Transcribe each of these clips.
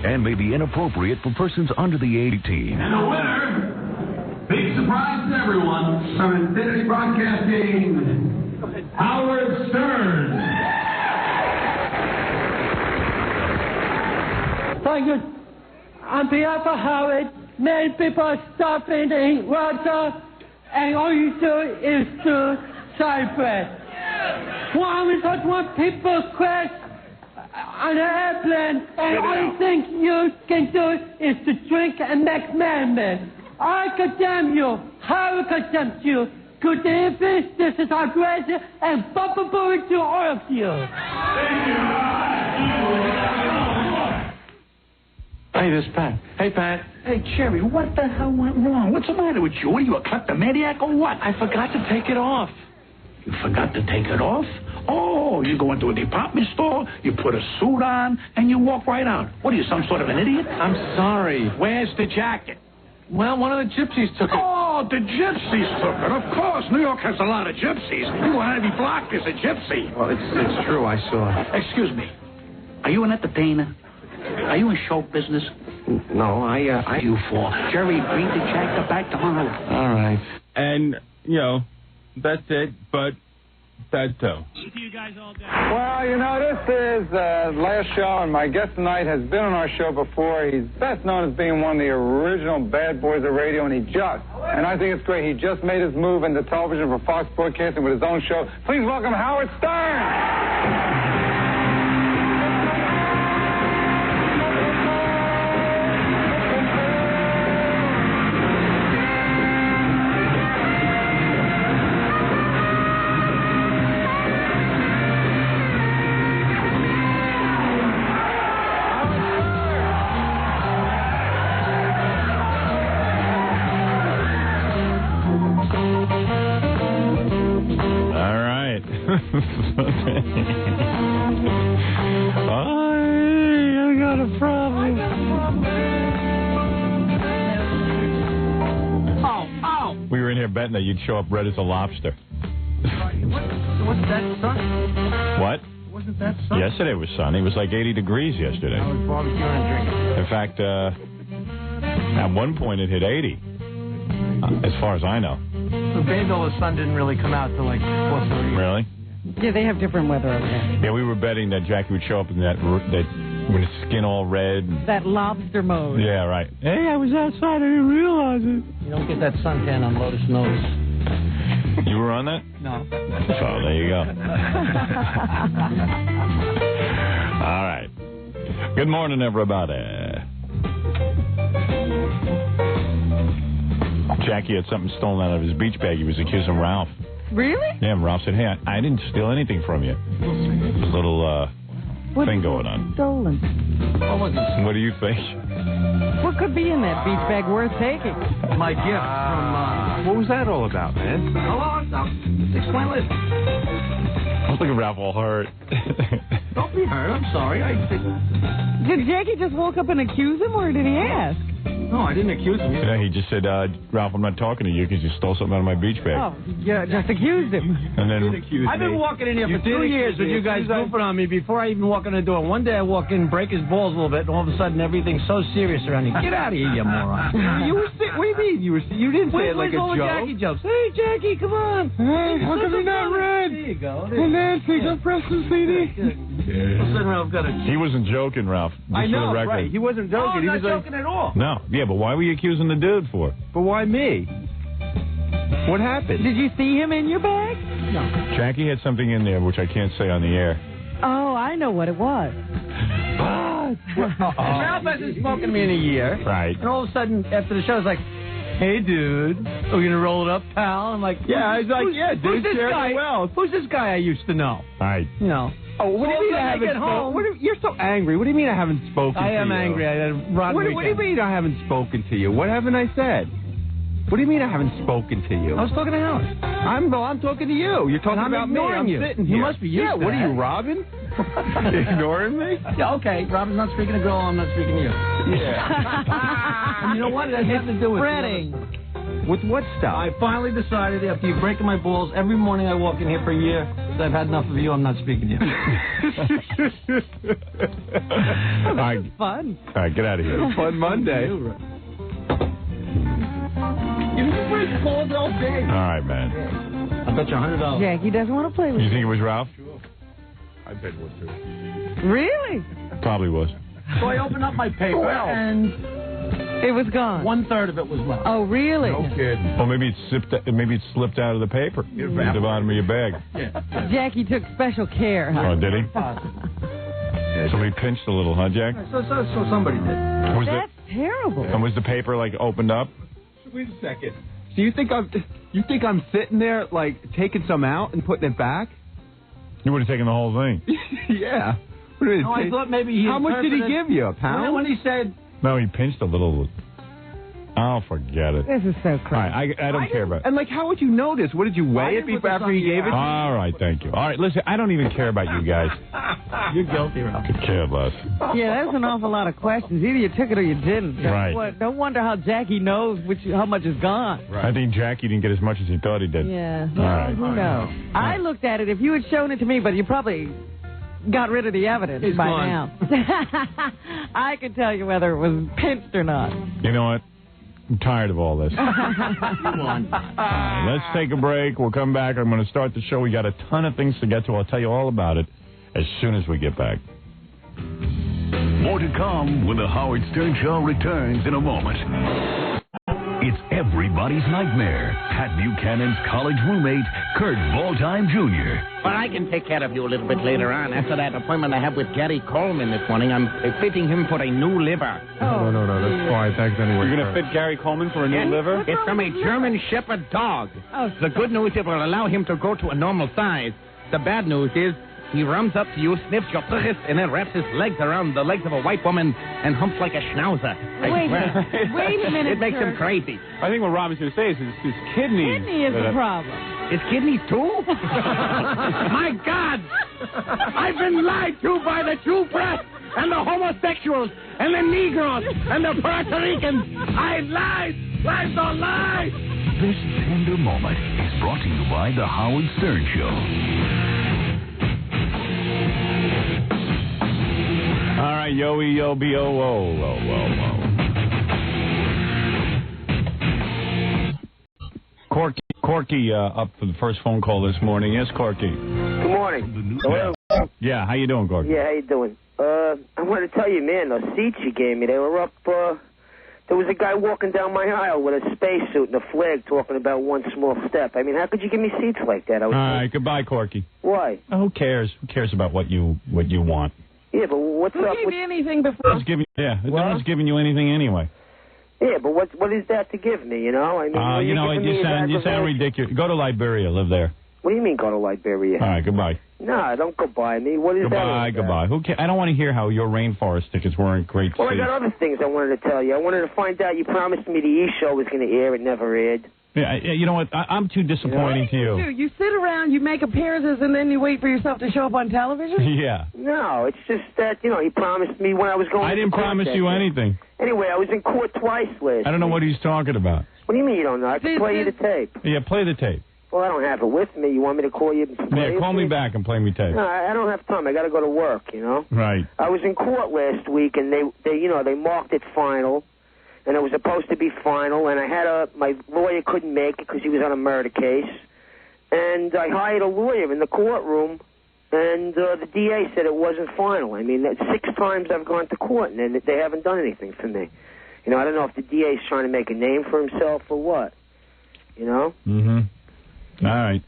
and may be inappropriate for persons under the age of 18. And the winner, big surprise to everyone, from Infinity Broadcasting, Howard Stern. Thank you. On behalf of Howard, many people are stopping to eat water, and all you do is to celebrate. Why we don't want people to crash on an airplane, and the only thing you can do is to drink and make merriment. I condemn you. Howard condemns you. Good evening. This is outrageous and bubble to all of you. Thank you. Hey, this is Pat. Hey, Pat. Hey, Cherry, what the hell went wrong? What's the matter with you? What are you, a kleptomaniac or what? I forgot to take it off. You forgot to take it off? Oh, you go into a department store, you put a suit on, and you walk right out. What are you, some sort of an idiot? I'm sorry. Where's the jacket? Well, one of the gypsies took it. Oh, the gypsies took it. Of course, New York has a lot of gypsies. You on every block is a gypsy. Well, it's true, I saw it. Excuse me. Are you an entertainer? Are you in show business? No, I You for? Jerry, bring the jacket back tomorrow. All right. And, you know, that's it, but that's so. See you guys all day. Well, you know, this is the last show, and my guest tonight has been on our show before. He's best known as being one of the original bad boys of radio, and and I think it's great, he just made his move into television for Fox Broadcasting with his own show. Please welcome Howard Stern! I got a problem. Oh. We were in here betting that you'd show up red as a lobster. Wasn't that sun? What? Wasn't that sun? Yesterday was sunny. It was like 80 degrees yesterday. I was barbecuing and drinking. In fact, at one point it hit 80, as far as I know. The Bayville, the sun didn't really come out till like 4:30. Really? Yeah, they have different weather over there. Yeah, we were betting that Jackie would show up in that with his skin all red. That lobster mode. Yeah, right. Hey, I was outside. I didn't realize it. You don't get that suntan on Lotus Nose. You were on that? No. So there you go. All right. Good morning, everybody. Jackie had something stolen out of his beach bag. He was accusing Ralph. Really? Yeah, and Ralph said, hey, I didn't steal anything from you. There's a little thing going on. Stolen. What do you think? What could be in that beach bag worth taking? My gift from, What was that all about, man? I'll explain later. I was looking at Ralph all hurt. Don't be hurt. I'm sorry. Did Jackie just walk up and accuse him, or did he ask? No, I didn't accuse him. Yeah, he just said, Ralph, I'm not talking to you because you stole something out of my beach bag. Oh, yeah, just accused him. And then I've been walking in here for 2 years with you guys goofing on me before I even walk in the door. One day I walk in, break his balls a little bit, and all of a sudden everything's so serious around you. Get out of here, you moron. You were what do you mean? You didn't say it like a all joke. the Jackie jokes. Hey, Jackie, come on. Hey, how come you're not red? There you go. Hey, Nancy, go press the CD. He wasn't joking, Ralph. I know, for the record. right. He wasn't joking. He was not joking at all. No. Yeah, but why were you accusing the dude for? But why me? What happened? Did you see him in your bag? No. Jackie had something in there which I can't say on the air. Oh, I know what it was. Ralph hasn't spoken to me in a year. Right. And all of a sudden, after the show, it's like, hey, dude, are we going to roll it up, pal? I'm like, yeah, he's like, yeah, dude, who's this guy? Well. Who's this guy I used to know? Right. You know. Oh, what do you mean I haven't spoken? You're so angry. What do you mean I haven't spoken to you? I am angry. I had a rotten What do you mean I haven't spoken to you? What haven't I said? What do you mean I haven't spoken to you? I was talking to Howard. I'm talking to you. You're talking about me. I'm sitting here. You must be used to what that. are you, Robin? Ignoring me? Yeah, okay. Robin's not speaking to girl, I'm not speaking to you. Yeah. And you know what? It has nothing to do with Spreading. With what stuff? I finally decided, after you breaking my balls, every morning I walk in here for a year, I've had enough of you. I'm not speaking to you. All right. Fun. All right, get out of here. Fun Monday. All right, man. I bet you $100. Jackie doesn't want to play with You you. think it was Ralph? I bet it was too. Really? Probably was. So I opened up my paper, and it was gone. 1/3 of it was left. Oh, really? No kidding. Well, maybe it slipped out of the paper. At the bottom of your bag. Jackie took special care. Huh? Oh, did he? So he pinched a little, huh, Jack? So somebody did. That's terrible. And was the paper, like, opened up? Wait a second. So you think I'm sitting there, like, taking some out and putting it back? You would have taken the whole thing. Yeah. No, I thought maybe he. How much did he give you? A pound? When he said. No, he pinched a little. Oh, forget it. This is so crazy. All right, I don't care about it. And, like, how would you notice? What, did you weigh it before after he gave it? All right, thank you. All right, listen, I don't even care about you guys. You're guilty, Ralph. Could care less. Yeah, that's an awful lot of questions. Either you took it or you didn't. Right. No wonder how Jackie knows how much is gone. Right. I think Jackie didn't get as much as he thought he did. Yeah. All right. Who knows? I looked at it. If you had shown it to me, but you probably got rid of the evidence It's by gone. now. I could tell you whether it was pinched or not. You know what? I'm tired of all this. Let's take a break. We'll come back. I'm going to start the show. We got a ton of things to get to. I'll tell you all about it as soon as we get back. More to come when the Howard Stern Show returns in a moment. It's everybody's nightmare. Pat Buchanan's college roommate, Kurt Balltime Jr. Well, I can take care of you a little bit later on. After that appointment I have with Gary Coleman this morning, I'm fitting him for a new liver. No, that's fine. Thanks anyway. You're going to fit Gary Coleman for a new liver? It's from a German Shepherd dog. Oh, The good news, it will allow him to grow to a normal size. The bad news is he runs up to you, sniffs your tuchus, and then wraps his legs around the legs of a white woman and humps like a schnauzer. Wait a minute, It makes him crazy. I think what Robin's going to say is his kidneys. Kidney is the problem. His kidneys, too? My God! I've been lied to by the Jew press and the homosexuals and the Negroes and the Puerto Ricans. I lied! Lies don't lie! This tender moment is brought to you by the Howard Stern Show. All right, yo-e-yo-b-o-o-o-o-o. Corky up for the first phone call this morning. Yes, Corky. Good morning. Hello. Yeah, how you doing, Corky? Yeah, how you doing? I wanted to tell you, man, those seats you gave me, they were up, there was a guy walking down my aisle with a spacesuit and a flag talking about one small step. I mean, how could you give me seats like that? All right, goodbye, Corky. Why? Who cares? Who cares about what you want? Yeah, but what's Who up gave with... you anything before? No one's giving you anything anyway. Yeah, but what is that to give me, you know? I mean, you know what? You sound ridiculous. Go to Liberia. Live there. What do you mean go to Liberia? All right, goodbye. No, don't go by me. What is that? Goodbye. Who cares? I don't want to hear how your rainforest tickets weren't great. Well, I got other things I wanted to tell you. I wanted to find out you promised me the E-show was going to air. It never aired. Yeah, you know what? I'm too disappointing to you. You sit around, you make appearances, and then you wait for yourself to show up on television? Yeah. No, it's just that, you know, he promised me when I was going I didn't promise you anything. Anyway, I was in court twice last I don't know week. what he's talking about. What do you mean you don't know? I can play you the tape. Yeah, play the tape. Well, I don't have it with me. You want me to call you? Yeah, call me back and play me tape. No, I don't have time. I got to go to work, you know? Right. I was in court last week, and they marked it final. And it was supposed to be final, and my lawyer couldn't make it because he was on a murder case. And I hired a lawyer in the courtroom, and the DA said it wasn't final. I mean, 6 times I've gone to court, and they haven't done anything for me. You know, I don't know if the DA's trying to make a name for himself or what. You know? Mm-hmm. All right.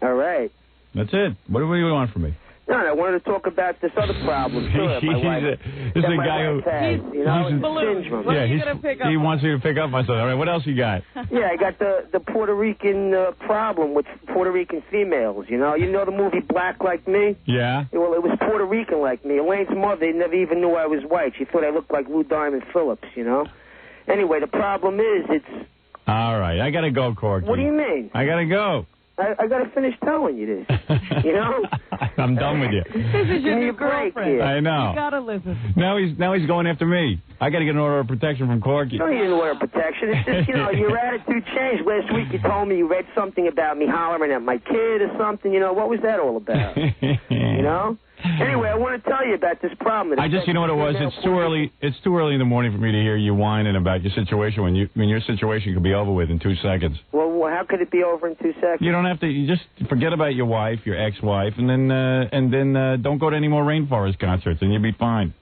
All right. That's it. What do you want from me? No, I wanted to talk about this other problem, too. This is a guy who... you know, it's syndrome. Yeah, he wants you to pick up on something. All right, what else you got? Yeah, I got the Puerto Rican problem with Puerto Rican females, you know? You know the movie Black Like Me? Yeah. Well, it was Puerto Rican like me. Elaine's mother never even knew I was white. She thought I looked like Lou Diamond Phillips, you know? Anyway, the problem is it's... All right, I got to go, Corky. What do you mean? I got to go. I got to finish telling you this. You know? I'm done with you. This is your new girlfriend. I know. You got to listen. Now he's going after me. I got to get an order of protection from Corky. You don't need an order of protection. It's just, you know, your attitude changed. Last week you told me you read something about me hollering at my kid or something. You know, what was that all about? You know? Anyway, I want to tell you about this problem. You know what it was? It's too early. It's too early in the morning for me to hear you whining about your situation when your situation could be over with in 2 seconds. Well, how could it be over in 2 seconds? You don't have to. You just forget about your wife, your ex-wife, and then don't go to any more Rainforest concerts, and you'll be fine.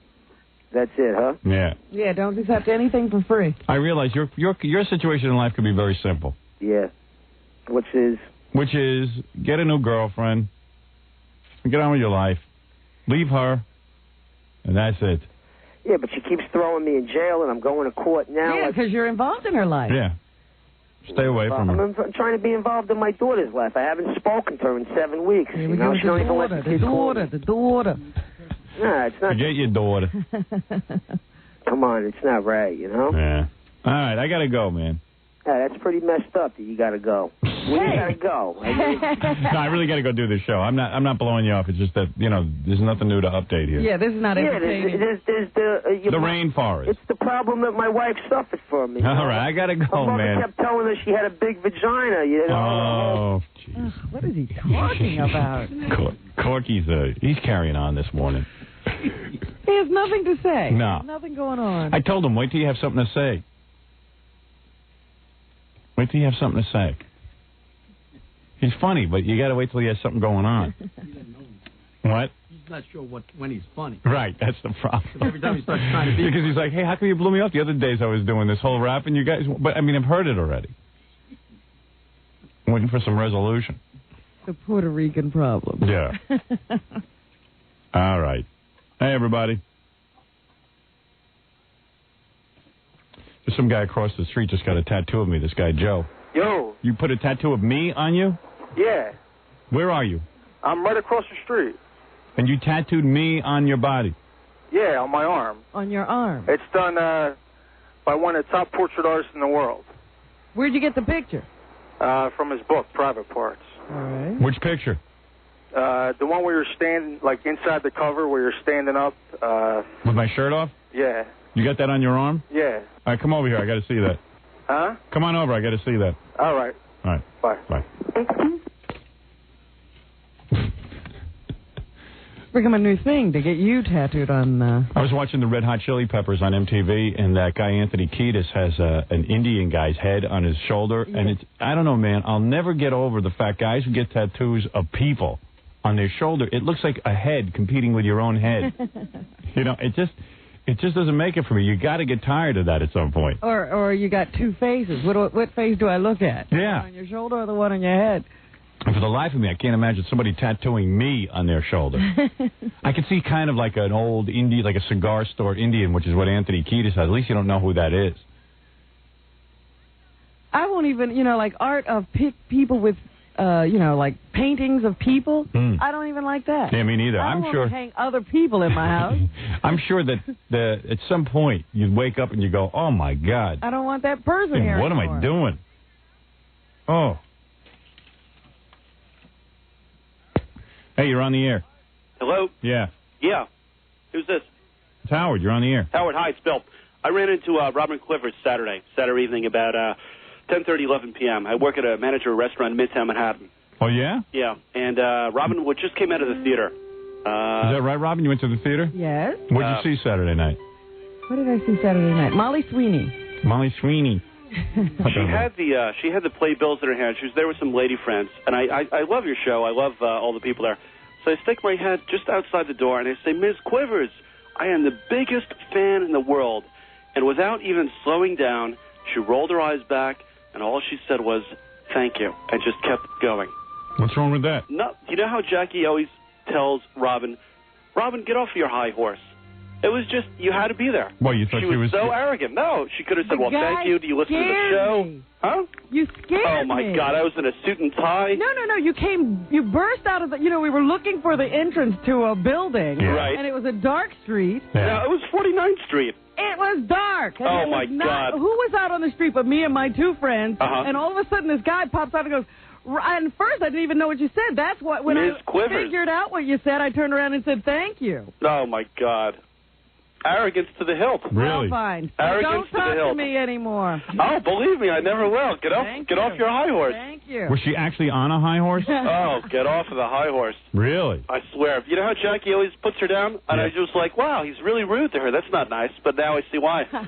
That's it, huh? Yeah. Yeah, don't accept anything for free. I realize your situation in life could be very simple. Yeah. Which is get a new girlfriend, get on with your life. Leave her, and that's it. Yeah, but she keeps throwing me in jail, and I'm going to court now. Yeah, because you're involved in her life. Yeah. Stay away from her. I'm trying to be involved in my daughter's life. I haven't spoken to her in 7 weeks. Here we go with the daughter. Nah, it's not. Forget your daughter. Come on, it's not right, you know? Yeah. All right, I got to go, man. Yeah, that's pretty messed up that you got to go. Where you got to go? No, I really got to go do this show. I'm not blowing you off. It's just that, there's nothing new to update here. Yeah, this is not entertaining. There's the rainforest. It's the problem that my wife suffered from me. All right, I got to go, my man. mother kept telling her she had a big vagina. You know? Oh, jeez. What is he talking about? Corky's he's carrying on this morning. He has nothing to say. No. There's nothing going on. I told him, wait till you have something to say. Wait till you have something to say. He's funny, but you got to wait till he has something going on. What? He's not sure when he's funny. Right, that's the problem. Every time he starts trying to be because he's like, hey, how come you blew me off the other days I was doing this whole rap and you guys... But, I mean, I've heard it already. I'm waiting for some resolution. The Puerto Rican problem. Yeah. All right. Hey, everybody. There's some guy across the street just got a tattoo of me, this guy, Joe. Yo. You put a tattoo of me on you? Yeah. Where are you? I'm right across the street. And you tattooed me on your body? Yeah, on my arm. On your arm? It's done by one of the top portrait artists in the world. Where'd you get the picture? From his book, Private Parts. All right. Which picture? The one where you're standing, like inside the cover, where you're standing up. With my shirt off? Yeah. You got that on your arm? Yeah. All right, come over here. I got to see that. Huh? Come on over. I got to see that. All right. All right. Bye. Bye. It's become a new thing to get you tattooed on... I was watching the Red Hot Chili Peppers on MTV, and that guy Anthony Kiedis has an Indian guy's head on his shoulder. Yeah. And I don't know, man, I'll never get over the fact guys who get tattoos of people on their shoulder, it looks like a head competing with your own head. It just doesn't make it for me. You got to get tired of that at some point. Or you got two faces. What face do I look at? Yeah. The one on your shoulder or the one on your head? And for the life of me, I can't imagine somebody tattooing me on their shoulder. I can see kind of like an old Indian, like a cigar store Indian, which is what Anthony Kiedis has. At least you don't know who that is. I won't even, like art of people with, like paintings of people. I don't even like that. Yeah, me neither. I'm sure. Hang other people in my house. I'm sure that at some point you'd wake up and you go, "Oh my God, I don't want that person here. What anymore. am I doing?" Oh. Hey, you're on the air. Hello? Yeah. Yeah. Who's this? It's Howard. You're on the air. Howard, hi, it's Bill. I ran into Robin Clifford Saturday evening about 10:30, 11 p.m. I work at a manager restaurant in Midtown Manhattan. Oh, yeah? Yeah. And Robin just came out of the theater. Is that right, Robin? You went to the theater? Yes. What did you see Saturday night? What did I see Saturday night? Molly Sweeney. Molly Sweeney. She had the playbills in her hand. She was there with some lady friends, and I love your show. I love all the people there. So I stick my head just outside the door, and I say, "Ms. Quivers, I am the biggest fan in the world." And without even slowing down, she rolled her eyes back, and all she said was, "Thank you," and just kept going. What's wrong with that? No, you know how Jackie always tells Robin, "Robin, get off your high horse." It was just, you had to be there. Well, you thought she was so arrogant. No, she could have said, "Well, thank you. Do you listen to the show?" Me. Huh? You scared me. Oh, my me. God. I was in a suit and tie. No. You burst out of the, we were looking for the entrance to a building. Yeah. Right. And it was a dark street. Yeah. No, it was 49th Street. It was dark. And Oh, my God. Who was out on the street but me and my two friends? Uh-huh. And all of a sudden this guy pops out and goes, And first, I didn't even know what you said. That's what when Ms. I Quivers. figured out what you said, I turned around and said thank you. Oh, my God. Arrogance to the hilt. Well, fine. Arrogance Don't talk to the hilt. to me anymore. Oh, believe me, I never will. Get off your high horse. Thank you. Was she actually on a high horse? Oh, get off of the high horse. Really? I swear. You know how Jackie always puts her down? And I was just like, wow, he's really rude to her. That's not nice. But now I see why. All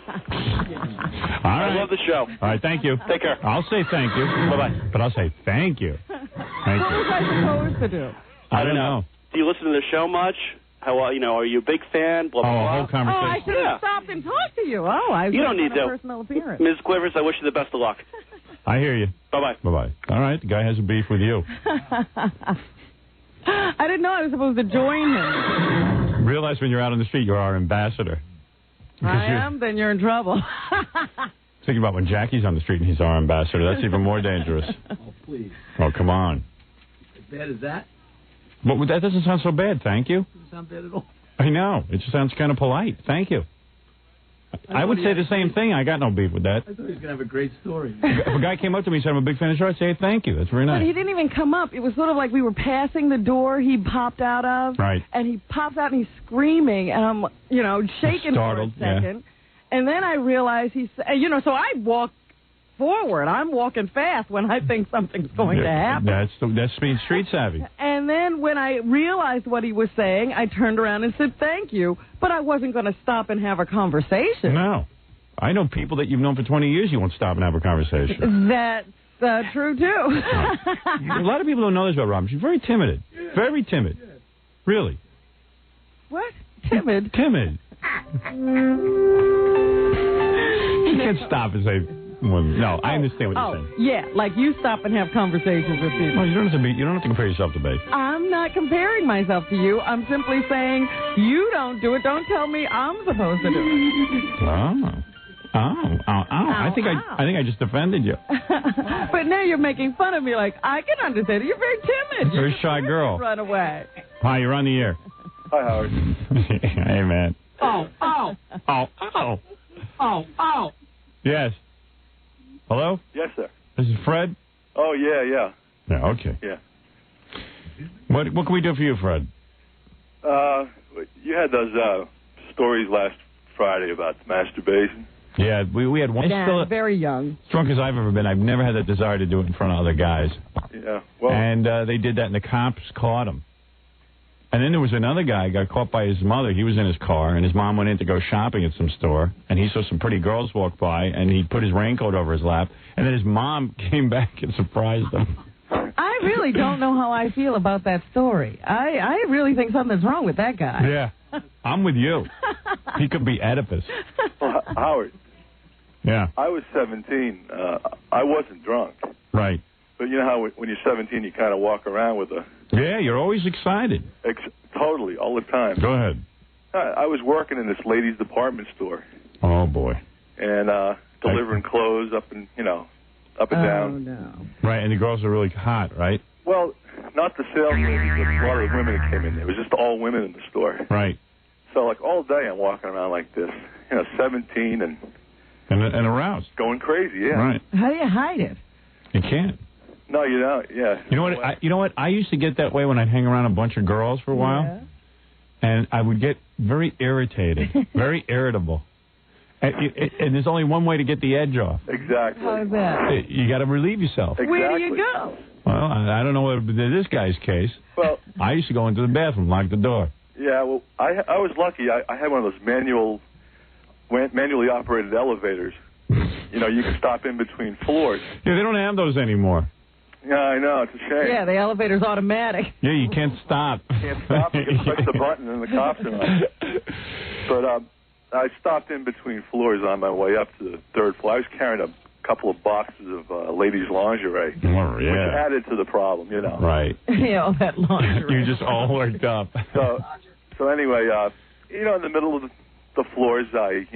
right. I love the show. All right, thank you. Take care. I'll say thank you. Bye-bye. But I'll say thank you. Thank What you. was I supposed to do? I don't know. Do you listen to the show much? How are you a big fan? Blah, blah, Oh, a blah. whole conversation. I should have stopped and talked to you. I You don't need a to. personal appearance. Ms. Quivers, I wish you the best of luck. I hear you. Bye-bye. Bye-bye. All right, the guy has a beef with you. I didn't know I was supposed to join him. Realize when you're out on the street, you're our ambassador. I am? Then you're in trouble. Thinking about when Jackie's on the street and he's our ambassador. That's even more dangerous. Oh, please. Oh, come on. As bad as that? Well, that doesn't sound so bad, thank you. Doesn't sound bad at all. I know. It just sounds kind of polite. Thank you. I would say the same thing. I got no beef with that. I thought he was going to have a great story. If a guy came up to me and said, I'm a big fan of the show, I'd say thank you. That's very But nice. he didn't even come up. It was sort of like we were passing the door he popped out of. Right. And he pops out and he's screaming, and I'm, shaking Startled, for a second. Yeah. And then I realized so I walk forward. I'm walking fast when I think something's going to happen. That's being street savvy. And then when I realized what he was saying, I turned around and said thank you, but I wasn't going to stop and have a conversation. No. I know people that you've known for 20 years you won't stop and have a conversation. That's true, too. A lot of people don't know this about Robin. She's very timid. Very timid. Really. What? Timid? Timid. You can't stop and say... No, I understand what you're saying. Yeah, like you stop and have conversations with people. Oh, you don't have to compare yourself to me. I'm not comparing myself to you. I'm simply saying you don't do it. Don't tell me I'm supposed to do it. I think I just offended you. But now you're making fun of me. Like I can understand it. You're very timid. Very shy girl. Run away. Hi, you're on the air. Hi, Howard. Hey, man. Oh. Yes. Hello? Yes, sir. This is Fred? Oh, yeah. Yeah, okay. Yeah. What can we do for you, Fred? You had those stories last Friday about masturbation. Yeah, we had one. Yeah, very young. As drunk as I've ever been, I've never had that desire to do it in front of other guys. Yeah. Well. And they did that, and the cops caught him. And then there was another guy got caught by his mother. He was in his car, and his mom went in to go shopping at some store, and he saw some pretty girls walk by, and he put his raincoat over his lap, and then his mom came back and surprised him. I really don't know how I feel about that story. I really think something's wrong with that guy. Yeah, I'm with you. He could be Oedipus. Well, Howard. Yeah. I was 17. I wasn't drunk. Right. But you know how when you're 17, you kind of walk around with a... Yeah, you're always excited. Totally, all the time. Go ahead. I was working in this ladies' department store. Oh, boy. And delivering clothes up and down. Oh, no. Right, and the girls are really hot, right? Well, not the sales ladies, but a lot of the women that came in. It was just all women in the store. Right. So, like, all day I'm walking around like this, 17 and aroused. Going crazy, yeah. Right. How do you hide it? You can't. No, you don't, yeah. You know what? I used to get that way when I'd hang around a bunch of girls for a while. Yeah. And I would get very irritated, very irritable. And there's only one way to get the edge off. Exactly. How's that? You got to relieve yourself. Exactly. Where do you go? Well, I don't know what in this guy's case. Well, I used to go into the bathroom, lock the door. Yeah, well, I was lucky. I had one of those manually operated elevators. You can stop in between floors. Yeah, they don't have those anymore. Yeah, I know. It's a shame. Yeah, the elevator's automatic. Yeah, you can't stop. Can't stop. You can press the button and the cops are on. But I stopped in between floors on my way up to the third floor. I was carrying a couple of boxes of ladies' lingerie, which added to the problem, Right. Yeah, all that lingerie. You're just all worked up. So anyway, in the middle of the floors, I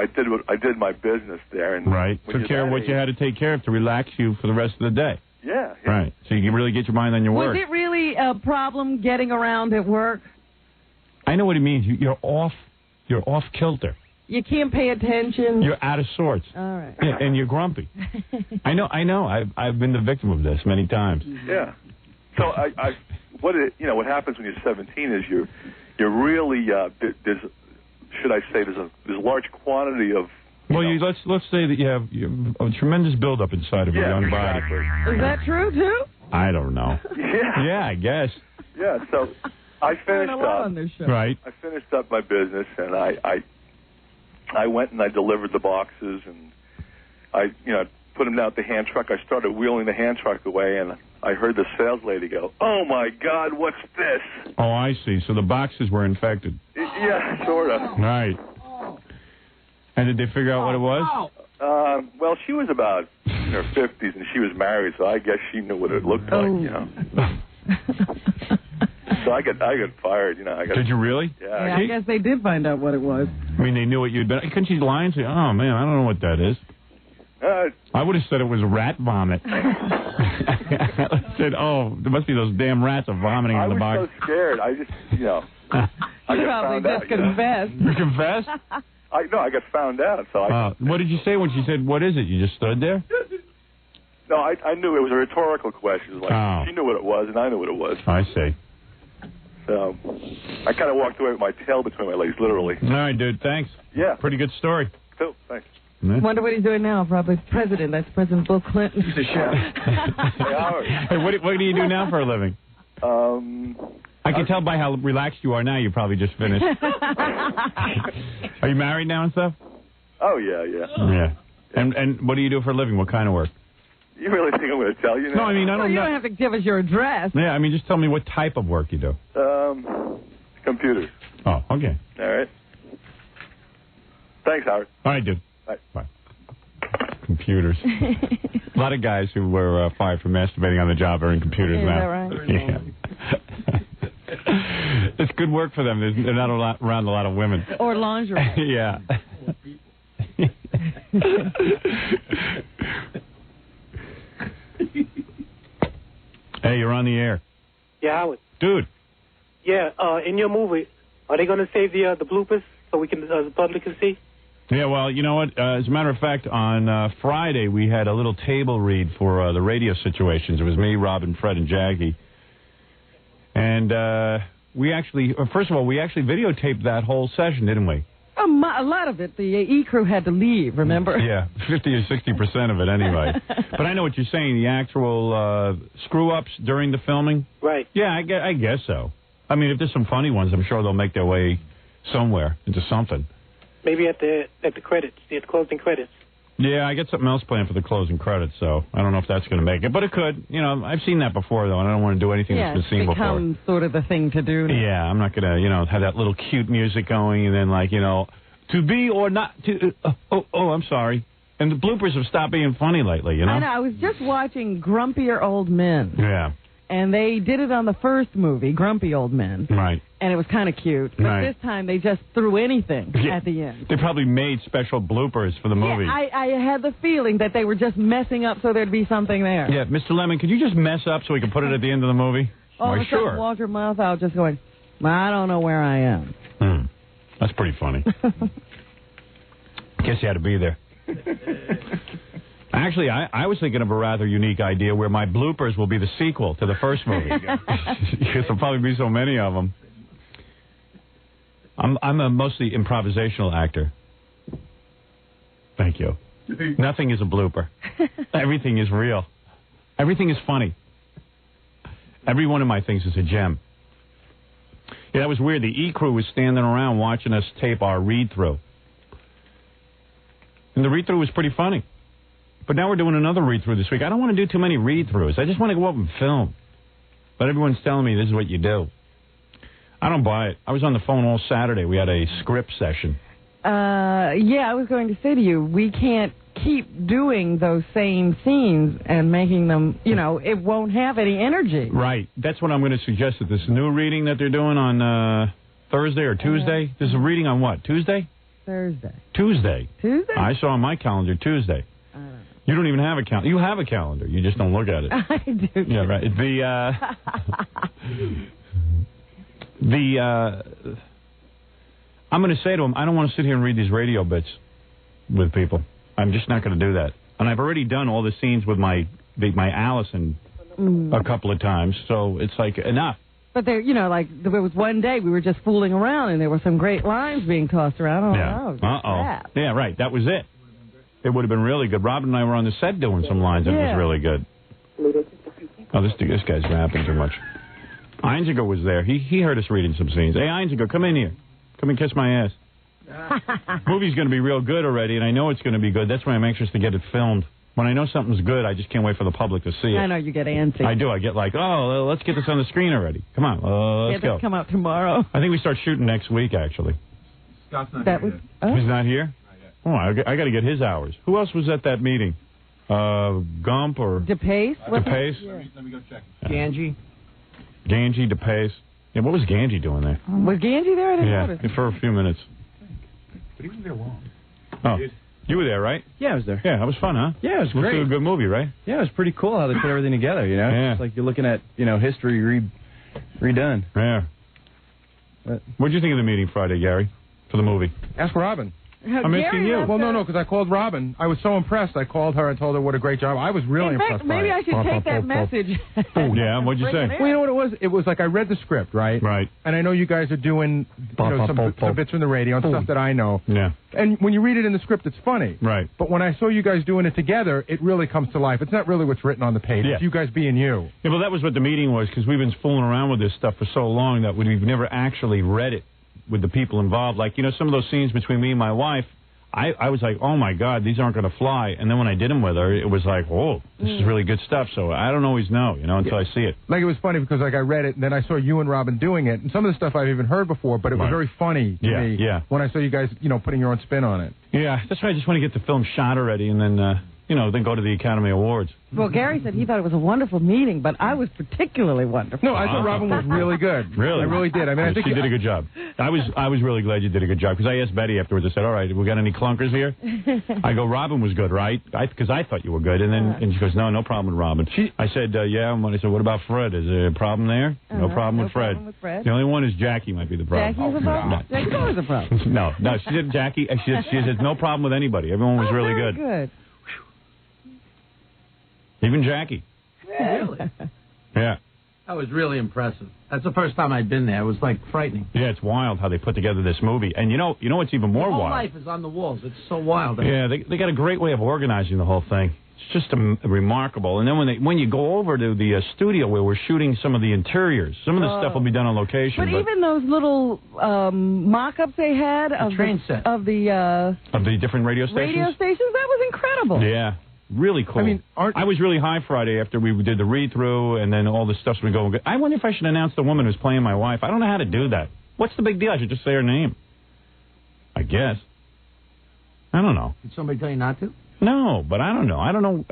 did my business there, and right. Took care of what you had to take care of to relax you for the rest of the day. Yeah. Right. So you can really get your mind on your work. Was it really a problem getting around at work? I know what it means. You're off kilter. You can't pay attention. You're out of sorts. All right. Yeah, and you're grumpy. I know. I've been the victim of this many times. Yeah. So what happens when you're 17 is you're really there's a large quantity of. Let's say that you have a tremendous buildup inside of your young body. Is that true too? I don't know. Yeah. Yeah, I guess. Yeah. So I finished up. Right. I finished up my business, and I went and I delivered the boxes, and I put them down at the hand truck. I started wheeling the hand truck away, and I heard the sales lady go, "Oh my God, what's this?" Oh, I see. So the boxes were infected. Yeah, sort of. Right. And did they figure out what it was? Well, she was about in her 50s, and she was married, so I guess she knew what it looked like, So I got fired, Did you really? Yeah. I guess they did find out what it was. I mean, they knew what you'd been. Couldn't you lie and say, "Oh man, I don't know what that is"? I would have said it was rat vomit. I said, "Oh, there must be those damn rats are vomiting in the box." I was so scared. I just, I probably just confessed. You confessed? I got found out. So what did you say when she said, "What is it?" You just stood there? No, I knew it was a rhetorical question. Like she knew what it was, and I knew what it was. I see. So I kind of walked away with my tail between my legs, literally. All right, dude. Thanks. Yeah. Pretty good story. Cool. Thanks. Wonder what he's doing now. Probably president. That's President Bill Clinton. He's a chef. Hey, what do you do now for a living? I can tell by how relaxed you are now. You probably just finished. Are you married now and stuff? Oh yeah. Yeah. And what do you do for a living? What kind of work? You really think I'm going to tell you now? No, I mean I don't. You don't have to give us your address. Yeah, I mean just tell me what type of work you do. Computers. Oh, okay. All right. Thanks, Howard. All right, dude. Bye. Computers. A lot of guys who were fired for masturbating on the job are in computers now. Is that right? Yeah. It's good work for them. They're not around a lot of women. Or lingerie. Yeah. Hey, you're on the air. Yeah, Howard. Dude. Yeah, in your movie, are they going to save the bloopers so we can the public can see? Yeah, well, you know what? As a matter of fact, on Friday we had a little table read for the radio situations. It was me, Robin, Fred, and Jackie. And we actually videotaped that whole session, didn't we? A lot of it, the E crew had to leave, remember? Yeah, 50 or 60% of it anyway. But I know what you're saying, the actual screw-ups during the filming? Right. Yeah, I guess so. I mean, if there's some funny ones, I'm sure they'll make their way somewhere into something. Maybe at the credits, the closing credits. Yeah, I got something else planned for the closing credits, so I don't know if that's going to make it. But it could. You know, I've seen that before, though, and I don't want to do anything that's been seen before. Yeah, it's become sort of the thing to do now. Yeah, I'm not going to, have that little cute music going and then, to be or not to... I'm sorry. And the bloopers have stopped being funny lately, I know. I was just watching Grumpier Old Men. Yeah. And they did it on the first movie, Grumpy Old Men. Right. And it was kind of cute. But this time they just threw anything at the end. They probably made special bloopers for the movie. Yeah, I had the feeling that they were just messing up so there'd be something there. Yeah, Mr. Lemon, could you just mess up so we can put it at the end of the movie? All of a sudden, Walter Matthau just going, I don't know where I am. That's pretty funny. Guess you had to be there. Actually, I was thinking of a rather unique idea where my bloopers will be the sequel to the first movie. Because there'll probably be so many of them. I'm a mostly improvisational actor. Thank you. Nothing is a blooper. Everything is real. Everything is funny. Every one of my things is a gem. Yeah, that was weird. The E crew was standing around watching us tape our read-through. And the read-through was pretty funny. But now we're doing another read-through this week. I don't want to do too many read-throughs. I just want to go up and film. But everyone's telling me this is what you do. I don't buy it. I was on the phone all Saturday. We had a script session. Yeah, I was going to say to you, we can't keep doing those same scenes and making them, it won't have any energy. Right. That's what I'm going to suggest at this new reading that they're doing on Thursday or Tuesday. There's a reading on what? Tuesday? Thursday. Tuesday. Tuesday? I saw on my calendar Tuesday. You don't even have a calendar. You have a calendar. You just don't look at it. I do. Yeah, right. I'm going to say to him, I don't want to sit here and read these radio bits with people. I'm just not going to do that. And I've already done all the scenes with my Allison a couple of times, so it's like enough. But there, you know, like there was one day we were just fooling around, and there were some great lines being tossed around. Yeah, right. That was it. It would have been really good. Robin and I were on the set doing some lines, and it was really good. Oh, this guy's rapping too much. Einziger was there. He heard us reading some scenes. Hey, Einziger, come in here. Come and kiss my ass. Movie's going to be real good already, and I know it's going to be good. That's why I'm anxious to get it filmed. When I know something's good, I just can't wait for the public to see it. I know, you get antsy. I do. I get like, oh, let's get this on the screen already. Come on, let's go. Come out tomorrow. I think we start shooting next week, actually. Scott's not here yet. He's not here? Oh, I got to get his hours. Who else was at that meeting? Gump or... DePace? DePace? Yeah. Let me go check. Ganji, DePace. Yeah, what was Ganji doing there? Was Ganji there? I didn't notice. Yeah, for a few minutes. But he was there long. Oh, you were there, right? Yeah, I was there. Yeah, that was fun, huh? Yeah, it was great. It was a good movie, right? Yeah, it was pretty cool how they put everything together, you know? Yeah. It's like you're looking at, you know, history redone. Yeah. What did you think of the meeting Friday, Gary, for the movie? Ask Robin. I'm asking you. Well, no, because I called Robin. I was so impressed. I called her and told her what a great job. I was really impressed by it. Maybe I should take that message. Yeah, what'd you say? Well, you know what it was? It was like I read the script, right? Right. And I know you guys are doing some bits from the radio and stuff that I know. Yeah. And when you read it in the script, it's funny. Right. But when I saw you guys doing it together, it really comes to life. It's not really what's written on the page. Yeah. It's you guys being you. Yeah, well, that was what the meeting was, because we've been fooling around with this stuff for so long that we've never actually read it with the people involved. Like, you know, some of those scenes between me and my wife, I was like, oh, my God, these aren't going to fly. And then when I did them with her, it was like, oh, this is really good stuff. So I don't always know, you know, until I see it. Like, it was funny because, like, I read it, and then I saw you and Robin doing it. And some of the stuff I've even heard before, but it was very funny to me when I saw you guys, you know, putting your own spin on it. Yeah, that's why I just want to get the film shot already and then, you know, then go to the Academy Awards. Well, Gary said he thought it was a wonderful meeting, but I was particularly wonderful. No, I thought Robin was really good. Really? I really did. I mean, I think she did a good job. I was really glad you did a good job, because I asked Betty afterwards. I said, all right, we got any clunkers here? I go, Robin was good, right? Because I thought you were good. And then and she goes, no problem with Robin. I said, yeah. I said, what about Fred? Is there a problem there? No problem with Fred. The only one is Jackie might be the problem. Jackie's a problem? Jackie's always a problem. No, she said Jackie. She said no problem with anybody. Everyone was really good. Good. Even Jackie. Really? Yeah. That was really impressive. That's the first time I'd been there. It was like frightening. Yeah, it's wild how they put together this movie. And you know what's even more the whole wild? life is on the walls. It's so wild. Yeah, they got a great way of organizing the whole thing. It's just remarkable. And then when you go over to the studio where we're shooting some of the interiors, some of the stuff will be done on location. But even those little mock-ups they had of the different radio stations, that was incredible. Yeah. Really cool. I mean, I was really high Friday after we did the read-through, and then all the stuff's been going good. I wonder if I should announce the woman who's playing my wife. I don't know how to do that. What's the big deal? I should just say her name. I guess. I don't know. Did somebody tell you not to? No, but I don't know. I don't know.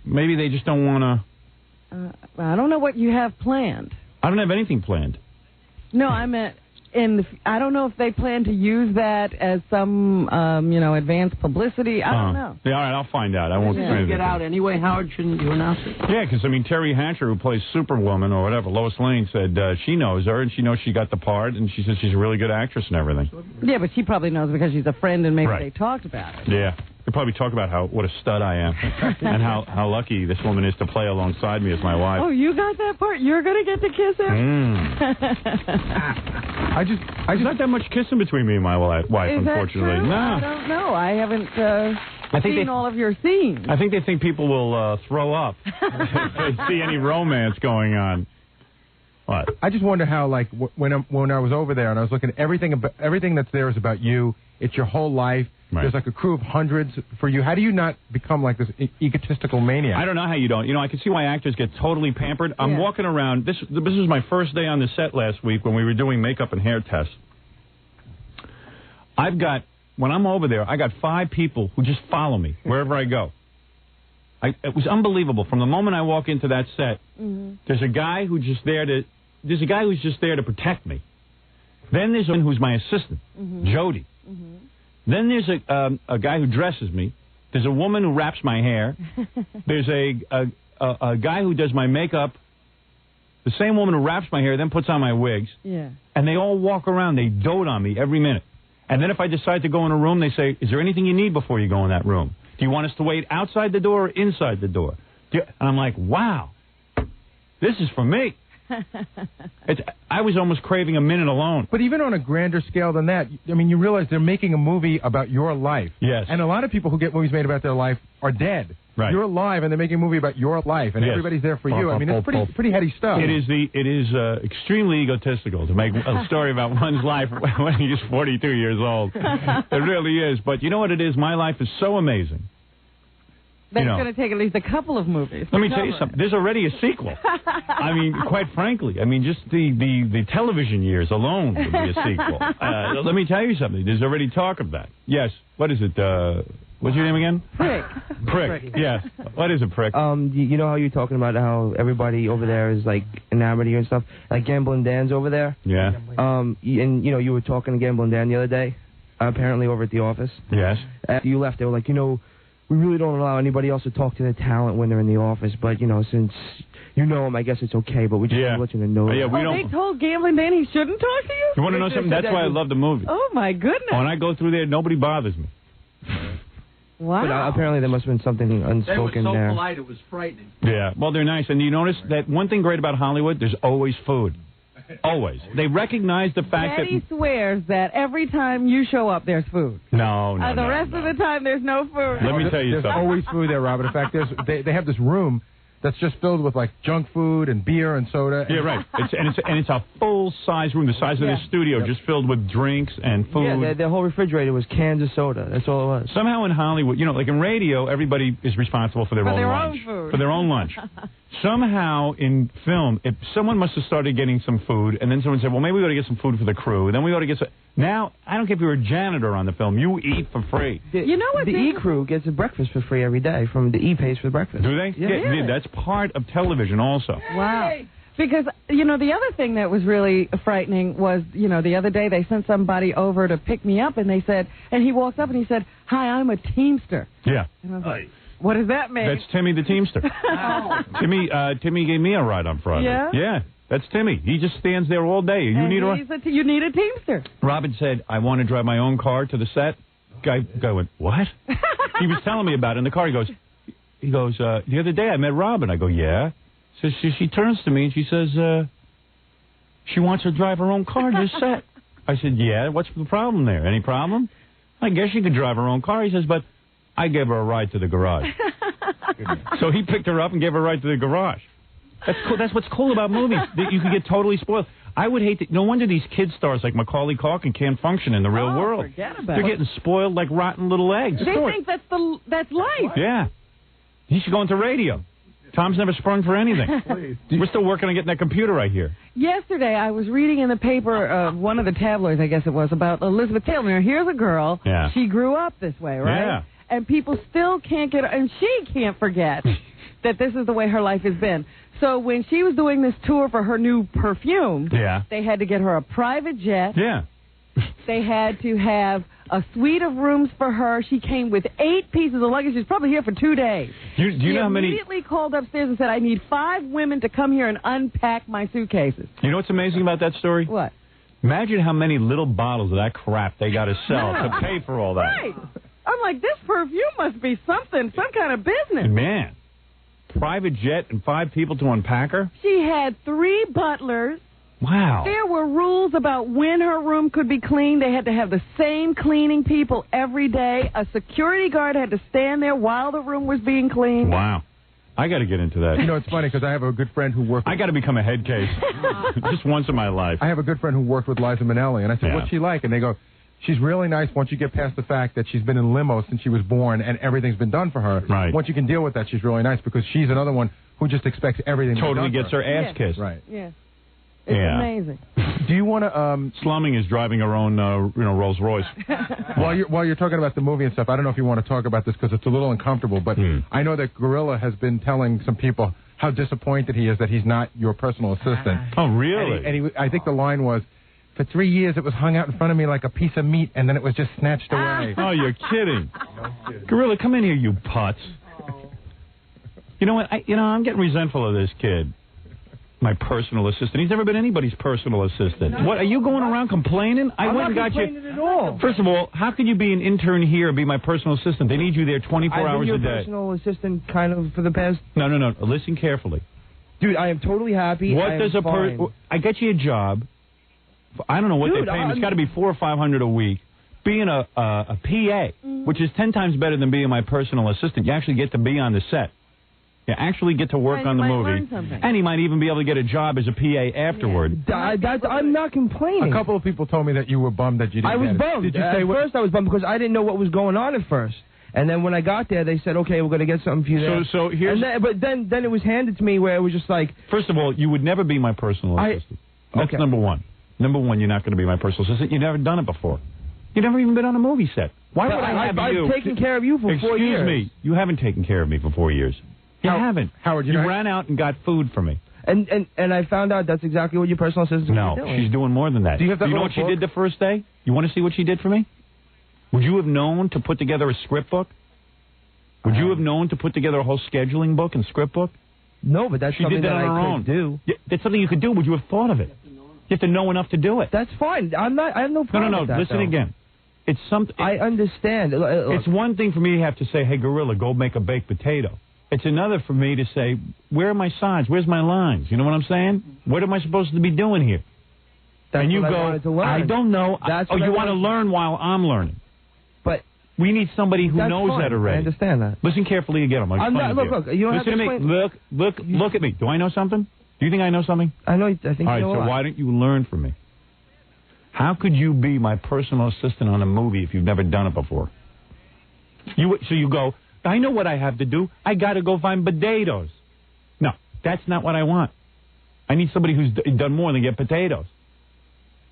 Maybe they just don't want to. I don't know what you have planned. I don't have anything planned. No, I meant... I don't know if they plan to use that as some, advanced publicity. I don't know. Yeah, all right, I'll find out. I won't say anything. Get out anyway, Howard? Shouldn't you announce it? Yeah, because, Terry Hatcher, who plays Superwoman or whatever, Lois Lane, said she knows her, and she knows she got the part, and she says she's a really good actress and everything. Yeah, but she probably knows because she's a friend, and maybe they talked about it. Yeah. They probably talk about what a stud I am and how lucky this woman is to play alongside me as my wife. Oh, you got that part? You're going to get to kiss him? There's not that much kissing between me and my wife, unfortunately. That true? No. I don't know. I haven't seen all of your scenes. I think they think people will throw up if they see any romance going on. What? I just wonder how, like, when I was over there and I was looking at everything that's there is about you. It's your whole life. Right. There's like a crew of hundreds for you. How do you not become like this egotistical maniac? I don't know how you don't. I can see why actors get totally pampered. I'm walking around. This was my first day on the set last week when we were doing makeup and hair tests. When I'm over there, I got 5 people who just follow me wherever I go. It was unbelievable. From the moment I walk into that set, there's a guy who's just there to protect me. Then there's one who's my assistant, Jody. Then there's a guy who dresses me. There's a woman who wraps my hair. There's a guy who does my makeup. The same woman who wraps my hair then puts on my wigs. Yeah. And they all walk around. They dote on me every minute. And then if I decide to go in a room, they say, is there anything you need before you go in that room? Do you want us to wait outside the door or inside the door? And I'm like, wow, this is for me. I was almost craving a minute alone. But even on a grander scale than that, I mean, you realize they're making a movie about your life. Yes. And a lot of people who get movies made about their life are dead. Right. You're alive, and they're making a movie about your life, and everybody's there for you. I mean, it's pretty heady stuff. It is extremely egotistical to make a story about one's life when he's 42 years old. It really is. But you know what it is? My life is so amazing. That's going to take at least a couple of movies. Let me tell you something. There's already a sequel. I mean, quite frankly, I mean, just the television years alone would be a sequel. Let me tell you something. There's already talk of that. Yes. What is it? What's your name again? Prick. Yes. What is it, Prick? You know how you're talking about how everybody over there is like enamored of you and stuff? Like Gambling Dan's over there. Yeah. And you know, you were talking to Gambling Dan the other day, apparently over at the office. Yes. After you left, they were like, you know, we really don't allow anybody else to talk to their talent when they're in the office, but, you know, since you know them, I guess it's okay, but we just want to let you know. Yeah, they told Gambling Dan he shouldn't talk to you? You want to know something? That's why I love the movie. Oh, my goodness. When I go through there, nobody bothers me. Wow. But apparently there must have been something unspoken there. They were so polite, it was frightening. Yeah, well, they're nice. And you notice that one thing great about Hollywood, there's always food. Always. They recognize the fact Daddy swears that every time you show up, there's food. No. The rest of the time, there's no food. Let me tell you there's something. always food there, Robert. In fact, they have this room that's just filled with, like, junk food and beer and soda. Yeah, right. It's a full-size room, the size of this studio, just filled with drinks and food. Yeah, their whole refrigerator was cans of soda. That's all it was. Somehow in Hollywood, you know, like in radio, everybody is responsible for their own lunch. Food. For their own lunch. Somehow in film, if someone must have started getting some food, and then someone said, well, maybe we got to get some food for the crew, and then we got to get some... Now, I don't care if you're a janitor on the film. You eat for free. You know what? The E crew gets a breakfast for free every day from the E pays for the breakfast. Do they? Yeah, that's part of television also. Wow. Because, you know, the other thing that was really frightening was, you know, the other day they sent somebody over to pick me up, and they said, and he walked up and he said, hi, I'm a Teamster. Yeah. And I was like, what does that mean? That's Timmy the Teamster. Timmy gave me a ride on Friday. Yeah? Yeah. That's Timmy. He just stands there all day. You need a Teamster. Robin said, I want to drive my own car to the set. Guy went, what? He was telling me about it in the car. He goes, the other day I met Robin. I go, yeah. So she turns to me and she says, she wants to drive her own car to the set. I said, yeah, what's the problem there? Any problem? I guess she could drive her own car. He says, but I gave her a ride to the garage. So he picked her up and gave her a ride to the garage. That's cool. That's what's cool about movies. You can get totally spoiled. I would hate to... No wonder these kid stars like Macaulay Culkin can't function in the real world. Forget about They're getting spoiled like rotten little eggs. They think that's life. Yeah. He should go into radio. Tom's never sprung for anything. We're still working on getting that computer right here. Yesterday, I was reading in the paper, one of the tabloids, I guess it was, about Elizabeth Taylor. Here's a girl. Yeah. She grew up this way, right? Yeah. And people still can't get... And she can't forget that this is the way her life has been. So when she was doing this tour for her new perfume, they had to get her a private jet. Yeah. They had to have a suite of rooms for her. She came with 8 pieces of luggage. She's probably here for 2 days. Do you know how many... She immediately called upstairs and said, I need 5 women to come here and unpack my suitcases. You know what's amazing about that story? What? Imagine how many little bottles of that crap they got to sell to pay for all that. Right. I'm like, this perfume must be something, some kind of business. Man. Private jet and 5 people to unpack her? She had 3 butlers. Wow. There were rules about when her room could be cleaned. They had to have the same cleaning people every day. A security guard had to stand there while the room was being cleaned. Wow. I got to get into that. You know, it's funny because I have a good friend who worked... I got to become a head case. Just once in my life. I have a good friend who worked with Liza Minnelli, and I said, what's she like? And they go... She's really nice once you get past the fact that she's been in limo since she was born and everything's been done for her. Right. Once you can deal with that, she's really nice because she's another one who just expects everything to be totally done gets for her ass kissed. Right. Yeah. It's amazing. Do you want to... Slumming is driving her own, Rolls Royce. While you're talking about the movie and stuff, I don't know if you want to talk about this because it's a little uncomfortable, but I know that Gorilla has been telling some people how disappointed he is that he's not your personal assistant. Oh, really? And I think the line was... For 3 years, it was hung out in front of me like a piece of meat, and then it was just snatched away. Oh, you're kidding. Gorilla, come in here, you putz. You know what? I'm getting resentful of this kid. My personal assistant. He's never been anybody's personal assistant. What, are you going around complaining? I'm not complaining at all. First of all, how could you be an intern here and be my personal assistant? They need you there 24 hours a day. I've been your personal assistant kind of for the past... No. Listen carefully. Dude, I am totally happy. I get you a job. I don't know what they pay him. It's got to be $400 or $500 a week. Being a PA, which is 10 times better than being my personal assistant. You actually get to be on the set. You actually get to work on the movie. And he might even be able to get a job as a PA afterward. Yeah. I'm not complaining. A couple of people told me that you were bummed that you didn't I was bummed. Did you say first I was bummed because I didn't know what was going on at first. And then when I got there, they said, okay, we're going to get something for you there. So here's... But then it was handed to me where it was just like... First of all, you would never be my personal assistant. That's number one. Number one, you're not going to be my personal assistant. You've never done it before. You've never even been on a movie set. Why would I have you... I've taken care of you for 4 years. Excuse me. You haven't taken care of me for 4 years. You haven't. Howard, you ran out and got food for me. And I found out that's exactly what your personal assistant is doing. No, she's doing more than that. Do you have that know what she did the first day? You want to see what she did for me? Would you have known to put together a script book? Would you have known to put together a whole scheduling book and script book? No, but that's something that I could do. Yeah, that's something you could do. Would you have thought of it? You have to know enough to do it. That's fine. I have no problem with that. Listen again. It's something. I understand. It's one thing for me to have to say, hey, Gorilla, go make a baked potato. It's another for me to say, where are my sides? Where's my lines? You know what I'm saying? What am I supposed to be doing here? That's and you what go, I wanted to learn. I don't know. You want to to learn while I'm learning. But we need somebody who knows that already. I understand that. Listen carefully again. I'm not. Look. You don't Listen have to me. Look at me. Do I know something? Do you think I know something? I know. I think you know a lot. All right. So why don't you learn from me? How could you be my personal assistant on a movie if you've never done it before? So you go, I know what I have to do. I got to go find potatoes. No, that's not what I want. I need somebody who's done more than get potatoes.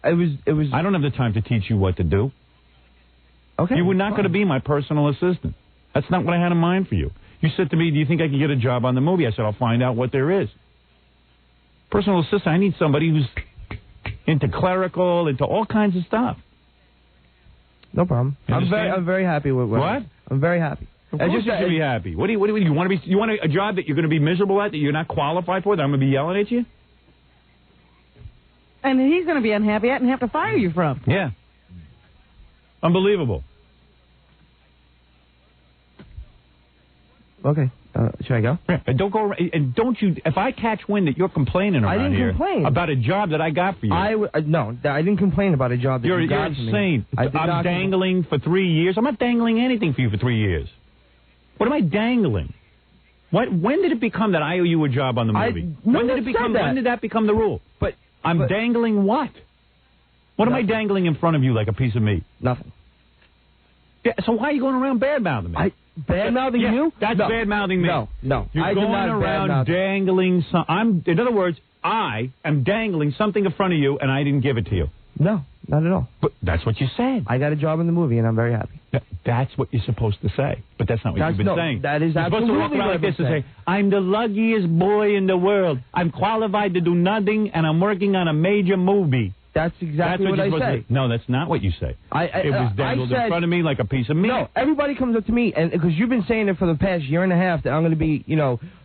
It was. I don't have the time to teach you what to do. Okay. You were not going to be my personal assistant. That's not what I had in mind for you. You said to me, do you think I can get a job on the movie? I said, I'll find out what there is. Personal assistant, I need somebody who's into clerical, into all kinds of stuff. No problem. I'm very happy with what? I'm very happy. Of course you should be happy. What do you want to be? You want a job that you're going to be miserable at, that you're not qualified for, that I'm going to be yelling at you? And he's going to be unhappy at and have to fire you from. Yeah. Unbelievable. Okay. Should I go? Yeah. And don't you? If I catch wind that you're complaining around here about a job that I got for you, no, I didn't complain about a job that you got for me. You're insane. I'm dangling for 3 years. I'm not dangling anything for you for 3 years. What am I dangling? When did it become that I owe you a job on the movie? When did that become the rule? But I'm dangling what? What am I dangling in front of you like a piece of meat? Nothing. Yeah, so why are you going around bad-mouthing me? Bad-mouthing you? That's bad-mouthing me. No. You're going around dangling in other words, I am dangling something in front of you, and I didn't give it to you. No, not at all. But that's what you said. I got a job in the movie, and I'm very happy. That's what you're supposed to say. But that's not what you've been saying. That is absolutely you're supposed to walk around like this and say, I'm the luckiest boy in the world. I'm qualified to do nothing, and I'm working on a major movie. That's exactly what I say. No, that's not what you say. It was dangled in front of me like a piece of meat. No, everybody comes up to me, and because you've been saying it for the past year and a half, that I'm going to be,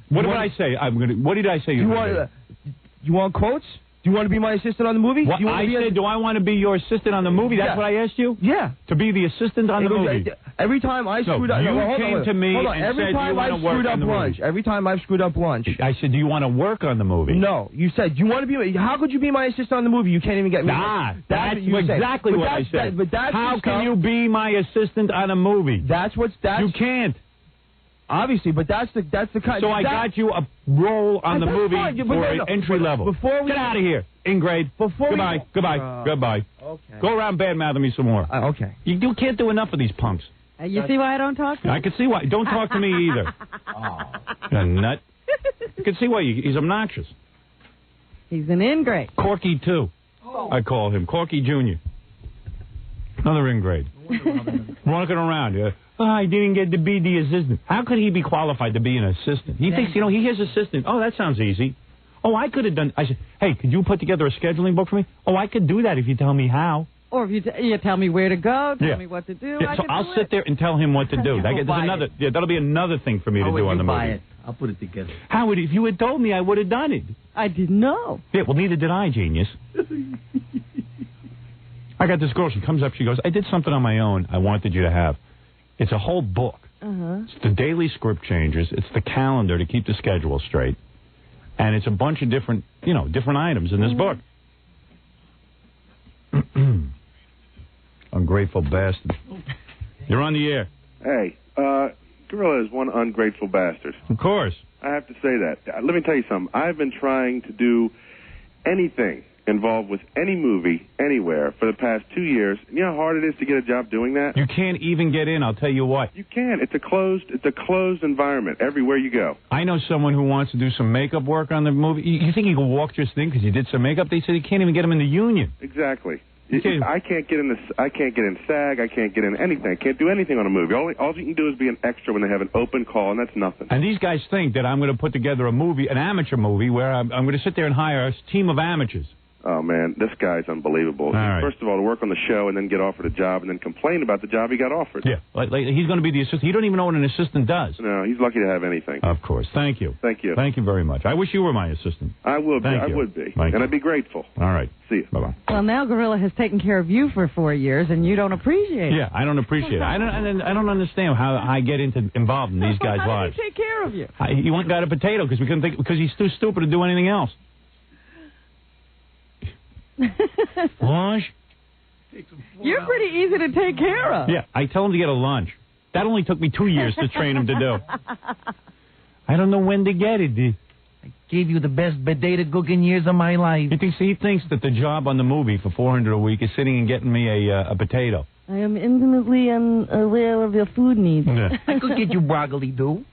What did I say? What did I say? You want quotes? Do you want to be my assistant on the movie? I said, do I want to be your assistant on the movie? That's what I asked you? Yeah. To be the assistant on the movie? Every time I screwed up... You came to me and said you want to work on the movie. Every time I've screwed up lunch... I said, do you want to work on the movie? No. You said, do you want to be... How could you be my assistant on the movie? You can't even get me... That's exactly what I said. How can you be my assistant on a movie? You can't. Obviously, but that's the kind. So I got you a role on the movie for entry level. Get out of here, in grade. Goodbye. Okay. Go around bad-mouthing me some more. Okay. You can't do enough of these punks. You see why I don't talk to you? I can see why. Don't talk to me either. A nut. You can see why he's obnoxious. He's an in-grade. Corky, too. I call him. Corky Jr. Another in-grade. Walking around, I didn't get to be the assistant. How could he be qualified to be an assistant? He thinks, he hears assistant. Oh, that sounds easy. Oh, I could have done... I said, hey, could you put together a scheduling book for me? Oh, I could do that if you tell me how. Or if you tell me where to go, tell me what to do. Yeah, so I'll sit there and tell him what to do. That'll be another thing for me to do on the movie. I'll put it together. Howard, if you had told me, I would have done it. I didn't know. Yeah, well, neither did I, genius. I got this girl. She comes up. She goes, I did something on my own I wanted you to have. It's a whole book. It's the daily script changes. It's the calendar to keep the schedule straight. And it's a bunch of different items in this book. Ungrateful bastard. You're on the air. Hey, Gorilla is one ungrateful bastard. Of course. I have to say that. Let me tell you something. I've been trying to do anything involved with any movie, anywhere, for the past 2 years. You know how hard it is to get a job doing that? You can't even get in, I'll tell you what. You can. It's a closed environment everywhere you go. I know someone who wants to do some makeup work on the movie. You think you can walk just in because you did some makeup? They said you can't even get them in the union. Exactly. I can't get in SAG. I can't get in anything. I can't do anything on a movie. All you can do is be an extra when they have an open call, and that's nothing. And these guys think that I'm going to put together a movie, an amateur movie, where I'm going to sit there and hire a team of amateurs. Oh, man, this guy's unbelievable. Right. First of all, to work on the show and then get offered a job and then complain about the job he got offered. Yeah, like he's going to be the assistant. You don't even know what an assistant does. No, he's lucky to have anything. Of course. Thank you. Thank you. Thank you very much. I wish you were my assistant. I would be. Thank you. I would be. Thank and you. I'd be grateful. All right. See you. Bye-bye. Well, now Gorilla has taken care of you for 4 years, and you don't appreciate it. Yeah, I don't appreciate it. I don't understand how I get involved in these guys' How lives. did he take care of you? He went and got a potato because he's too stupid to do anything else. Lunch? You're pretty easy to take care of. Yeah, I tell him to get a lunch. That only took me 2 years to train him to do. I don't know when to get it. I gave you the best potato cooking years of my life. He thinks that the job on the movie for $400 a week is sitting and getting me a potato. I am intimately aware of your food needs. Yeah. I could get you broccoli, too.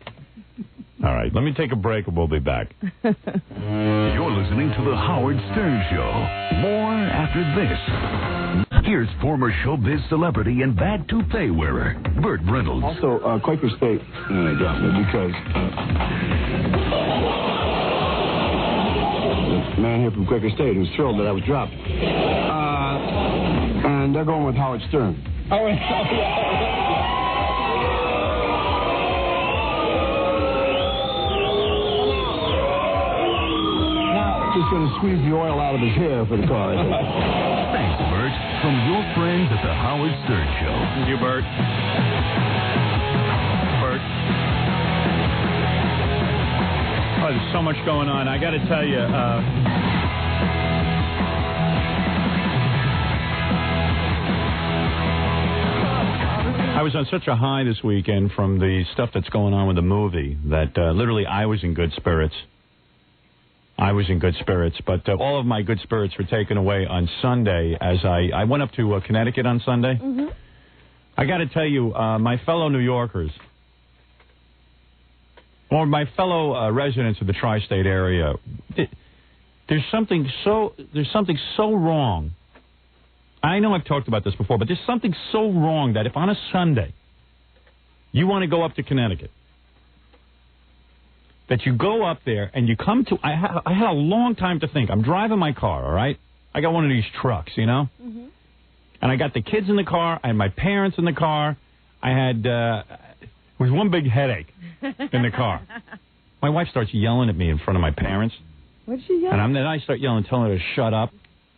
All right, let me take a break and we'll be back. You're listening to The Howard Stern Show. More after this. Here's former showbiz celebrity and bad toupee wearer, Burt Reynolds. Also, Quaker State, because the man here from Quaker State who's thrilled that I was dropped. And they're going with Howard Stern. Just going to squeeze the oil out of his hair for the car. Thanks, Bert, from your friends at the Howard Stern Show. Thank you, Bert. Bert. Oh, there's so much going on. I got to tell you, I was on such a high this weekend from the stuff that's going on with the movie that literally I was in good spirits. But all of my good spirits were taken away on Sunday as I went up to Connecticut on Sunday. Mm-hmm. I got to tell you, my fellow New Yorkers, or my fellow residents of the tri-state area, there's something so wrong. I know I've talked about this before, but there's something so wrong that if on a Sunday you want to go up to Connecticut, that you go up there and you come to... I had a long time to think. I'm driving my car, all right? I got one of these trucks, you know? Mm-hmm. And I got the kids in the car. I had my parents in the car. I had... it was one big headache in the car. My wife starts yelling at me in front of my parents. What did she yell? And then I start yelling, telling her to shut up,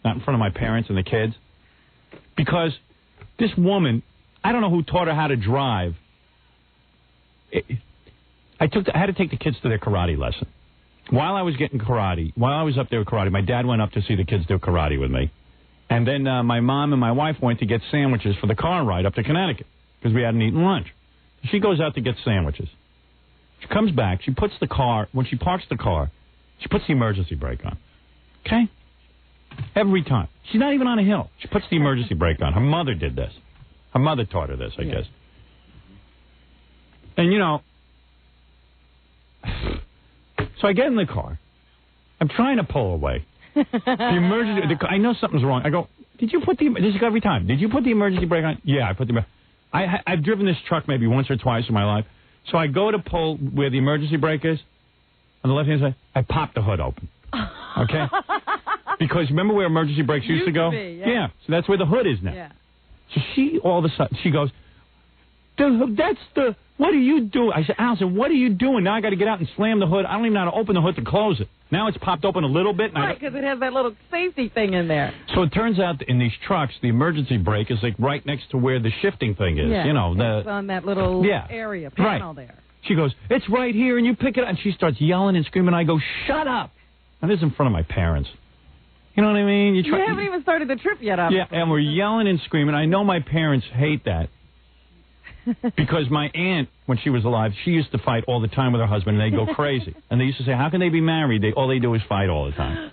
not in front of my parents and the kids. Because this woman, I don't know who taught her how to drive. I had to take the kids to their karate lesson. While I was up there with karate, my dad went up to see the kids do karate with me. And then my mom and my wife went to get sandwiches for the car ride up to Connecticut because we hadn't eaten lunch. She goes out to get sandwiches. She comes back. She puts the car, when she parks the car, she puts the emergency brake on. Okay? Every time. She's not even on a hill. She puts the emergency brake on. Her mother did this. Her mother taught her this, I guess. And, you know... So I get in the car. I'm trying to pull away. The emergency... I know something's wrong. I go, did you put the... This is every time. Did you put the emergency brake on? Yeah, I put the... I've driven this truck maybe once or twice in my life. So I go to pull where the emergency brake is. On the left-hand side, I pop the hood open. Okay? Because remember where emergency brakes used to go? Yeah. So that's where the hood is now. Yeah. So she, all of a sudden, she goes, what are you doing? I said, Allison, what are you doing? Now I got to get out and slam the hood. I don't even know how to open the hood to close it. Now it's popped open a little bit. Right, because it has that little safety thing in there. So it turns out that in these trucks, the emergency brake is like right next to where the shifting thing is. Yeah, you know, it's on that little area, panel there. She goes, it's right here, and you pick it up. And she starts yelling and screaming. I go, shut up. And this is in front of my parents. You know what I mean? You haven't even started the trip yet, obviously. Yeah, and we're yelling and screaming. I know my parents hate that. Because my aunt, when she was alive, she used to fight all the time with her husband, and they'd go crazy. And they used to say, how can they be married? All they do is fight all the time.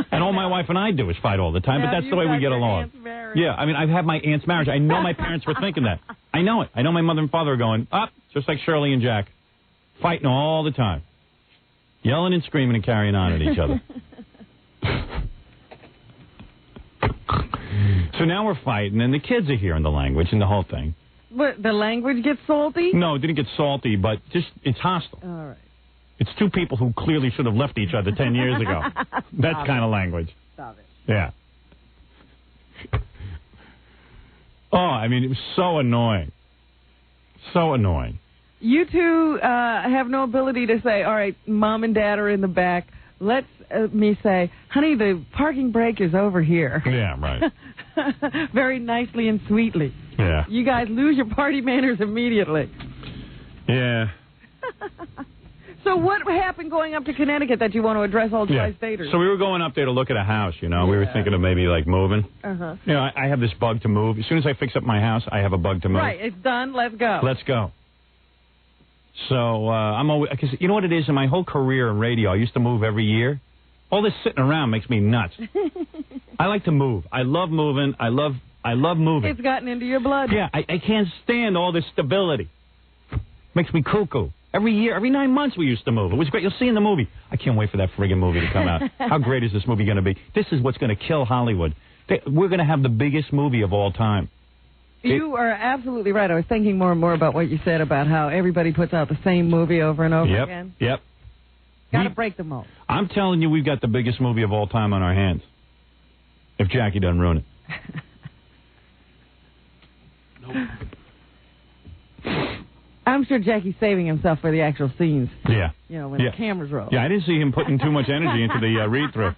And all my wife and I do is fight all the time, but that's the way we get along. Yeah, I mean, I've had my aunt's marriage. I know my parents were thinking that. I know it. I know my mother and father are going, up, just like Shirley and Jack, fighting all the time. Yelling and screaming and carrying on at each other. So now we're fighting, and the kids are hearing the language and the whole thing. But the language gets salty? No, it didn't get salty, but just it's hostile. All right. It's two people who clearly should have left each other 10 years ago. That kind of language. Stop it. Yeah. Oh, I mean, it was so annoying. So annoying. You two have no ability to say, all right, Mom and Dad are in the back. Let's me say, honey, the parking brake is over here. Yeah, right. Very nicely and sweetly. Yeah. You guys lose your party manners immediately. Yeah. So what happened going up to Connecticut that you want to address all tri-staters? So we were going up there to look at a house, you know. We were thinking of maybe, like, moving. Uh-huh. You know, I have this bug to move. As soon as I fix up my house, I have a bug to move. Right, it's done. Let's go. Let's go. So I'm always, because you know what it is? In my whole career in radio, I used to move every year. All this sitting around makes me nuts. I like to move. I love moving. I love moving. It's gotten into your blood. Yeah, I can't stand all this stability. Makes me cuckoo. Every year, every 9 months we used to move. It was great. You'll see in the movie. I can't wait for that friggin' movie to come out. How great is this movie going to be? This is what's going to kill Hollywood. We're going to have the biggest movie of all time. You are absolutely right. I was thinking more and more about what you said about how everybody puts out the same movie over and over again. Yep. Got to break the mold. I'm telling you, we've got the biggest movie of all time on our hands. If Jackie doesn't ruin it. I'm sure Jackie's saving himself for the actual scenes. Yeah. You know, when the cameras roll. Yeah, I didn't see him putting too much energy into the read-through.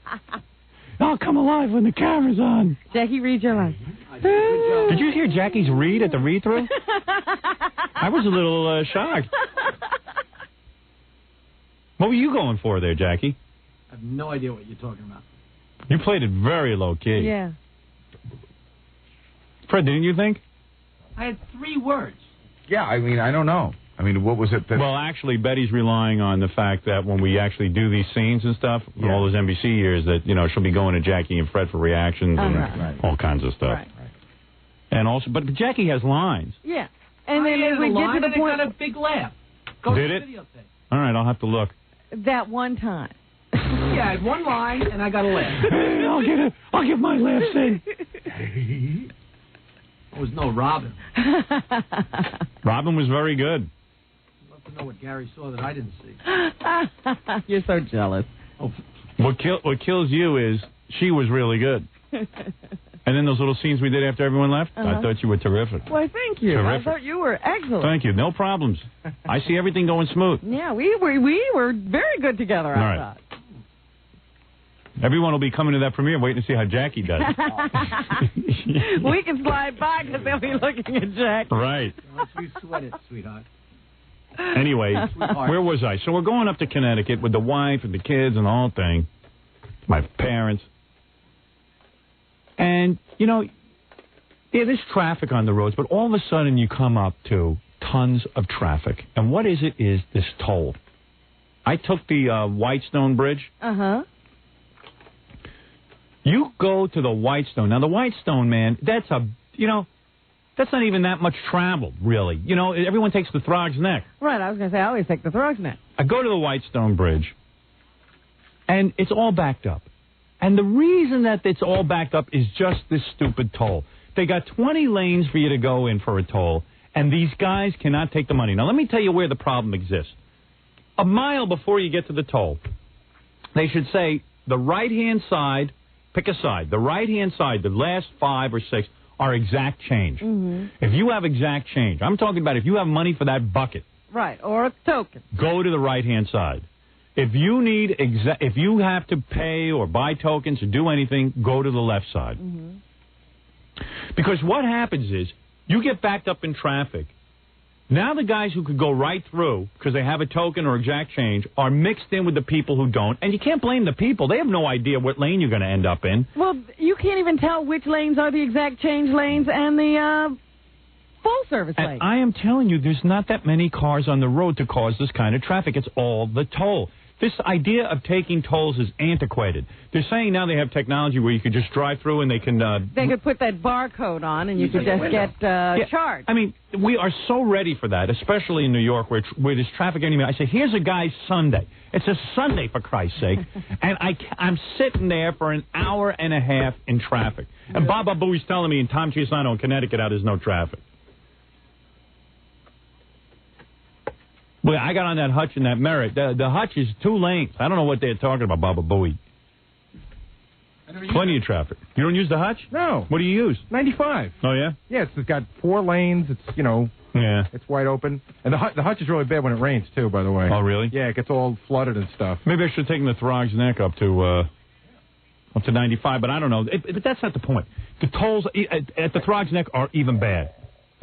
I'll come alive when the camera's on. Jackie, read your line. Did you hear Jackie's read at the read-through? I was a little shocked. What were you going for there, Jackie? I have no idea what you're talking about. You played it very low-key. Yeah. Fred, didn't you think? I had 3 words. Yeah, I mean, I don't know. I mean, what was it that... Well, actually, Betty's relying on the fact that when we actually do these scenes and stuff, all those NBC years, that, you know, she'll be going to Jackie and Fred for reactions and all kinds of stuff. Right. And also, but Jackie has lines. Yeah. And then as we get to the point... got a big laugh. Go Did to it? the videotape. All right, I'll have to look. That one time. Yeah, I had one line, and I got a laugh. I'll get my laughs in. There was no Robin. Robin was very good. I'd love to know what Gary saw that I didn't see. You're so jealous. Oh, what kills you is she was really good. And then those little scenes we did after everyone left, I thought you were terrific. Why, thank you. Terrific. I thought you were excellent. Thank you. No problems. I see everything going smooth. Yeah, we were very good together, I thought. Everyone will be coming to that premiere waiting to see how Jackie does. We can slide by because they'll be looking at Jack. Right. Unless you sweat it, sweetheart. Anyway, where was I? So we're going up to Connecticut with the wife and the kids and the whole thing. My parents. And, you know, there's traffic on the roads, but all of a sudden you come up to tons of traffic. And what is it is this toll. I took the Whitestone Bridge. Uh-huh. You go to the Whitestone. Now, the Whitestone, man, that's not even that much travel, really. You know, everyone takes the Throgs Neck. Right, I was going to say, I always take the Throgs Neck. I go to the Whitestone Bridge, and it's all backed up. And the reason that it's all backed up is just this stupid toll. They got 20 lanes for you to go in for a toll, and these guys cannot take the money. Now, let me tell you where the problem exists. A mile before you get to the toll, they should say the right-hand side pick a side. The right-hand side, the last 5 or 6, are exact change. If you have exact change, I'm talking about if you have money for that bucket. Right, or a token. Go to the right-hand side. If you need if you have to pay or buy tokens or do anything, go to the left side. Because what happens is you get backed up in traffic. Now the guys who could go right through because they have a token or exact change are mixed in with the people who don't. And you can't blame the people. They have no idea what lane you're going to end up in. Well, you can't even tell which lanes are the exact change lanes and the full-service lanes. And I am telling you, there's not that many cars on the road to cause this kind of traffic. It's all the toll. This idea of taking tolls is antiquated. They're saying now they have technology where you could just drive through and they can... they could put that barcode on and you could just get charged. I mean, we are so ready for that, especially in New York where there's traffic anyway. I say, here's a guy's Sunday. It's a Sunday, for Christ's sake. And I'm sitting there for an hour and a half in traffic. And Baba Booey's telling me in Tom Chiusano in Connecticut how there's no traffic. Well, I got on that hutch and that Merritt. The hutch is 2 lanes. I don't know what they're talking about, Baba Booey. Plenty of traffic. You don't use the hutch? No. What do you use? 95. Oh, yeah? Yeah, it's got 4 lanes. It's, yeah, it's wide open. And the hutch is really bad when it rains, too, by the way. Oh, really? Yeah, it gets all flooded and stuff. Maybe I should have taken the Throg's Neck up to 95, but I don't know. But that's not the point. The tolls at the Throg's Neck are even bad.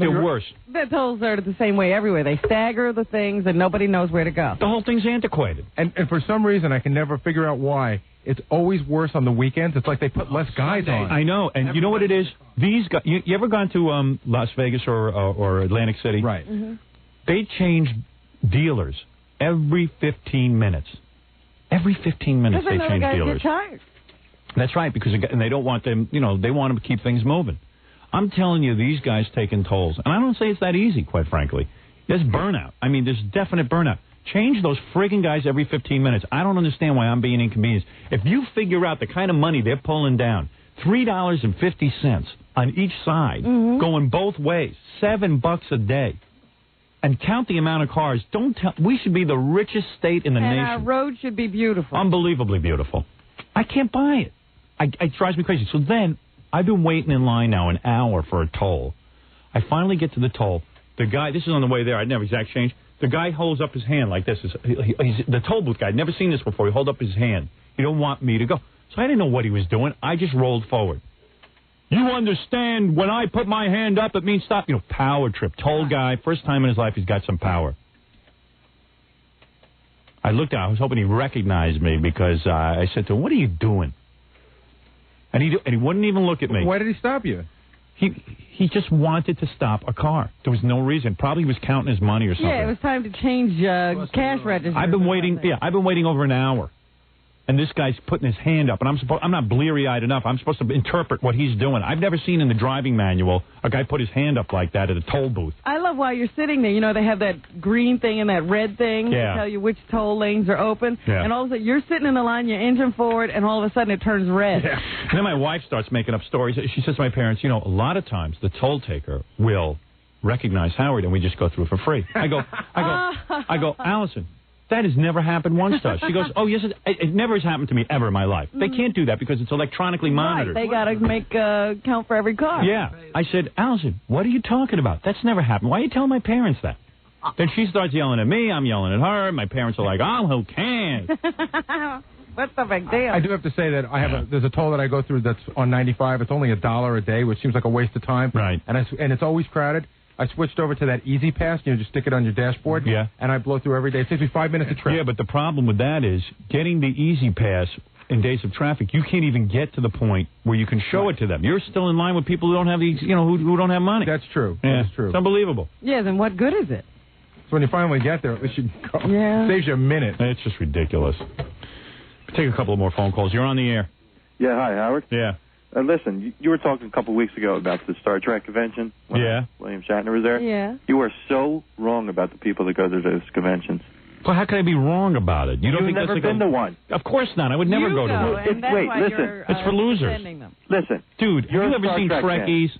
They're worse. The tolls are the same way everywhere. They stagger the things, and nobody knows where to go. The whole thing's antiquated. And for some reason, I can never figure out why. It's always worse on the weekends. It's like they put less guys on. I know. And you know what it is? These guys. You ever gone to Las Vegas or Atlantic City? Right. They change dealers every 15 minutes. Every 15 minutes they change dealers. Get tired. That's right, because they don't want them. They want them to keep things moving. I'm telling you, these guys taking tolls. And I don't say it's that easy, quite frankly. There's burnout. I mean, there's definite burnout. Change those friggin' guys every 15 minutes. I don't understand why I'm being inconvenienced. If you figure out the kind of money they're pulling down, $3.50 on each side, going both ways, $7 a day, and count the amount of cars, we should be the richest state in the nation. And our road should be beautiful. Unbelievably beautiful. I can't buy it. It drives me crazy. So then... I've been waiting in line now an hour for a toll. I finally get to the toll. The guy, this is on the way there. I'd never exact change. The guy holds up his hand like this. He's the toll booth guy. I'd never seen this before. He holds up his hand. He don't want me to go. So I didn't know what he was doing. I just rolled forward. You understand, when I put my hand up, it means stop. Power trip. Toll guy. First time in his life he's got some power. I looked out. I was hoping he recognized me because I said to him, what are you doing? And he wouldn't even look at me. Why did he stop you? He just wanted to stop a car. There was no reason. Probably he was counting his money or something. Yeah, it was time to change cash register. I've been waiting. Yeah, I've been waiting over an hour. And this guy's putting his hand up, and I'm not bleary-eyed enough. I'm supposed to interpret what he's doing. I've never seen in the driving manual a guy put his hand up like that at a toll booth. I love while you're sitting there. They have that green thing and that red thing to tell you which toll lanes are open. Yeah. And all of a sudden, you're sitting in the line, your engine forward, and all of a sudden it turns red. Yeah. And then my wife starts making up stories. She says to my parents, a lot of times the toll taker will recognize Howard, and we just go through for free. I go, Allison, that has never happened once to us. She goes, oh, yes, it never has happened to me ever in my life. They can't do that because it's electronically monitored. Right, they got to make count for every car. Yeah. I said, Allison, what are you talking about? That's never happened. Why are you telling my parents that? Then she starts yelling at me. I'm yelling at her. My parents are like, oh, who cares? What's the big deal? I do have to say that there's a toll that I go through that's on 95. It's only $1 a day, which seems like a waste of time. Right. And it's always crowded. I switched over to that Easy Pass. Just stick it on your dashboard. Yeah. And I blow through every day. It takes me 5 minutes a trip. Yeah, but the problem with that is getting the Easy Pass in days of traffic. You can't even get to the point where you can show it to them. You're still in line with people who don't have who don't have money. That's true. Yeah. That's true. It's unbelievable. Yeah. Then what good is it? So when you finally get there, at least you go. Yeah. Saves you a minute. It's just ridiculous. Take a couple of more phone calls. You're on the air. Yeah. Hi, Howard. Yeah. Listen, you were talking a couple of weeks ago about the Star Trek convention. When William Shatner was there. Yeah. You are so wrong about the people that go to those conventions. Well, how can I be wrong about it? You've never been to one. Of course not. I would never go to one. Wait, listen. It's for losers. Listen. Dude, have you ever seen Trekkies?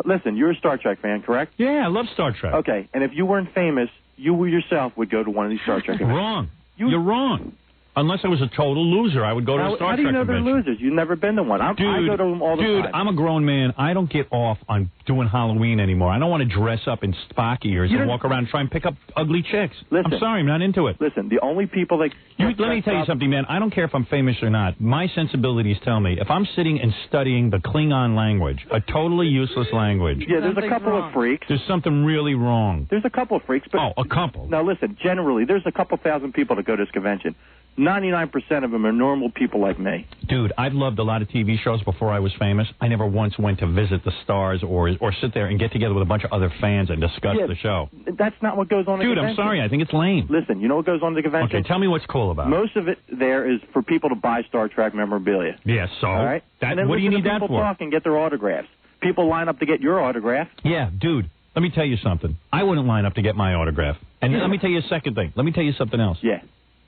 Listen, you're a Star Trek fan, correct? Yeah, I love Star Trek. Okay, and if you weren't famous, you yourself would go to one of these Star Trek events. Wrong. You're wrong. Unless I was a total loser, I would go to a Star Trek How do you know convention. they're losers? You've never been to one. I go to them all the time. Dude, I'm a grown man. I don't get off on doing Halloween anymore. I don't want to dress up in Spock ears and walk around and try and pick up ugly chicks. Listen, I'm sorry, I'm not into it. Listen, the only people that... Let me tell you something, man. I don't care if I'm famous or not. My sensibilities tell me if I'm sitting and studying the Klingon language, a totally useless language... Yeah, there's a couple of freaks. There's something really wrong. There's a couple of freaks, but... Oh, a couple. Now, listen, generally, there's a couple thousand people that go to this convention. 99% of them are normal people like me. Dude, I've loved a lot of TV shows before I was famous. I never once went to visit the stars or sit there and get together with a bunch of other fans and discuss the show. That's not what goes on at the convention. Dude, I'm sorry. I think it's lame. Listen, you know what goes on at the convention? Okay, tell me what's cool about it. Most of it there is for people to buy Star Trek memorabilia. Yeah, so? All right? What do you need that for? People talk and get their autographs. People line up to get your autograph. Yeah, dude, let me tell you something. I wouldn't line up to get my autograph. And let me tell you a second thing. Let me tell you something else. Yeah.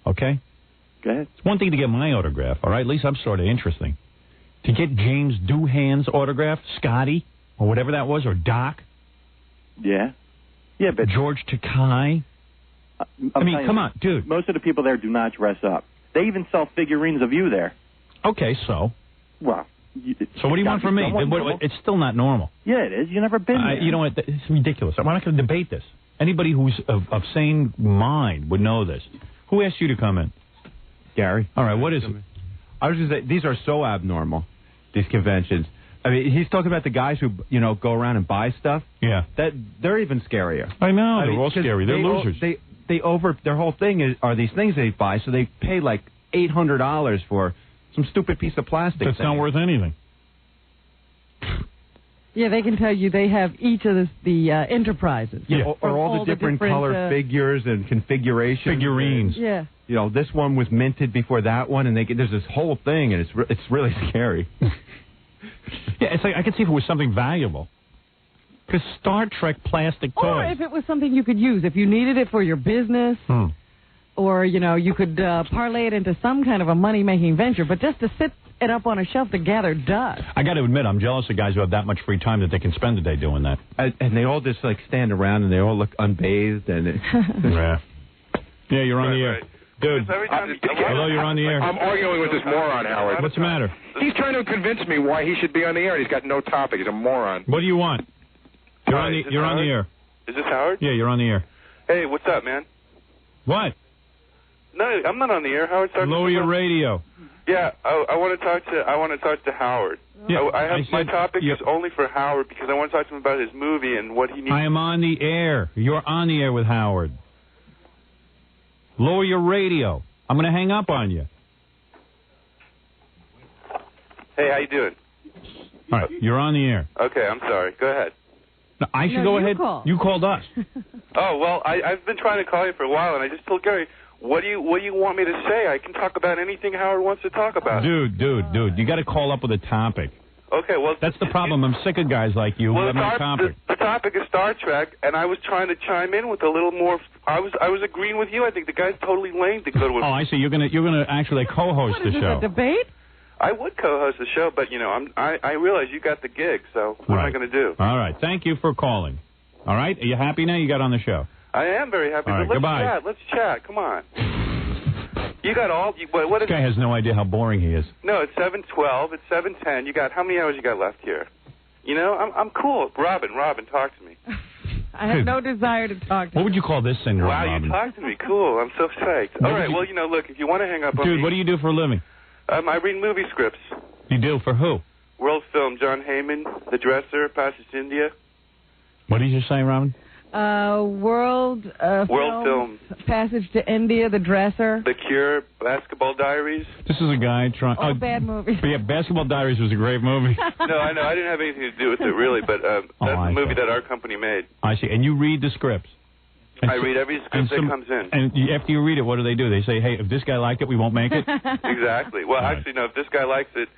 Okay? Go ahead. It's one thing to get my autograph, all right? At least I'm sort of interesting. To get James Doohan's autograph, Scotty, or whatever that was, or Doc. Yeah. Yeah, but... George Takei. I mean, come on, dude. Most of the people there do not dress up. They even sell figurines of you there. Okay, so? Well... So what do you want from me? It's still not normal. Yeah, it is. You've never been there. You know what? It's ridiculous. I'm not going to debate this. Anybody who's of sane mind would know this. Who asked you to come in? Gary. All right, what is it? I was just saying, these are so abnormal, these conventions. I mean, he's talking about the guys who, go around and buy stuff. Yeah. They're even scarier. I know. They're all scary. They're losers. Their whole thing are these things they buy, so they pay like $800 for some stupid piece of plastic. That's not worth anything. Yeah, they can tell you they have each of the enterprises. Yeah, or all the different color figures and configurations. Figurines. Yeah. This one was minted before that one, and there's this whole thing, and it's really scary. Yeah, it's like I could see if it was something valuable. Because Star Trek plastic toys. Or if it was something you could use, if you needed it for your business, or you could parlay it into some kind of a money-making venture. But just to sit it up on a shelf to gather dust. I got to admit, I'm jealous of guys who have that much free time that they can spend the day doing that. And they all just stand around and they all look unbathed and. Yeah, you're on the air. Dude, hello, you're on the air. I'm arguing with this moron, Howard. What's the matter? He's trying to convince me why he should be on the air. He's got no topic. He's a moron. What do you want? You're on the air. Is this Howard? Yeah, you're on the air. Hey, what's up, man? What? No, I'm not on the air. Howard's talking. Lower your radio. Yeah, I want to talk to Howard. Yeah, my topic is only for Howard because I want to talk to him about his movie and what he needs. I am on the air. You're on the air with Howard. Lower your radio. I'm going to hang up on you. Hey, how you doing? All right, you're on the air. Okay, I'm sorry. Go ahead. No, I should go ahead. You called us. Oh, well, I've been trying to call you for a while, and I just told Gary, what do you want me to say? I can talk about anything Howard wants to talk about. Dude, you got to call up with a topic. Okay, well... That's the problem. I'm sick of guys like you who have no topic. The topic is Star Trek, and I was trying to chime in with a little more... I was agreeing with you. I think the guy's totally lame to go to... Oh, I see. You're gonna actually co-host the show. What is this, a debate? I would co-host the show, but, I realize you got the gig, so what am I going to do? All right. Thank you for calling. All right? Are you happy now you got on the show? I am very happy, all right, but goodbye. Let's chat. Come on. You got all... What is this guy has no idea how boring he is. No, it's 7:12. It's 7:10. You got... How many hours you got left here? I'm cool. Robin, talk to me. I have no desire to talk to you. What would you call this syndrome, Robin? You talk to me. Cool. I'm so psyched. All right, well, look, if you want to hang up on me... Dude, what do you do for a living? I read movie scripts. You do? For who? World Film, John Heyman, The Dresser, Passage to India. What did you say, Robin? World Film, Passage to India, The Dresser. The Cure, Basketball Diaries. This is a guy trying... All bad movies. Yeah, Basketball Diaries was a great movie. No, I know. I didn't have anything to do with it, really, but that's the movie that our company made. I see. And you read the scripts? I read every script that comes in. And after you read it, what do? They say, hey, if this guy liked it, we won't make it? Exactly. Well, actually, no, if this guy likes it,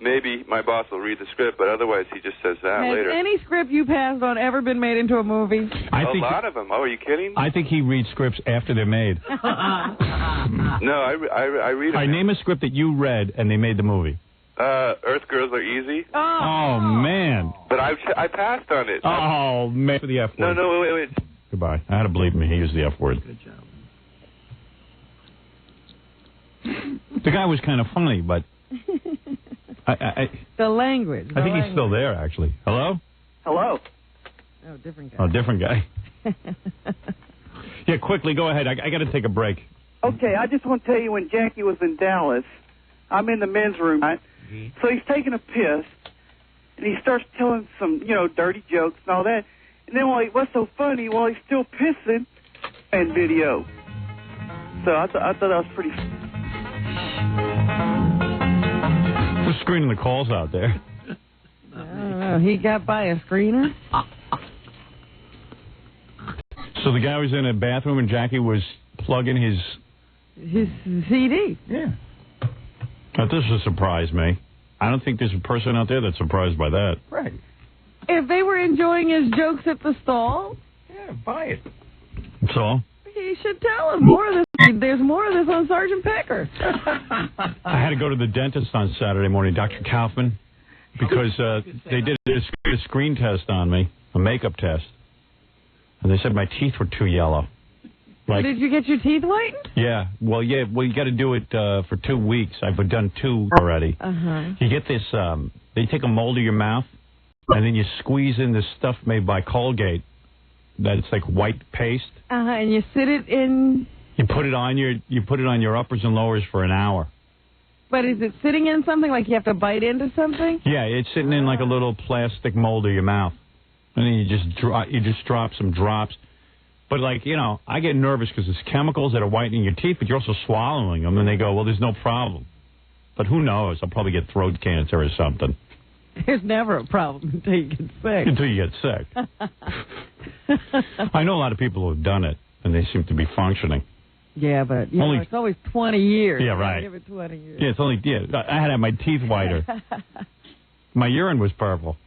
maybe my boss will read the script, but otherwise he just says that later. Has any script you passed on ever been made into a movie? A lot of them. Oh, are you kidding? I think he reads scripts after they're made. No, I read them. All right, name a script that you read and they made the movie. Earth Girls Are Easy. Oh man. But I passed on it. Oh, man. For the F word. No, wait. Goodbye. I had to believe me. He used the F word. Good job. The guy was kind of funny, but the language. I think he's still there, actually. Hello? Hello. Oh, different guy. Oh, different guy. Yeah, quickly, go ahead. I got to take a break. Okay, I just want to tell you when Jackie was in Dallas, I'm in the men's room, right? So he's taking a piss, and he starts telling some, dirty jokes and all that. And then what's so funny, while he's still pissing, and video. So I thought that was pretty. Who's screening the calls out there? I don't know. He got by a screener. So the guy was in a bathroom and Jackie was plugging his CD. Yeah. Now, this will surprise me. I don't think there's a person out there that's surprised by that. Right. If they were enjoying his jokes at the stall, yeah, buy it. So? He should tell him more of this. There's more of this on Sergeant Pecker. I had to go to the dentist on Saturday morning, Dr. Kaufman, because they did a screen test on me, a makeup test, and they said my teeth were too yellow. Did you get your teeth whitened? Yeah. Well, you got to do it for 2 weeks. I've done 2 already. Uh-huh. You get this, they take a mold of your mouth, and then you squeeze in this stuff made by Colgate that's like white paste. Uh-huh, and you sit it in... You put it on your uppers and lowers for an hour. But is it sitting in something, like you have to bite into something? Yeah, it's sitting in like a little plastic mold of your mouth. And then you just drop some drops. But, I get nervous because there's chemicals that are whitening your teeth, but you're also swallowing them. And they go, well, there's no problem. But who knows? I'll probably get throat cancer or something. There's never a problem until you get sick. Until you get sick. I know a lot of people who have done it, and they seem to be functioning. Yeah, but it's always 20 years. Yeah, right. Give it 20 years. Yeah, I had to have my teeth whiter. My urine was purple.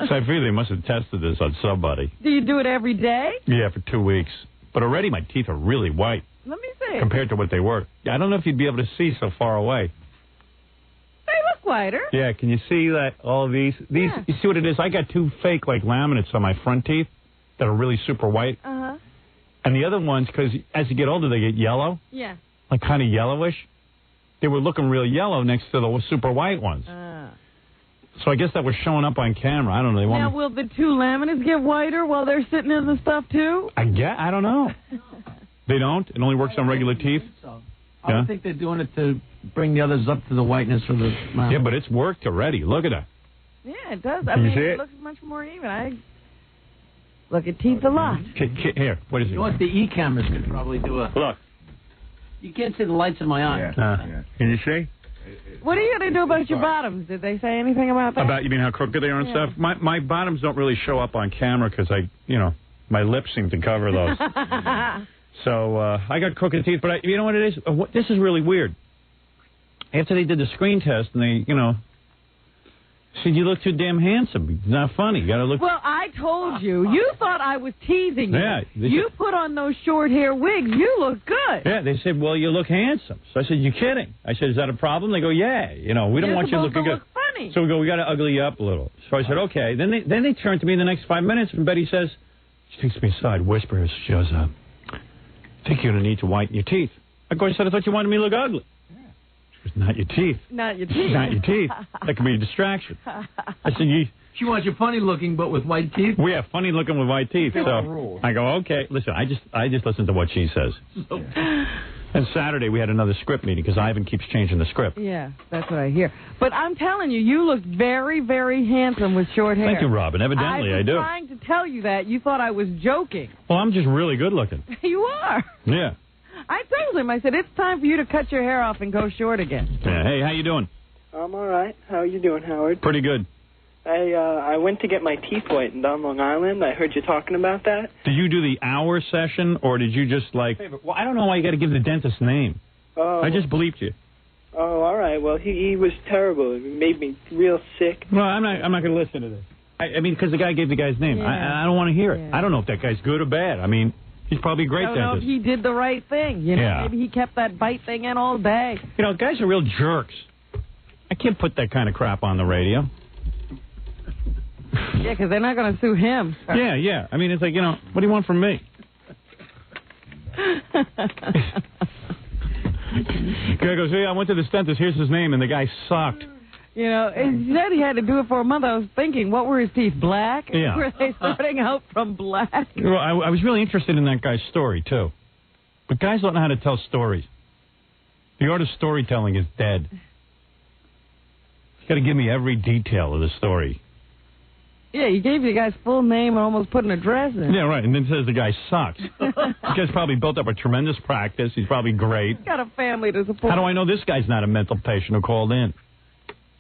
So I figure they must have tested this on somebody. Do you do it every day? Yeah, for 2 weeks. But already my teeth are really white. Let me see. Compared to what they were. I don't know if you'd be able to see so far away. They look whiter. Yeah, can you see that? All of these? Yeah. You see what it is? I got 2 fake laminates on my front teeth that are really super white. Uh-huh. And the other ones, because as you get older, they get yellow. Yeah. Like kind of yellowish. They were looking real yellow next to the super white ones. So I guess that was showing up on camera. I don't know. Now, will the 2 laminates get whiter while they're sitting in the stuff, too? I don't know. They don't? It only works on regular teeth? I don't think they're doing it to bring the others up to the whiteness of the mouth. Yeah, but it's worked already. Look at that. Yeah, it does. I Can you mean, see it it? looks much more even. I look at teeth a lot. Here, what is it? You know what? The E-cameras could probably do a... Look. You can't see the lights in my eye. Can you see? What are you going to do about your bottoms? Did they say anything about that? About, you mean how crooked they are and stuff? My bottoms don't really show up on camera because my lips seem to cover those. So I got crooked teeth, but you know what it is? This is really weird. After they did the screen test and they, said you look too damn handsome. It's not funny. You got to look. Well, I told you. You thought I was teasing you. Yeah. You put on those short hair wigs. You look good. Yeah, they said, well, you look handsome. So I said, you're kidding. I said, is that a problem? They go, yeah. We don't want you looking good. Look funny. So we go, we got to ugly you up a little. So I said, okay. Then they turned to me in the next 5 minutes, and Betty says, she takes me aside, whispers, she goes, I think you're going to need to whiten your teeth. I said, I thought you wanted me to look ugly. She goes, not your teeth. Not your teeth. Not your teeth. That could be a distraction. I said, she wants you funny looking, but with white teeth? Well, yeah, funny looking with white teeth. So I go, okay. Listen, I just listen to what she says. And Saturday we had another script meeting because Ivan keeps changing the script. Yeah, that's what I hear. But I'm telling you, you look very, very handsome with short hair. Thank you, Robin. Evidently, I do. I was trying to tell you that. You thought I was joking. Well, I'm just really good looking. You are. Yeah. I told him, I said, it's time for you to cut your hair off and go short again. Yeah. Hey, how you doing? I'm all right. How are you doing, Howard? Pretty good. I went to get my teeth whitened on Long Island. I heard you talking about that. Did you do the hour session, or did you just well, I don't know why you got to give the dentist's name. Oh. I just bleeped you. Oh, all right. Well, he was terrible. It made me real sick. Well, I'm not going to listen to this. I mean, because the guy gave the guy's name. Yeah. I don't want to hear it. Yeah. I don't know if that guy's good or bad. I mean, he's probably a great dentist. I don't know if he did the right thing. Maybe he kept that bite thing in all day. Guys are real jerks. I can't put that kind of crap on the radio. Yeah, because they're not going to sue him. Yeah. I mean, it's like, what do you want from me? Guy goes, hey, I went to the dentist. Here's his name, and the guy sucked. You know, he said he had to do it for a month. I was thinking, what were his teeth, black? Yeah. Were they starting out from black? Well, I was really interested in that guy's story, too. But guys don't know how to tell stories. The art of storytelling is dead. You got to give me every detail of the story. Yeah, you gave the guy's full name and almost put an address in. Yeah, right, and then says the guy sucks. This guy's probably built up a tremendous practice. He's probably great. He's got a family to support. How do I know this guy's not a mental patient who called in?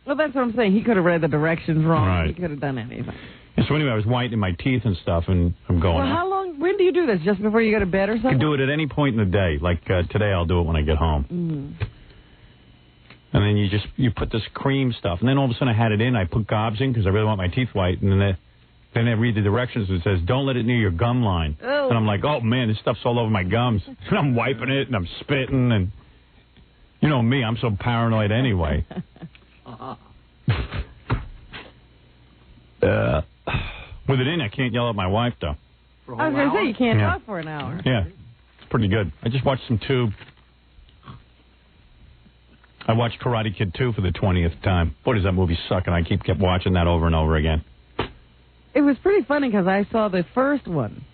Well, that's what I'm saying. He could have read the directions wrong. Right. He could have done anything. And so anyway, I was whitening my teeth and stuff, and I'm going. Well, how long? When do you do this? Just before you go to bed or something? I can do it at any point in the day. Like today, I'll do it when I get home. And then you put this cream stuff, and then all of a sudden I had it in. I put gobs in because I really want my teeth white, and then I read the directions and it says, "Don't let it near your gum line." Oh. And I'm like, "Oh man, this stuff's all over my gums." And I'm wiping it and I'm spitting, and you know me, I'm so paranoid anyway. With it in, I can't yell at my wife, though. I was going to say, you can't talk for an hour. Yeah, it's pretty good. I just watched some Tube. I watched Karate Kid 2 for the 20th time. Boy, does that movie suck, and I kept watching that over and over again. It was pretty funny because I saw the first one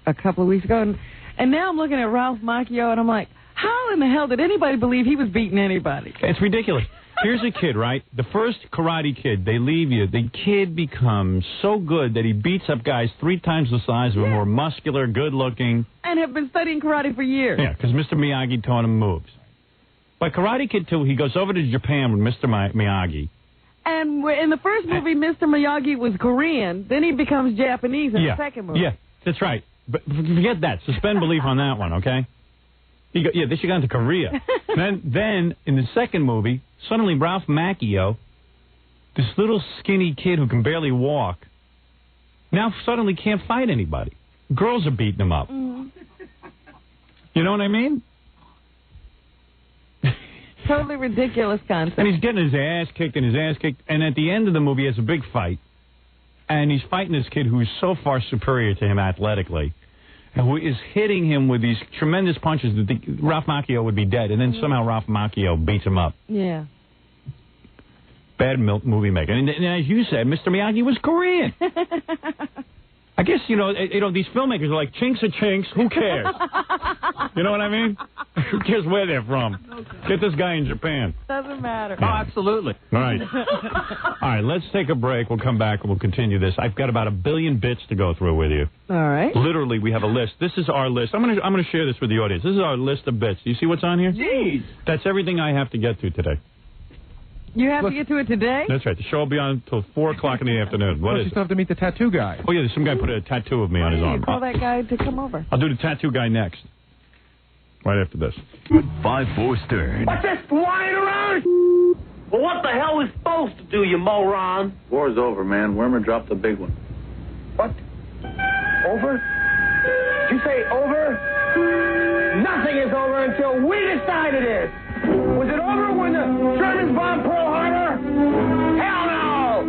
a couple of weeks ago, and now I'm looking at Ralph Macchio, and I'm like, how in the hell did anybody believe he was beating anybody? It's ridiculous. Here's a kid, right? The first Karate Kid, they leave you. The kid becomes so good that he beats up guys 3 times the size of him, more muscular, good-looking. And have been studying karate for years. Yeah, because Mr. Miyagi taught him moves. By Karate Kid 2, he goes over to Japan with Mr. Miyagi. And in the first movie, Mr. Miyagi was Korean. Then he becomes Japanese in the second movie. Yeah, that's right. But forget that. Suspend belief on that one, okay? They should go into Korea. then, in the second movie, suddenly Ralph Macchio, this little skinny kid who can barely walk, now suddenly can't fight anybody. Girls are beating him up. You know what I mean? Totally ridiculous concept. And he's getting his ass kicked and his ass kicked. And at the end of the movie, he has a big fight. And he's fighting this kid who is so far superior to him athletically, and who is hitting him with these tremendous punches that Ralph Macchio would be dead. And then somehow Ralph Macchio beats him up. Yeah. Bad movie maker. And as you said, Mr. Miyagi was Korean. I guess, you know, these filmmakers are like, chinks are chinks, who cares? You know what I mean? Who cares where they're from? Get this guy in Japan. Doesn't matter. Yeah. Oh, absolutely. All right. All right, let's take a break. We'll come back and we'll continue this. I've got about 1 billion bits to go through with you. All right. Literally, we have a list. This is our list. I'm gonna share this with the audience. This is our list of bits. Do you see what's on here? Jeez. That's everything I have to get to today. You have to get to it today? That's right. The show will be on until 4 o'clock in the afternoon. What is you still have to meet the tattoo guy. Oh, yeah, some guy put a tattoo of me on his arm. Call that guy to come over. I'll do the tattoo guy next. Right after this. 5-4 Stern. What's this flying around? Well, what the hell are we supposed to do, you moron? War's over, man. Wormer dropped the big one. What? Over? Did you say over? Nothing is over until we decide it is. Was it over when the Germans bombed Pearl Harbor? Hell no!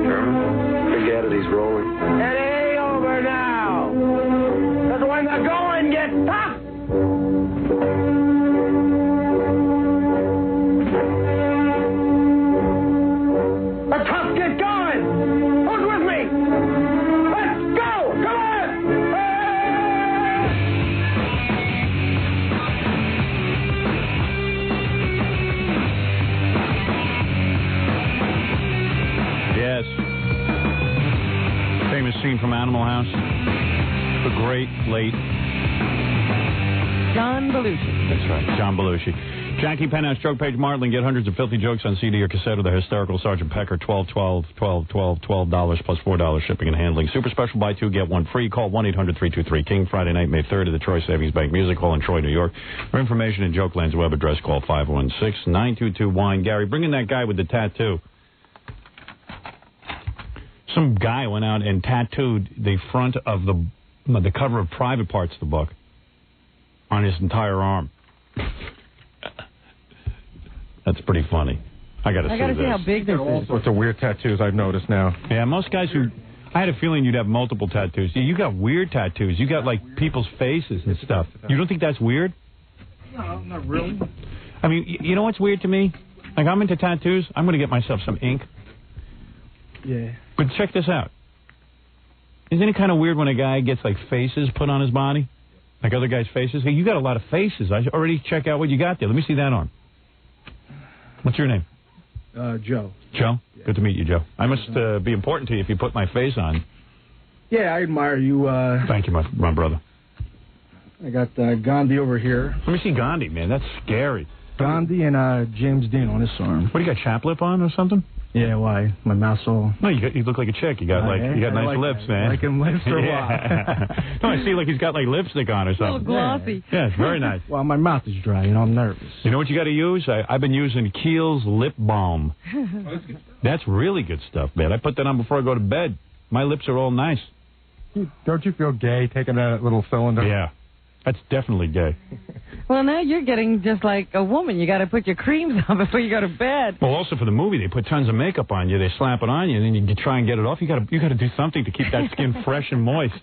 German? Forget it, he's rolling. It ain't over now. Because when the going gets tough, the tough get going. Who's with me? Let's go! Come on! Yes. Famous scene from Animal House. The great late John Belushi. That's right, John Belushi. Jackie Penthouse, Joke Page Marlin. Get hundreds of filthy jokes on CD or cassette of the hysterical Sergeant Pecker. $12 plus $4 shipping and handling. Super special, buy 2, get 1 free. Call 1-800-323-KING. Friday night, May 3rd at the Troy Savings Bank Music Hall in Troy, New York. For information and Jokeland's web address, call 516-922-WINE. Gary, bring in that guy with the tattoo. Some guy went out and tattooed the front of the cover of Private Parts, the book, on his entire arm. That's pretty funny. I gotta see how big this is. All sorts of weird tattoos I've noticed now. Yeah, most guys who... I had a feeling you'd have multiple tattoos. You got weird tattoos. You got, like, people's faces and stuff. You don't think that's weird? No, not really. I mean, you know what's weird to me? Like, I'm into tattoos. I'm going to get myself some ink. Yeah. But check this out. Isn't it kind of weird when a guy gets, like, faces put on his body? Like other guys' faces? Hey, you got a lot of faces. I already check out what you got there. Let me see that on. What's your name? Joe. Joe? Yeah. Good to meet you, Joe. I must be important to you if you put my face on. Yeah, I admire you. Thank you, my brother. I got Gandhi over here. Let me see Gandhi, man. That's scary. Gandhi and James Dean on this arm. What, do you got, chap lip on or something? Yeah, why? My mouth's all... No, you look like a chick. You got nice lips, man. Like him lips or what? No, I see like he's got like lipstick on or something. A little glossy. Yeah, it's very nice. Well, my mouth is dry, I'm nervous. You know what you got to use? I've been using Kiehl's lip balm. That's really good stuff, man. I put that on before I go to bed. My lips are all nice. Don't you feel gay taking a little cylinder? Yeah. That's definitely gay. Well, now you're getting just like a woman. You got to put your creams on before you go to bed. Well, also for the movie, they put tons of makeup on you. They slap it on you, and then you try and get it off. You got to do something to keep that skin fresh and moist,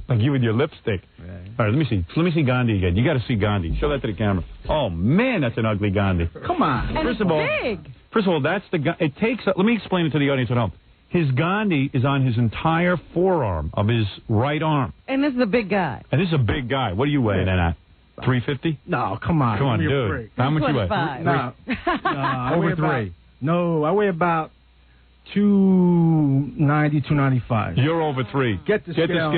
like you with your lipstick. Right. All right, let me see. Let me see Gandhi again. You got to see Gandhi. Show that to the camera. Oh man, that's an ugly Gandhi. Come on. And First of all, that's the. It takes. Let me explain it to the audience at home. His Gandhi is on his entire forearm of his right arm. And this is a big guy. And this is a big guy. What do you weigh then at? 350? No, come on. Come on, dude. How much you weigh? No. Over 3. No, I weigh about 290, 295. You're over 3. Get the scale. Get the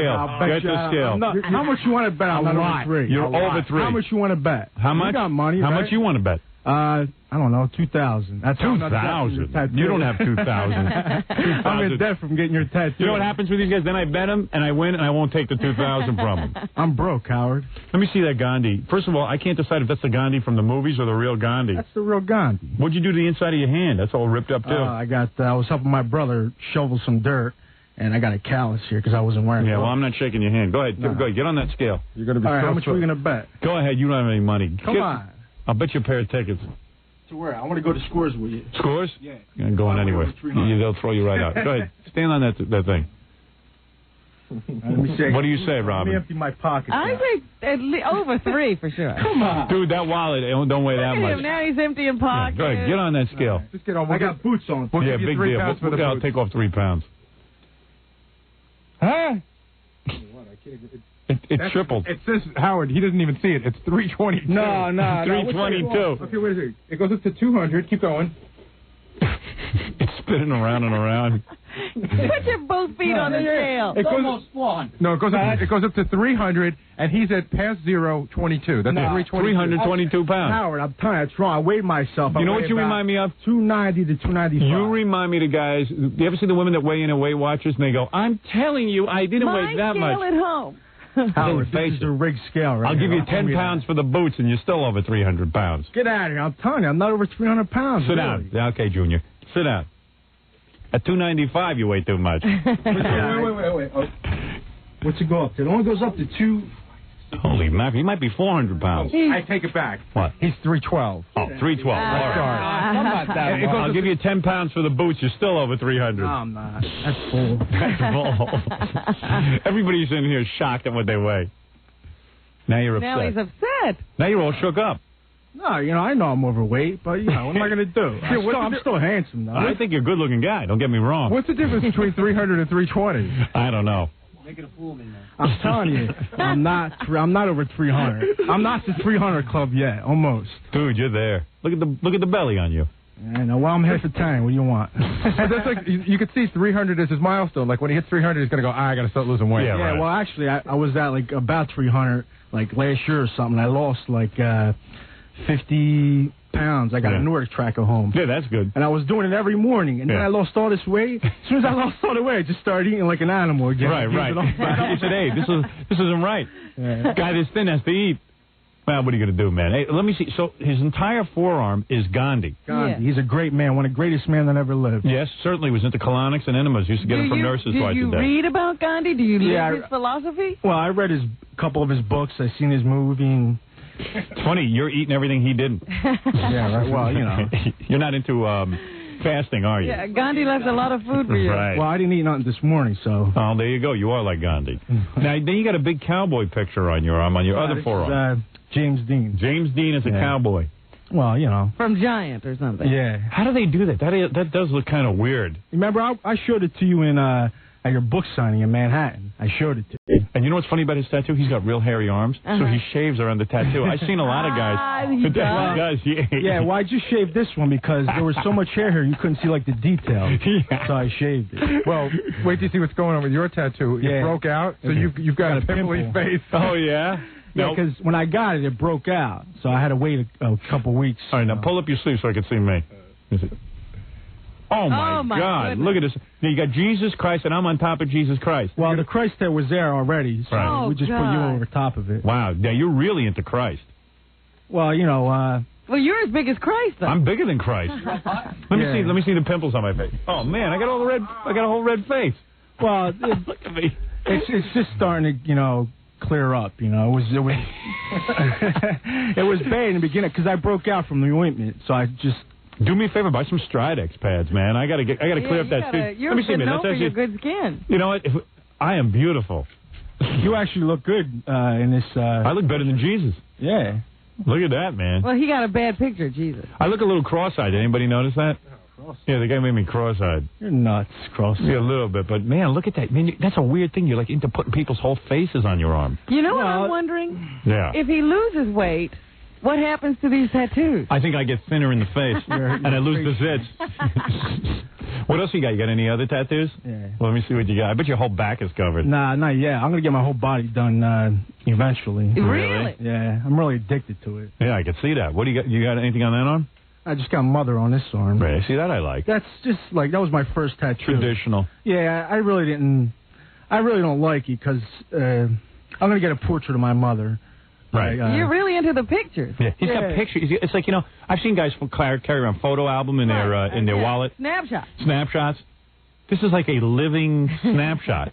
scale. How much you want to bet I'm not over 3? You're over 3. How much you want to bet? How much? You got money, How right? much you want to bet? I don't know, 2,000. That's 2,000? You don't have 2,000. I'm in debt from getting your tattoo. You know what happens with these guys? Then I bet them, and I win, and I won't take the 2,000 from them. I'm broke, Howard. Let me see that Gandhi. First of all, I can't decide if that's the Gandhi from the movies or the real Gandhi. That's the real Gandhi. What'd you do to the inside of your hand? That's all ripped up, too. I was helping my brother shovel some dirt, and I got a callus here because I wasn't wearing well, I'm not shaking your hand. Go ahead. No. Go ahead. Get on that scale. You're going to be all right, how much are we going to bet? Go ahead. You don't have any money. Come on. I'll bet you a pair of tickets. To where? I want to go to Scores with you. Scores? Yeah. You're going anywhere. They'll throw you right out. Go ahead. Stand on that thing. Let me see. What do you say, Robin? Let me empty my pockets. I say at least over 3 for sure. Come on. Dude, that wallet don't weigh that much. Now he's emptying pockets. Yeah, go ahead. Get on that scale. Just get on. I got boots on. Yeah, big deal. I'll take off 3 pounds. Huh? It tripled. It says, Howard, he doesn't even see it. It's 322. No. 322. Okay, wait a second. It goes up to 200. Keep going. It's spinning around and around. Put your both feet on the scale. It almost spawned. No, it goes up to 300, and he's at past 022. That's 322 pounds. Howard, I'm telling you, that's wrong. I weighed myself. You know what you remind me of? 290 to 295. You remind me to guys. Do you ever see the women that weigh in at Weight Watchers, and they go, I'm telling you, I didn't weigh that much. My scale at home. Howard, this is a rigged scale, right? I'll give you 10 pounds for the boots, and you're still over 300 pounds. Get out of here. I'm telling you, I'm not over 300 pounds. Sit down. Okay, Junior. Sit down. At 295, you weigh too much. Wait. Oh. What's it go up to? It only goes up to 2... Holy mackerel, he might be 400 pounds. I take it back. What? He's 312. Oh, 312. All right. I'll give you 10 pounds for the boots. You're still over 300. No, I'm not. That's full. That's full. Everybody's in here shocked at what they weigh. Now you're upset. Now he's upset. Now you're all shook up. No, I know I'm overweight, but, what am I going to do? I'm still handsome, though. I think you're a good-looking guy. Don't get me wrong. What's the difference between 300 and 320? I don't know. Making a fool of me now. I'm telling you, I'm not over 300. I'm not the 300 club yet, almost. Dude, you're there. Look at the belly on you. I know. Well, I'm headed for 10. What do you want? That's like you could see 300 as his milestone. Like when he hits 300, he's gonna go. I gotta start losing weight. Yeah. Right. Well, actually, I was at about 300 last year or something. I lost 50 pounds. I got a Nordic track at home. Yeah, that's good. And I was doing it every morning, and then I lost all this weight. As soon as I lost all the weight, I just started eating like an animal again. Right. You said, hey, this isn't right. Yeah. Guy this thin has to eat. Well, what are you going to do, man? Hey, let me see. So his entire forearm is Gandhi. Yeah. He's a great man, one of the greatest men that ever lived. Yes, certainly was into colonics and enemas. Used to get them from nurses twice a day. Do you read about Gandhi? Do you live his philosophy? Well, I read a couple of his books. I've seen his movie. And it's funny, you're eating everything he didn't. Yeah, right. Well, You're not into fasting, are you? Yeah, Gandhi left a lot of food for you. Right. Well, I didn't eat nothing this morning, so. Oh, there you go. You are like Gandhi. Now, then you got a big cowboy picture on your arm, on your other forearm. James Dean. James Dean is a cowboy. Well, you know. From Giant or something. Yeah. How do they do that? That does look kind of weird. Remember, I showed it to you in at your book signing in Manhattan. I showed it to you. And you know what's funny about his tattoo? He's got real hairy arms, so he shaves around the tattoo. I've seen a lot of guys. He does. Yeah, well, I just shaved this one because there was so much hair here you couldn't see, like, the details. So I shaved it. Well, wait till you see what's going on with your tattoo. It broke out, so you've got a pimply face. Oh, yeah? Yeah, because when I got it, it broke out, so I had to wait a couple weeks. All right, now pull up your sleeve so I can see me. Oh, my God. Goodness. Look at this. Now, you got Jesus Christ, and I'm on top of Jesus Christ. Well, the Christ that was there already, so we just put you over top of it. Wow. Now, you're really into Christ. Well, you know... well, you're as big as Christ, though. I'm bigger than Christ. Let me see the pimples on my face. Oh, man, I got a whole red face. Well, look at me. It's just starting to, you know... clear up, you know. It was it was bad in the beginning because I broke out from the ointment, so I just do me a favor, buy some Stridex pads, man. I gotta clear up that skin. You're known for your good skin. You know what? I am beautiful. You actually look good in this. I look better than Jesus. Yeah. Look at that, man. Well, he got a bad picture, Jesus. I look a little cross-eyed. Did anybody notice that? Yeah, the guy made me cross-eyed. You're nuts, cross-eyed. Yeah, a little bit, but man, look at that. Man, that's a weird thing. You're like into putting people's whole faces on your arm. You know what I'm wondering? Yeah. If he loses weight, what happens to these tattoos? I think I get thinner in the face, and I lose the zits. What else you got? You got any other tattoos? Yeah. Well, let me see what you got. I bet your whole back is covered. Nah, not yet. I'm gonna get my whole body done eventually. Really? Yeah, I'm really addicted to it. Yeah, I can see that. What do you got? You got anything on that arm? I just got mother on this arm. Right. See, that I like. That's just like, that was my first tattoo. Traditional. Yeah, I really don't like it because I'm going to get a portrait of my mother. Right. You're really into the pictures. Yeah, he's got pictures. It's like, you know, I've seen guys carry around photo album in their wallet. Snapshots. This is like a living snapshot.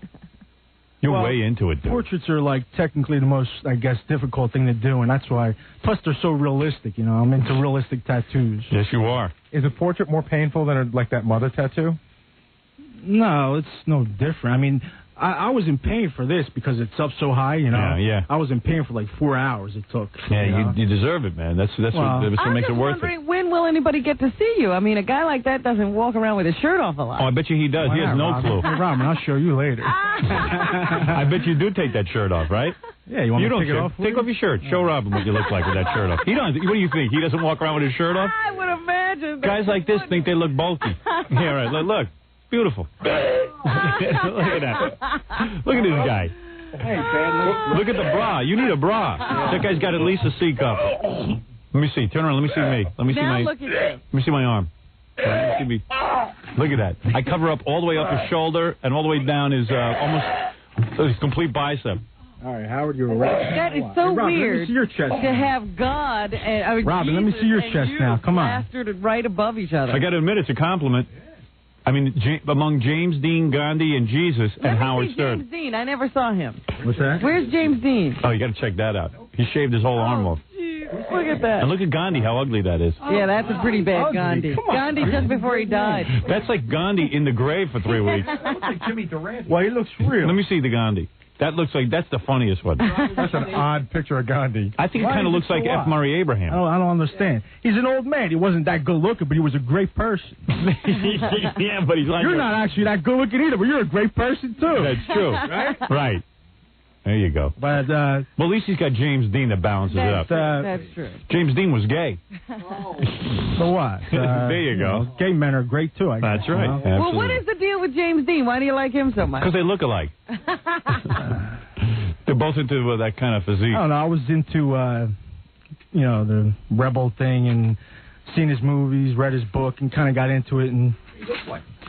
You're way into it, dude. Portraits are, like, technically the most, I guess, difficult thing to do, and that's why. Plus, they're so realistic, you know. I'm into realistic tattoos. Yes, you are. Is a portrait more painful than, like, that mother tattoo? No, it's no different. I mean, I was in pain for this because it's up so high, you know. Yeah. I was in pain for, like, 4 hours it took. Yeah, you deserve it, man. That's what makes it worth it. I'm wondering, when will anybody get to see you? I mean, a guy like that doesn't walk around with his shirt off a lot. Oh, I bet you he does. He has no clue. Hey, Robin, I'll show you later. I bet you do take that shirt off, right? Yeah, you want me to take it off? Take off your shirt. Show Robin what you look like with that shirt off. What do you think? He doesn't walk around with his shirt off? I would imagine. Guys like this think they look bulky. Yeah, right. Look. Beautiful. Look at that. Look at this guy. Hey, man. Look at the bra. You need a bra. That guy's got at least a C cup. Let me see. Turn around. Let me see me. Let me see my arm. Let me see me. Look at that. I cover up all the way up his shoulder, and all the way down is almost his complete bicep. All right, Howard, you're right. That is so Robin, weird let me see your chest to have God and Robin, let me see your chest now. Come on. plastered right above each other. I got to admit, it's a compliment. I mean, among James Dean, Gandhi, and Jesus, and Howard Stern. James Dean. I never saw him. What's that? Where's James Dean? Oh, you got to check that out. He shaved his whole arm off. Look at that. And look at Gandhi, how ugly that is. Yeah, that's a pretty bad Gandhi. Gandhi just before he died. That's like Gandhi in the grave for 3 weeks. That looks like Jimmy Durante. Well, he looks real. Let me see the Gandhi. That looks like, that's the funniest one. That's an odd picture of Gandhi. I think it kind of looks like F. Murray Abraham. I don't understand. He's an old man. He wasn't that good looking, but he was a great person. Yeah, but he's like... You're not actually that good looking either, but you're a great person, too. That's true. Right. There you go. But, well, at least he's got James Dean that balances it up. That's true. James Dean was gay. So what? There you go. Gay men are great, too, I guess. That's right. You know? Well, what is the deal with James Dean? Why do you like him so much? Because they look alike. They're both into that kind of physique. I don't know. I was into, the rebel thing and seen his movies, read his book, and kind of got into it. And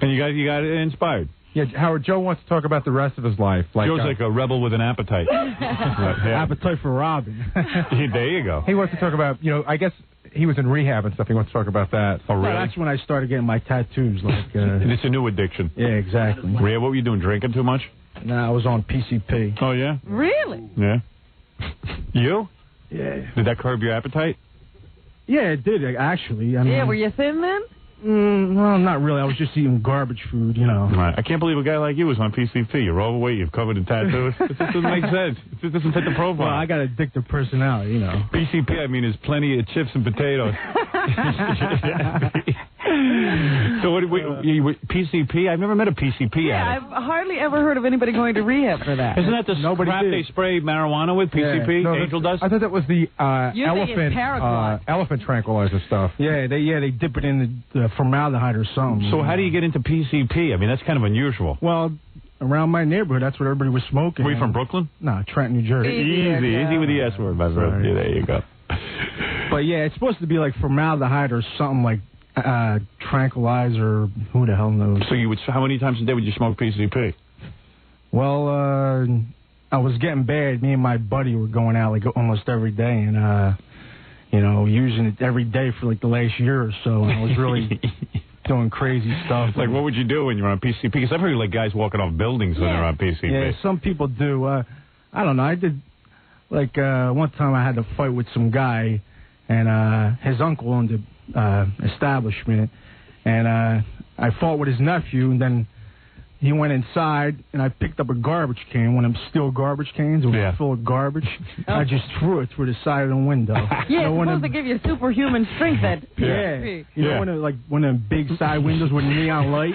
you got inspired. Yeah, Howard, Joe wants to talk about the rest of his life. Joe's like a rebel with an appetite. Appetite for Robin. There you go. He wants to talk about, I guess he was in rehab and stuff. He wants to talk about that. Oh, really? That's when I started getting my tattoos. It's a new addiction. Yeah, exactly. Ria, what were you doing, drinking too much? No, I was on PCP. Oh, yeah? Really? Yeah. You? Yeah. Did that curb your appetite? Yeah, it did, actually. I mean, were you thin then? Well, not really. I was just eating garbage food, you know. Right. I can't believe a guy like you was on PCP. You're overweight, you're covered in tattoos. It just doesn't make sense. It just doesn't fit the profile. Well, I got addictive personality, you know. PCP, I mean, there's plenty of chips and potatoes. So what? PCP? I've never met a PCP addict. I've hardly ever heard of anybody going to rehab for that. Isn't that the crap they spray marijuana with? PCP? No, Angel dust? I thought that was the elephant tranquilizer stuff. Yeah, they dip it in the formaldehyde or something. So how do you get into PCP? I mean, that's kind of unusual. Well, around my neighborhood, that's what everybody was smoking. Were you from Brooklyn? No, Trenton, New Jersey. Easy with the S word, my friend. Yeah, there you go. But yeah, it's supposed to be like formaldehyde or something like tranquilizer. Who the hell knows? So how many times a day would you smoke PCP? Well, I was getting bad. Me and my buddy were going out like almost every day, and using it every day for like the last year or so. And I was really doing crazy stuff. Like, what would you do when you're on PCP? Because I've heard like guys walking off buildings when they're on PCP. Yeah, some people do. I don't know. I did. Like, one time I had to fight with some guy, and his uncle owned the establishment, and I fought with his nephew, and then he went inside, and I picked up a garbage can, one of them steel garbage cans. It was full of garbage. I just threw it through the side of the window. Yeah, it's supposed to give you superhuman strength, that PCP. You know, one of them big side windows with a neon light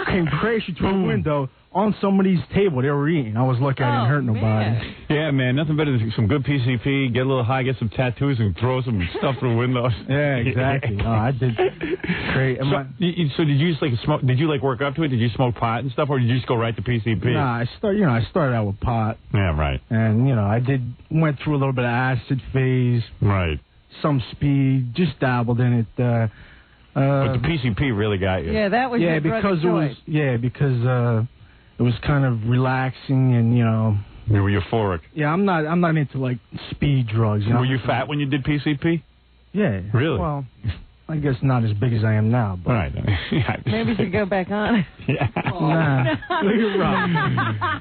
came crashing through a window on somebody's table. They were eating. I was lucky I didn't hurt nobody. Yeah, man, nothing better than some good PCP, get a little high, get some tattoos, and throw some stuff through windows. Yeah, exactly. I did great. So did you just smoke? Did you work up to it? Did you smoke pot and stuff, or did you just go right to PCP? Nah, I started out with pot. Yeah, right. And I went through a little bit of acid phase. Right. Some speed, just dabbled in it. But the PCP really got you. Yeah, that was your drug of choice. Because it was kind of relaxing, and you were euphoric. Yeah, I'm not into speed drugs. Were you fat when you did PCP? Yeah. Really? Well, I guess not as big as I am now. But right. Maybe you should go back on. Yeah. Nah. Look at Rob.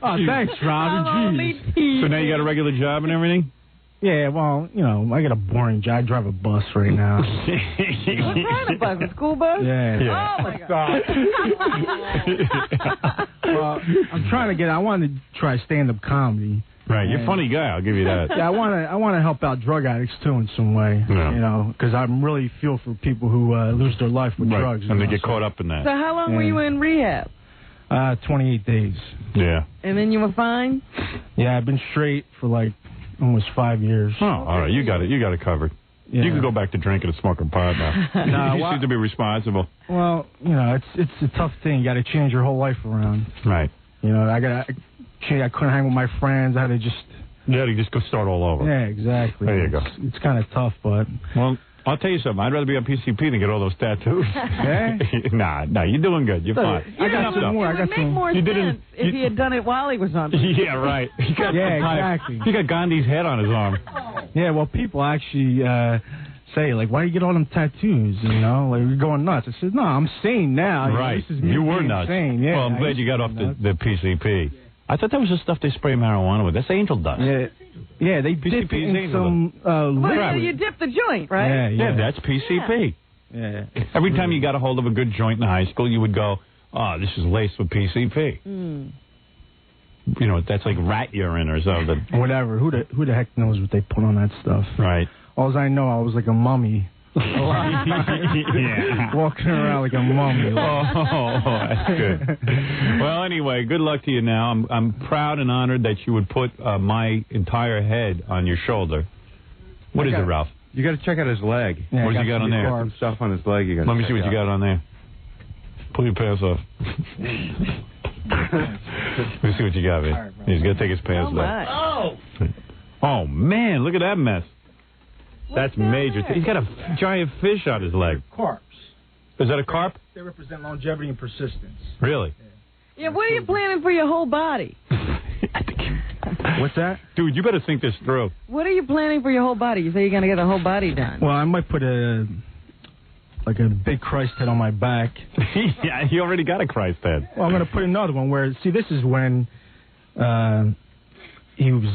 Oh, thanks, Rob. Jeez. So now you got a regular job and everything? Yeah, well, I got a boring job. I drive a bus right now. What kind of bus? A school bus? Yeah. Oh, my God. Well, I wanted to try stand-up comedy. Right, you're a funny guy, I'll give you that. Yeah, I want to help out drug addicts, too, in some way. Yeah. Because I really feel for people who lose their life with drugs. And they get caught up in that. So how long were you in rehab? 28 days. Yeah. And then you were fine? Yeah, I've been straight for almost 5 years. Oh, all right. You got it covered. Yeah. You can go back to drinking and smoking pot now. You seem to be responsible. Well, it's a tough thing. You got to change your whole life around. Right. I couldn't hang with my friends. I had to just... Yeah, you just go start all over. Yeah, exactly. There you go. It's kind of tough, but... Well, I'll tell you something. I'd rather be on PCP than get all those tattoos. Yeah? Nah, you're doing good. You're fine. I got some more. It would make more sense if he had done it while he was on PCP. Yeah, right. Exactly. He got Gandhi's head on his arm. Yeah, well, people actually say, why do you get all them tattoos, you're going nuts. I said, no, I'm sane now. Right. This is me you were being nuts. Sane. Yeah, well, I'm glad you got off the PCP. I thought that was the stuff they spray marijuana with. That's angel dust. Yeah, they dip it in some liquid. You dip the joint, right? Yeah, that's PCP. Yeah. Every time you got a hold of a good joint in high school, you would go, oh, this is laced with PCP. That's like rat urine or something. Whatever. Who the heck knows what they put on that stuff? Right. All I know, I was like a mummy. Walking around like a mummy. Oh, that's good. Well, anyway, good luck to you now. I'm proud and honored that you would put my entire head on your shoulder. What is it, Ralph? You got to check out his leg. Yeah, what does he got on there? Some stuff on his leg. Let me see what you got on there. Pull your pants off. Let me see what you got, man. Right, he's got to take his pants off. Oh, man, look at that mess. That's major. He's got a giant fish on his leg. Carps. Is that a carp? They represent longevity and persistence. Really? Yeah, what are you planning for your whole body? What's that? Dude, you better think this through. What are you planning for your whole body? You say you're going to get the whole body done. Well, I might put a big Christ head on my back. Yeah, you already got a Christ head. Well, I'm going to put another one where, see, this is when... He was...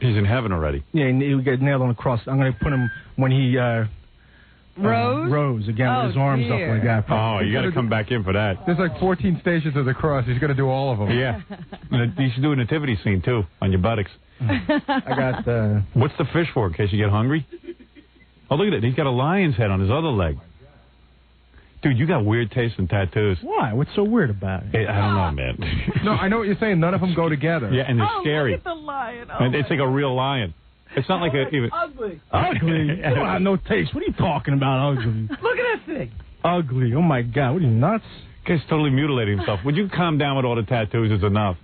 he's in heaven already. Yeah, he would get nailed on the cross. I'm going to put him when he Rose? Rose, again, with his arms up like that. Oh, you got to come back in for that. There's like 14 stations of the cross. He's going to do all of them. Yeah. You should do a nativity scene, too, on your buttocks. I got What's the fish for, in case you get hungry? Oh, look at it. He's got a lion's head on his other leg. Dude, you got weird taste in tattoos. Why? What's so weird about it? I don't know, man. No, I know what you're saying. None of them go together. Yeah, and they're scary. Look at the lion. And it's like a real lion. It's not like even ugly. Ugly? You don't have no taste. What are you talking about, ugly? Look at that thing. Ugly. Oh, my God. What are you, nuts? Guy's totally mutilating himself. Would you calm down with all the tattoos? It's enough.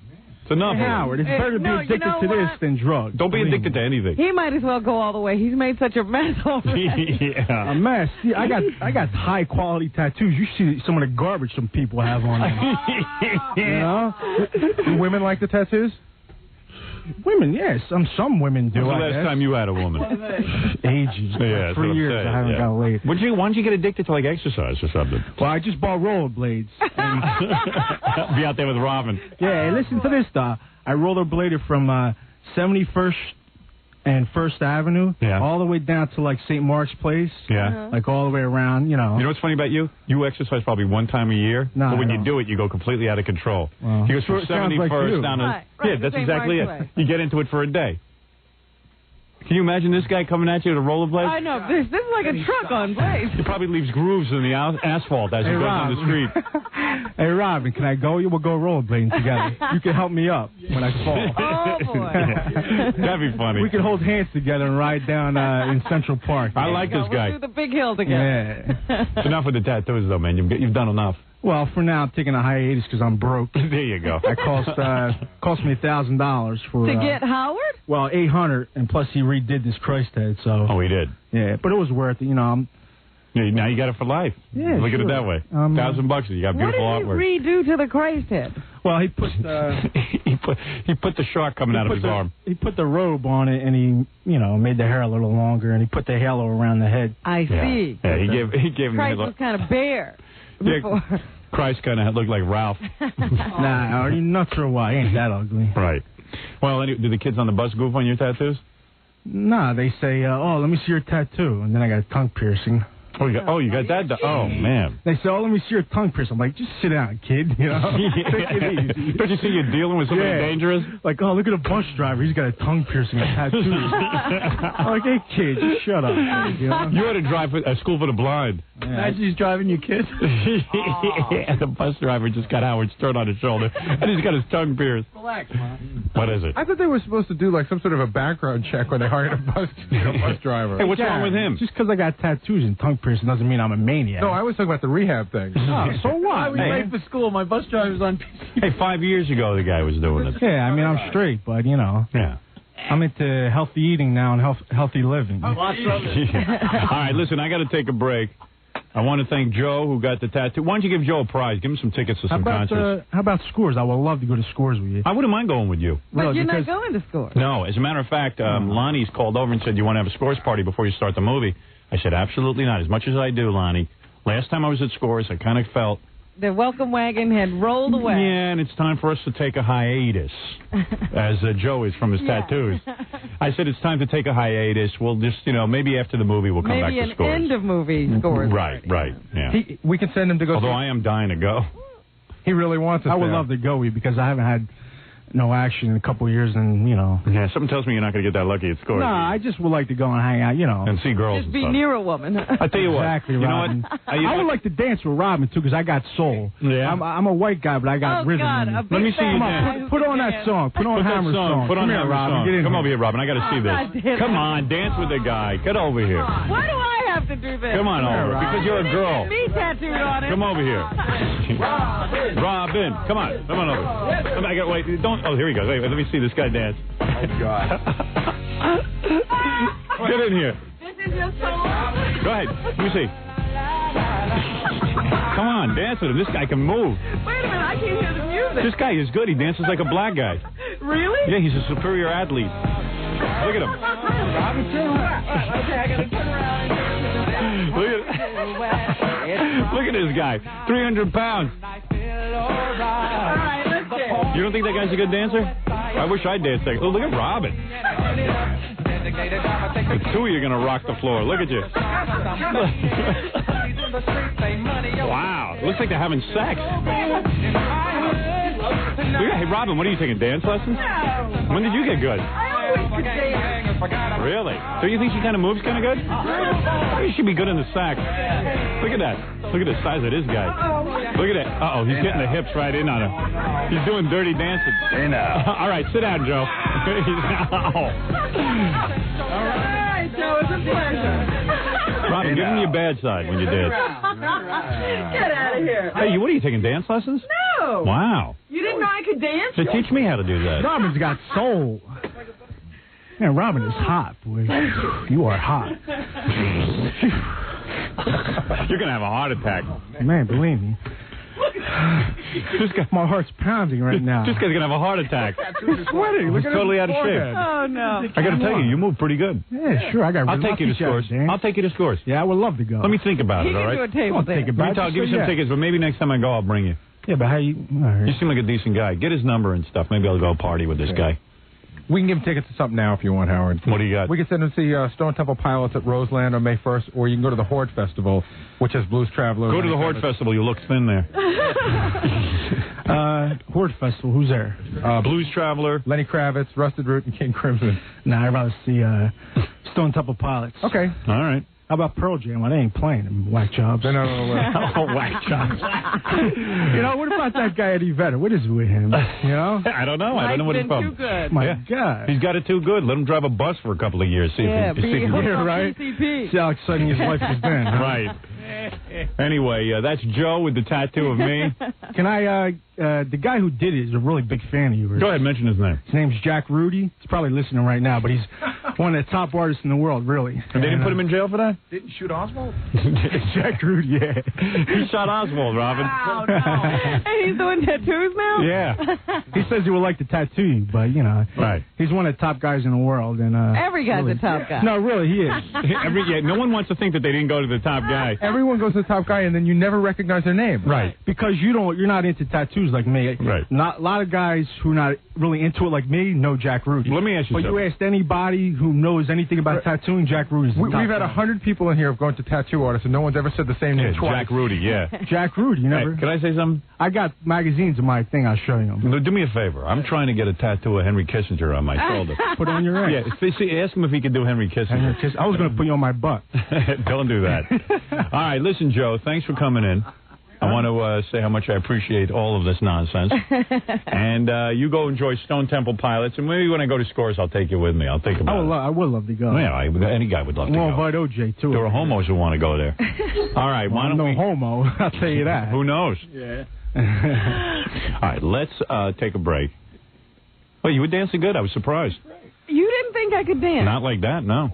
It's enough. Hey, Howard, it's better to be addicted to this than drugs. Don't be addicted to anything. He might as well go all the way. He's made such a mess already. Yeah. A mess. See, I got high quality tattoos. You see some of the garbage some people have on them. You know? Do women like the tattoos? Women, yes. Some women do. When's the last time you had a woman? Ages. Yeah, 3 years I haven't got laid. Why don't you get addicted to like exercise or something? Well, I just bought rollerblades. Be out there with Robin. Yeah, listen to this, though. I rollerbladed from 71st and 1st Avenue all the way down to like St. Mark's Place. Yeah. Like all the way around, you know. You know what's funny about you? You exercise probably one time a year. No, but when I you don't. do it, you go completely out of control. Well, he goes from it sounds 71st like you. down to... Right, yeah, the that's St. exactly it. Mark's way. You get into it for a day. Can you imagine this guy coming at you with a rollerblade? I know. This is like a truck on blades. He probably leaves grooves in the asphalt as he goes down the street. Hey, Robin, can I go? We'll go rollerblading together. You can help me up when I fall. Oh, boy. That'd be funny. We can hold hands together and ride down in Central Park. I like this guy. We'll do the big hill together. Yeah. It's enough with the tattoos, though, man. You've done enough. Well, for now, I'm taking a hiatus because I'm broke. There you go. That cost me $1,000 for To get Howard? Well, $800, and plus he redid this Christ head. So. Oh, he did. Yeah, but it was worth it. You know. Now you got it for life. Yeah, Look at it sure. that way. $1,000, you got beautiful artwork. What did he redo to the Christ head? Well, he put he put the shark coming out of his arm. He put the robe on it, and he made the hair a little longer, and he put the halo around the head. I see. Yeah, he gave him Christ the was kind of bare. Yeah, Christ kind of looked like Ralph. Nah, are you nuts or what? He ain't that ugly. Right. Well, do the kids on the bus goof on your tattoos? Nah, they say, let me see your tattoo, and then I got a tongue piercing. Oh, you got that? Oh, man. They say, let me see your tongue piercing. I'm like, just sit down, kid. You know? Take it easy. Don't you see you're dealing with somebody dangerous? Like, look at a bus driver. He's got a tongue piercing and tattoos. I'm like, hey, kid, just shut up. You know? You ought to drive a school for the blind. Yeah. Imagine he's driving your kid. And the bus driver just got Howard Stern on his shoulder, and he's got his tongue pierced. Relax, man. What is it? I thought they were supposed to do like some sort of a background check when they hired a bus driver. Hey, what's wrong with him? Just because I got tattoos and tongue piercing doesn't mean I'm a maniac. No, I was talking about the rehab thing. Oh, so what? I was late for school. My bus driver's on PC. Hey, 5 years ago the guy was doing it. Yeah, I mean, I'm straight, but, you know. Yeah. I'm into healthy eating now and healthy living. All right, listen, I got to take a break. I want to thank Joe, who got the tattoo. Why don't you give Joe a prize? Give him some tickets to some concerts. How about Scores? I would love to go to Scores with you. I wouldn't mind going with you. But Really, you're because- not going to Scores. No, as a matter of fact, Lonnie's called over and said, you want to have a Scores party before you start the movie? I said, absolutely not. As much as I do, Lonnie. Last time I was at Scores, I kind of felt... The welcome wagon had rolled away. Yeah, and it's time for us to take a hiatus, as Joe is from his tattoos. I said it's time to take a hiatus. We'll just, maybe after the movie we'll come back Maybe to an Scores. end of movie Scores. Right, yeah. We can send him to go. Although I am dying to go. He really wants us I would there. love to go with you because I haven't had no action in a couple of years, and Yeah, something tells me you're not going to get that lucky at Scores. No, I just would like to go and hang out, And see girls Just and be stuff. near a woman. I tell you what. Exactly, you Robin. know what? I would like to dance with Robin too because I got soul. Yeah. I'm a white guy, but I got rhythm. God, in me. a big Let me see you fat dance. guy who Put can on that dance. song. Put on Put that Hammer's song. Put on Come here, Hammer's Robin. song. Get in Come here. over here, Robin. I got to see God this. damn it. Come on, dance with the guy. Get over here. Why do I have to do this? Come on over, because you're a girl. Me tattooed on it. Come over here. Robin, come on over. Come on, wait, don't. Oh, here he goes. Wait, let me see this guy dance. Oh, God. Get in here. This is just so long. Go ahead. Let me see. Come on, dance with him. This guy can move. Wait a minute, I can't hear the music. This guy is good. He dances like a black guy. Really? Yeah, he's a superior athlete. Look at him. Okay, I gotta turn around. Look at this guy. 300 pounds. All right, let's dance. You don't think that guy's a good dancer? I wish I danced like. Oh, look at Robin. The two of you are going to rock the floor. Look at you. Wow. It looks like they're having sex. Hey, Robin, what are you taking, dance lessons? No. When did you get good? I always could dance. Really? So you think she kind of moves kind of good? You should be good in the sack. Look at that. Look at the size of this guy. Look at that. Uh-oh, he's getting the hips right in on him. He's doing dirty dancing. Hey, now. All right, sit down, Joe. All right, Joe, it's a pleasure. Robin, give him your bad side when you dance. Get out of here. Hey, what are you taking, dance lessons? No. Wow. You didn't know I could dance? So teach me how to do that. Robin's got soul. Man, Robin is hot, boy. You are hot. You're going to have a heart attack. Man, believe me. My heart's pounding right now. This guy's going to have a heart attack. He's sweating. Look He's at totally his out of shape. forehead. Oh, no. I got to tell you, you move pretty good. Yeah, sure. I'll take you to scores. I'll take you to scores. Yeah, I would love to go. Let me think about it, all right? You can do a table dance. Give me some tickets, but maybe next time I go, I'll bring you. Yeah, but how you... You seem like a decent guy. Get his number and stuff. Maybe I'll go party with this guy. We can give him tickets to something now if you want, Howard. What do you got? We can send him to see Stone Temple Pilots at Roseland on May 1st, or you can go to the Horde Festival, which has Blues Traveler. Go to the Horde Festival. You look thin there. Horde Festival. Who's there? Blues Traveler. Lenny Kravitz, Rusted Root, and King Crimson. Nah, I'd rather see Stone Temple Pilots. Okay. All right. How about Pearl Jam? Well, they ain't playing them whack jobs. No. Whack jobs. You know, what about that guy Eddie Vedder? What is with him? You know? I don't know. I don't know what his problem. Too good. My God. He's got it too good. Let him drive a bus for a couple of years. See if he can right? See how exciting his life has been. Right. Anyway, that's Joe with the tattoo of me. Can I, the guy who did it is a really big fan of yours. Go ahead, mention his name. His name's Jack Rudy. He's probably listening right now, but he's one of the top artists in the world, really. And they didn't put him in jail for that? Didn't shoot Oswald? Jack Rudy, yeah. He shot Oswald, Robin. Wow, no. And he's doing tattoos now? Yeah. He says he would like to tattoo you, but, you know. Right. He's one of the top guys in the world. And every guy's really, a top guy. No, really, he is. No one wants to think that they didn't go to the top guy. Everyone goes to the top guy, and then you never recognize their name. Right. Because you're not into tattoos like me. Right. A lot of guys who are not really into it like me know Jack Rudy. Let me ask you something. But you asked anybody who knows anything about tattooing, Jack Rudy's the top We've had guy. 100 people in here going to tattoo artists, and no one's ever said the same name twice. Jack Rudy, yeah. Jack Rudy, you never. Hey, can I say something? I got magazines in my thing. I'll show you them. Do me a favor. I'm trying to get a tattoo of Henry Kissinger on my shoulder. Put it on your ass. Yeah, ask him if he could do Henry Kissinger. I was going to put you on my butt. Don't do that. All right, listen, Joe, thanks for coming in. I want to say how much I appreciate all of this nonsense. And you go enjoy Stone Temple Pilots, and maybe when I go to Scores, I'll take you with me. I'll think about it. I would love to go. Yeah, any guy would love to go. We'll invite OJ, too. There are homos who want to go there. All right, why don't we... No homo, I'll tell you that. Who knows? Yeah. All right, let's take a break. Oh, you were dancing good. I was surprised. You didn't think I could dance? Not like that, no.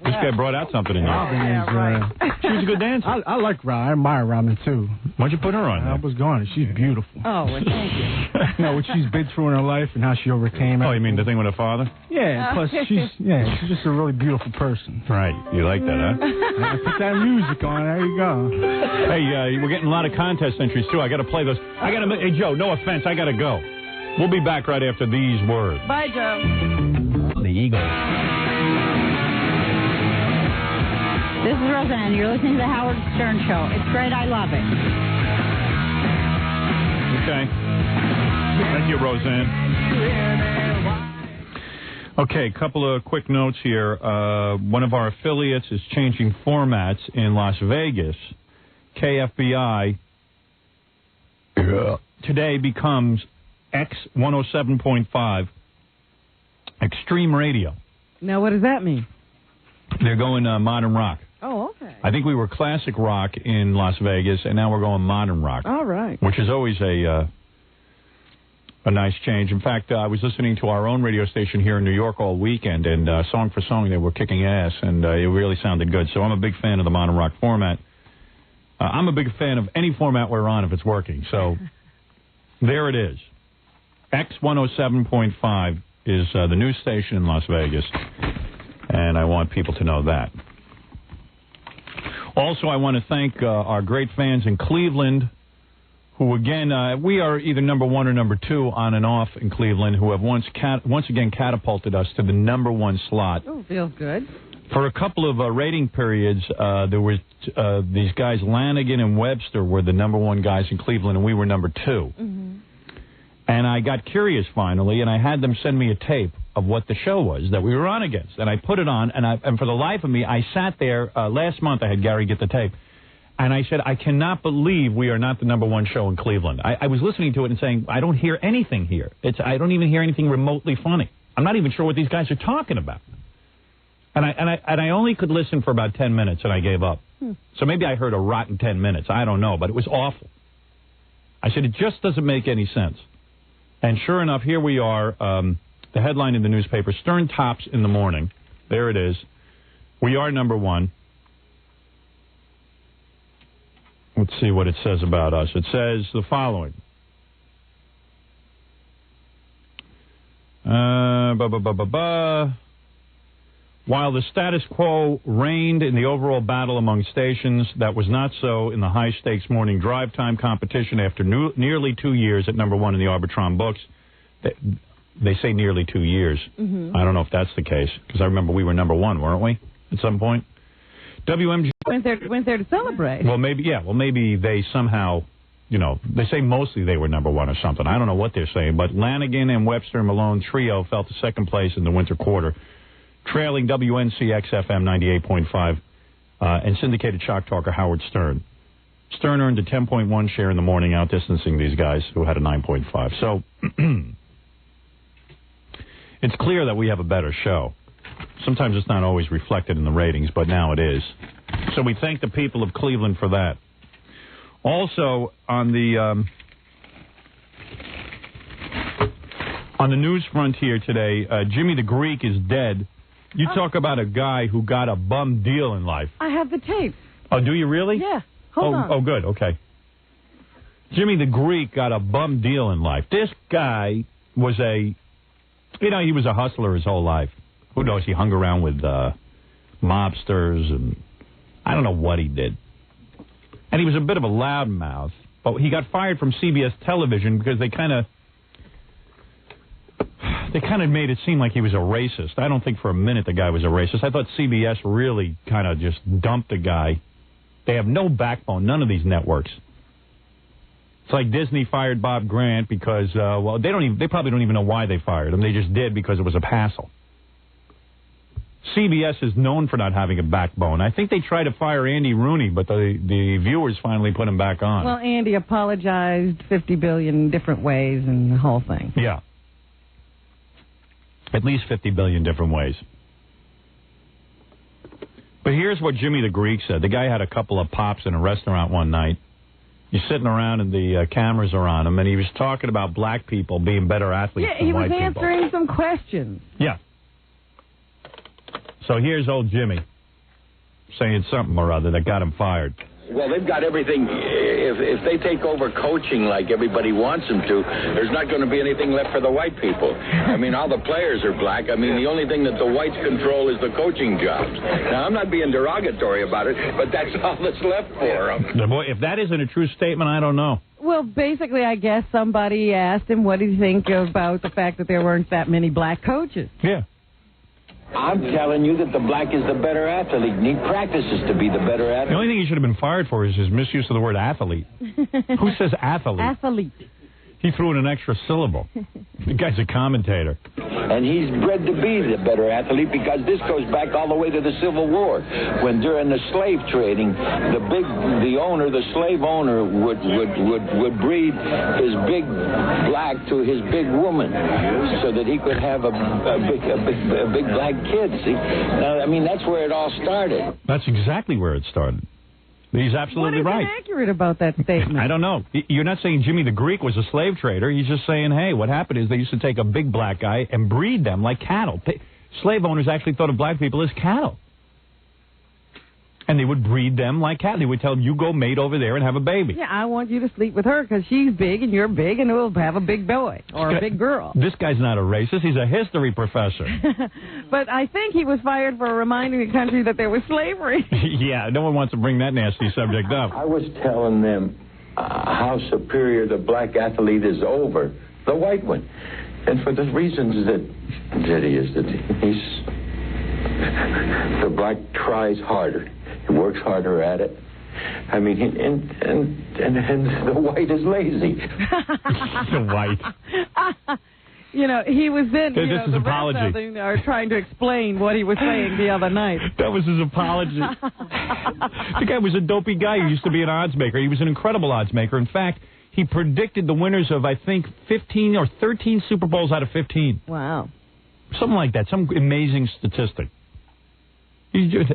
This guy brought out something in you. Right. She was a good dancer. I like Robin. I admire Robin, too. Why'd you put her on I was going. She's beautiful. Oh, well, thank you. You know, what she's been through in her life and how she overcame it. Oh, you mean the thing with her father? Yeah, plus she's just a really beautiful person. Right. You like that, huh? Put that music on. There you go. Hey, we're getting a lot of contest entries, too. I got to play those. Hey, Joe, no offense. I got to go. We'll be back right after these words. Bye, Joe. The Eagle. This is Roseanne. You're listening to the Howard Stern Show. It's great. I love it. Okay. Thank you, Roseanne. Okay, a couple of quick notes here. One of our affiliates is changing formats in Las Vegas. KFBI today becomes X107.5 Extreme Radio. Now, what does that mean? They're going modern rock. Oh, okay. I think we were classic rock in Las Vegas, and now we're going modern rock. All right. Which is always a nice change. In fact, I was listening to our own radio station here in New York all weekend, and song for song, they were kicking ass, and it really sounded good. So I'm a big fan of the modern rock format. I'm a big fan of any format we're on if it's working. So there it is. X107.5 is the news station in Las Vegas, and I want people to know that. Also, I want to thank our great fans in Cleveland who, again, we are either number 1 or number 2 on and off in Cleveland, who have once again catapulted us to the number 1 slot. Oh, feels good. For a couple of rating periods, there were these guys, Lanigan and Webster, were the number 1 guys in Cleveland, and we were number 2. Mm-hmm. And I got curious finally, and I had them send me a tape of what the show was that we were on against. And I put it on, and for the life of me, I sat there. Last month I had Gary get the tape. And I said, I cannot believe we are not the number 1 show in Cleveland. I was listening to it and saying, I don't hear anything here. I don't even hear anything remotely funny. I'm not even sure what these guys are talking about. And I only could listen for about 10 minutes, and I gave up. So maybe I heard a rotten 10 minutes. I don't know, but it was awful. I said, it just doesn't make any sense. And sure enough, here we are, the headline in the newspaper, Stern tops in the morning. There it is. We are number 1. Let's see what it says about us. It says the following. While the status quo reigned in the overall battle among stations, that was not so in the high-stakes morning drive time competition after nearly 2 years at number 1 in the Arbitron books. They say nearly 2 years. Mm-hmm. I don't know if that's the case, because I remember we were number 1, weren't we, at some point? WMG went there to celebrate. Well, maybe, yeah. Well, maybe they somehow, they say mostly they were number 1 or something. I don't know what they're saying, but Lanigan and Webster and Malone trio fell to second place in the winter quarter, trailing WNCX-FM 98.5 and syndicated shock talker Howard Stern. Stern earned a 10.1 share in the morning, outdistancing these guys who had a 9.5. So it's clear that we have a better show. Sometimes it's not always reflected in the ratings, but now it is. So we thank the people of Cleveland for that. Also, on the news front here today, Jimmy the Greek is dead. You talk about a guy who got a bum deal in life. I have the tape. Oh, do you really? Yeah. Hold on. Oh, good. Okay. Jimmy the Greek got a bum deal in life. This guy was he was a hustler his whole life. Who knows? He hung around with mobsters, and I don't know what he did. And he was a bit of a loudmouth, but he got fired from CBS television because they kind of made it seem like he was a racist. I don't think for a minute the guy was a racist. I thought CBS really kind of just dumped the guy. They have no backbone, none of these networks. It's like Disney fired Bob Grant because, they probably don't even know why they fired him. They just did because it was a hassle. CBS is known for not having a backbone. I think they tried to fire Andy Rooney, but the viewers finally put him back on. Well, Andy apologized 50 billion different ways and the whole thing. Yeah. At least 50 billion different ways. But here's what Jimmy the Greek said. The guy had a couple of pops in a restaurant one night. He's sitting around and the cameras are on him, and he was talking about black people being better athletes than white people. Yeah, he was answering some questions. Yeah. So here's old Jimmy saying something or other that got him fired. Well, they've got everything. If they take over coaching like everybody wants them to, there's not going to be anything left for the white people. I mean, all the players are black. I mean, the only thing that the whites control is the coaching jobs. Now, I'm not being derogatory about it, but that's all that's left for them. Boy, if that isn't a true statement, I don't know. Well, basically, I guess somebody asked him what did he think about the fact that there weren't that many black coaches. Yeah. I'm telling you that the black is the better athlete, and he practices to be the better athlete. The only thing he should have been fired for is his misuse of the word athlete. Who says athlete? Athlete. He threw in an extra syllable. The guy's a commentator. And he's bred to be the better athlete because this goes back all the way to the Civil War, when during the slave trading, the slave owner would breed his big black to his big woman, so that he could have a big black kid. See, now, I mean, that's where it all started. That's exactly where it started. He's absolutely right. What is inaccurate about that statement? I don't know. You're not saying Jimmy the Greek was a slave trader. He's just saying, hey, what happened is they used to take a big black guy and breed them like cattle. Slave owners actually thought of black people as cattle. And they would breed them like cattle. They would tell them, you go mate over there and have a baby. Yeah, I want you to sleep with her because she's big and you're big and we'll have a big boy or a big girl. This guy's not a racist. He's a history professor. But I think he was fired for reminding the country that there was slavery. Yeah, no one wants to bring that nasty subject up. I was telling them how superior the black athlete is over the white one. And for the reasons that the black tries harder. He works harder at it. I mean, and the white is lazy. The white. You know, he was then. This is his the apology. rest of them are trying to explain what he was saying the other night. That was his apology. The guy was a dopey guy who used to be an odds maker. He was an incredible odds maker. In fact, he predicted the winners of, I think, 15 or 13 Super Bowls out of 15. Wow. Something like that. Some amazing statistic.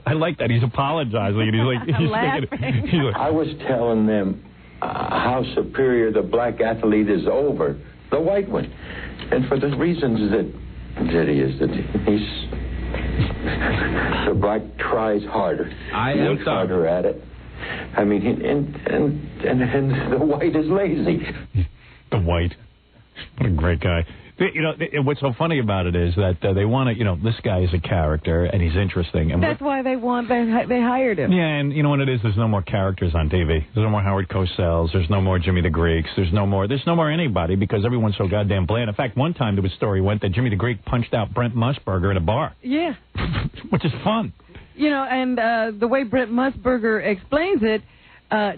I like that. He's apologizing. And he's like, I was telling them how superior the black athlete is over the white one. And for the reasons that the black tries harder. Works harder at it. I mean, and the white is lazy. The white. What a great guy. You know, what's so funny about it is that they want to, you know, this guy is a character and he's interesting. And that's why they hired him. Yeah, and you know what it is? There's no more characters on TV. There's no more Howard Cosell's. There's no more Jimmy the Greeks. There's no more anybody because everyone's so goddamn bland. In fact, one time the story went that Jimmy the Greek punched out Brent Musburger at a bar. Yeah. Which is fun. You know, and the way Brent Musburger explains it,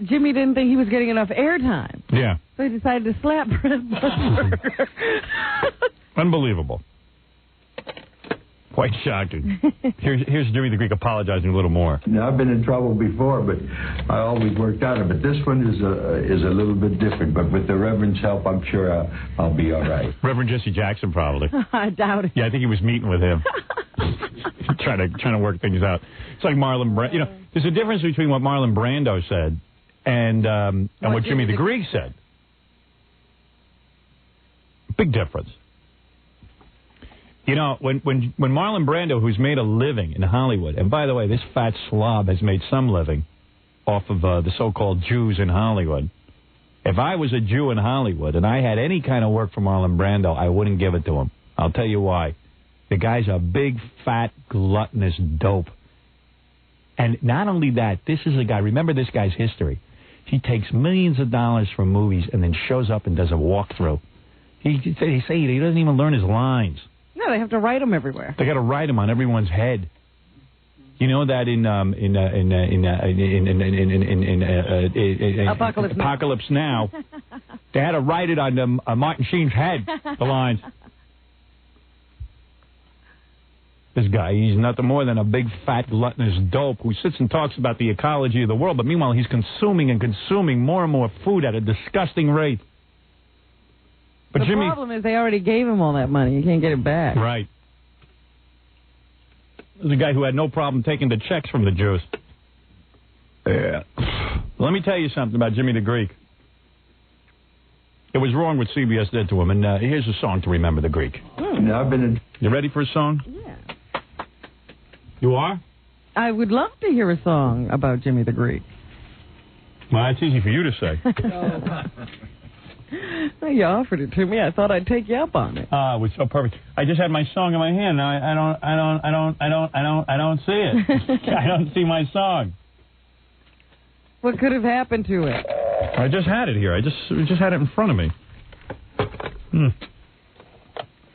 Jimmy didn't think he was getting enough airtime. Yeah. So he decided to slap Brent Musburger. Unbelievable. Quite shocking. Here's Jimmy the Greek apologizing a little more. Now, I've been in trouble before, but I always worked out of it. This one is a little bit different, but with the Reverend's help, I'm sure I'll be all right. Reverend Jesse Jackson, probably. I doubt it. Yeah, I think he was meeting with him. trying to work things out. It's like Marlon Brando. You know, there's a difference between what Marlon Brando said and what Jimmy the Greek said. Big difference. You know, when Marlon Brando, who's made a living in Hollywood, and by the way, this fat slob has made some living off of the so-called Jews in Hollywood. If I was a Jew in Hollywood and I had any kind of work for Marlon Brando, I wouldn't give it to him. I'll tell you why. The guy's a big, fat, gluttonous dope. And not only that, this is a guy, remember this guy's history. He takes millions of dollars from movies and then shows up and does a walkthrough. They say he doesn't even learn his lines. No, they have to write them everywhere. They got to write them on everyone's head. You know that in Apocalypse Now, they had to write it on Martin Sheen's head, the lines. This guy, he's nothing more than a big, fat, gluttonous dope who sits and talks about the ecology of the world, but meanwhile he's consuming more and more food at a disgusting rate. But the problem is they already gave him all that money. You can't get it back. Right. There's a guy who had no problem taking the checks from the Jews. Yeah. Let me tell you something about Jimmy the Greek. It was wrong what CBS did to him, and here's a song to remember the Greek. You ready for a song? Yeah. You are? I would love to hear a song about Jimmy the Greek. Well, that's easy for you to say. Well, you offered it to me. I thought I'd take you up on it. It was so perfect. I just had my song in my hand. Now I don't see it. I don't see my song. What could have happened to it? I just had it here. I just had it in front of me.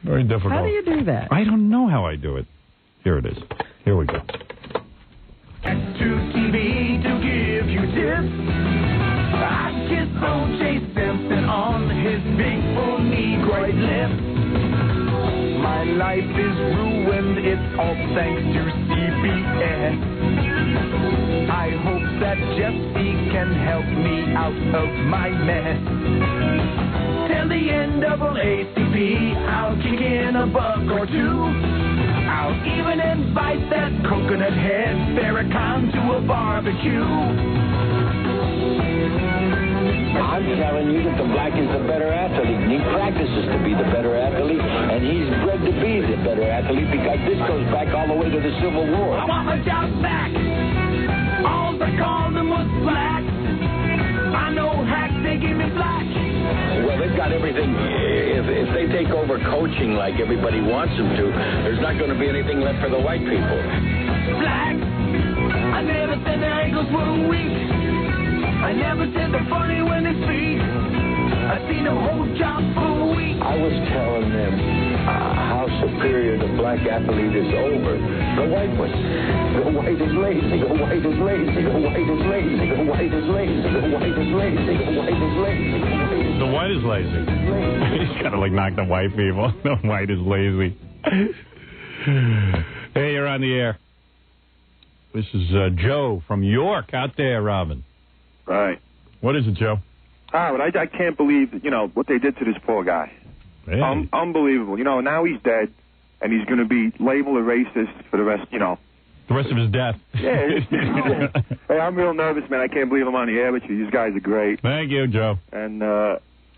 Very difficult. How do you do that? I don't know how I do it. Here it is. Here we go. To TV to give you tips. I kissed O.J. Simpson on his big full Negroid lips. My life is ruined, it's all thanks to CBS. I hope that Jesse can help me out of my mess. Tell the NAACP I'll kick in $1 or $2. I'll even invite that coconut head Farrakhan to a barbecue. I'm telling you that the black is the better athlete, and he practices to be the better athlete, and he's bred to be the better athlete because this goes back all the way to the Civil War. I want my job back. All I called them was black. I know hacks, they give me black. Well, they've got everything. If they take over coaching like everybody wants them to, there's not going to be anything left for the white people. Black. I never said their ankles were weak. I never said the funny when they speak. I seen them hold jobs for a week. I was telling them how superior the black athlete is over the white one. The white is lazy, the white is lazy, the white is lazy, the white is lazy, the white is lazy, the white is lazy. The white is lazy. He's kind of like knock the white people. The white is lazy. Hey, you're on the air. This is Joe from York out there, Robin. Right. What is it, Joe? Howard, I can't believe, what they did to this poor guy. Hey. Unbelievable. Now he's dead, and he's going to be labeled a racist for the rest, The rest of his death. Yeah. Hey, I'm real nervous, man. I can't believe I'm on the air with you. These guys are great. Thank you, Joe. And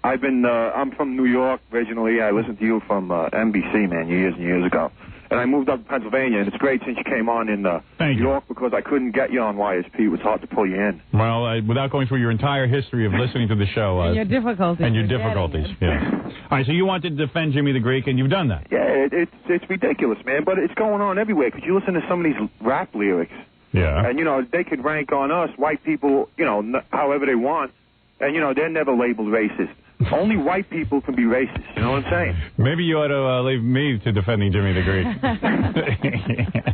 I'm from New York originally. I listened to you from NBC, man, years and years ago. And I moved up to Pennsylvania, and it's great since you came on in New York because I couldn't get you on YSP. It was hard to pull you in. Well, without going through your entire history of listening to the show. And your difficulties. And your difficulties, yeah. All right, so you wanted to defend Jimmy the Greek, and you've done that. Yeah, it's ridiculous, man, but it's going on everywhere because you listen to some of these rap lyrics. Yeah. And, they could rank on us, white people, however they want, and, they're never labeled racist. Only white people can be racist, you know what I'm saying? Maybe you ought to leave me to defending Jimmy the Greek.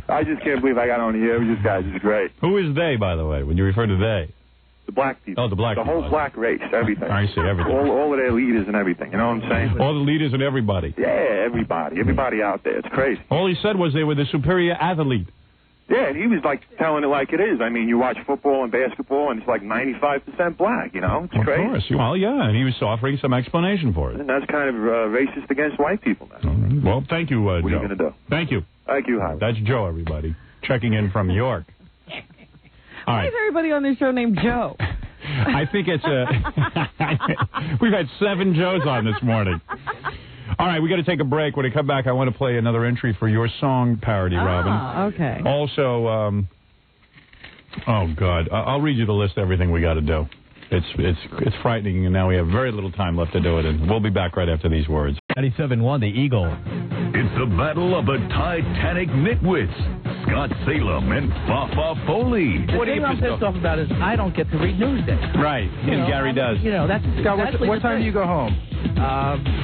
I just can't believe I got on the air with this guy. This is great. Who is they, by the way, when you refer to they? The black people. Oh, the black people. The whole black race, everything. I see, everything. All of their leaders and everything, you know what I'm saying? All the leaders and everybody. Yeah, everybody out there. It's crazy. All he said was they were the superior athlete. Yeah, and he was telling it like it is. I mean, you watch football and basketball, and it's like 95% black, It's crazy. Of course. Well, yeah, and he was offering some explanation for it. And that's kind of racist against white people, man. All right. Well, thank you, Joe. What are you going to do? Thank you. Thank you, Howard. That's Joe, everybody. Checking in from York. All right. Why is everybody on this show named Joe? I think it's we've had 7 Joes on this morning. All right, we got to take a break. When I come back, I want to play another entry for your song parody, Robin. Okay. Also, oh God, I'll read you the list of everything we got to do. It's frightening, and now we have very little time left to do it, and we'll be back right after these words. 97.1 The Eagle. It's the battle of the Titanic nitwits. Scott Salem and Fafa Foley. The thing I'm pissed off about is I don't get to read Newsday. Right, and Gary does. That's Scott, what time do you go home?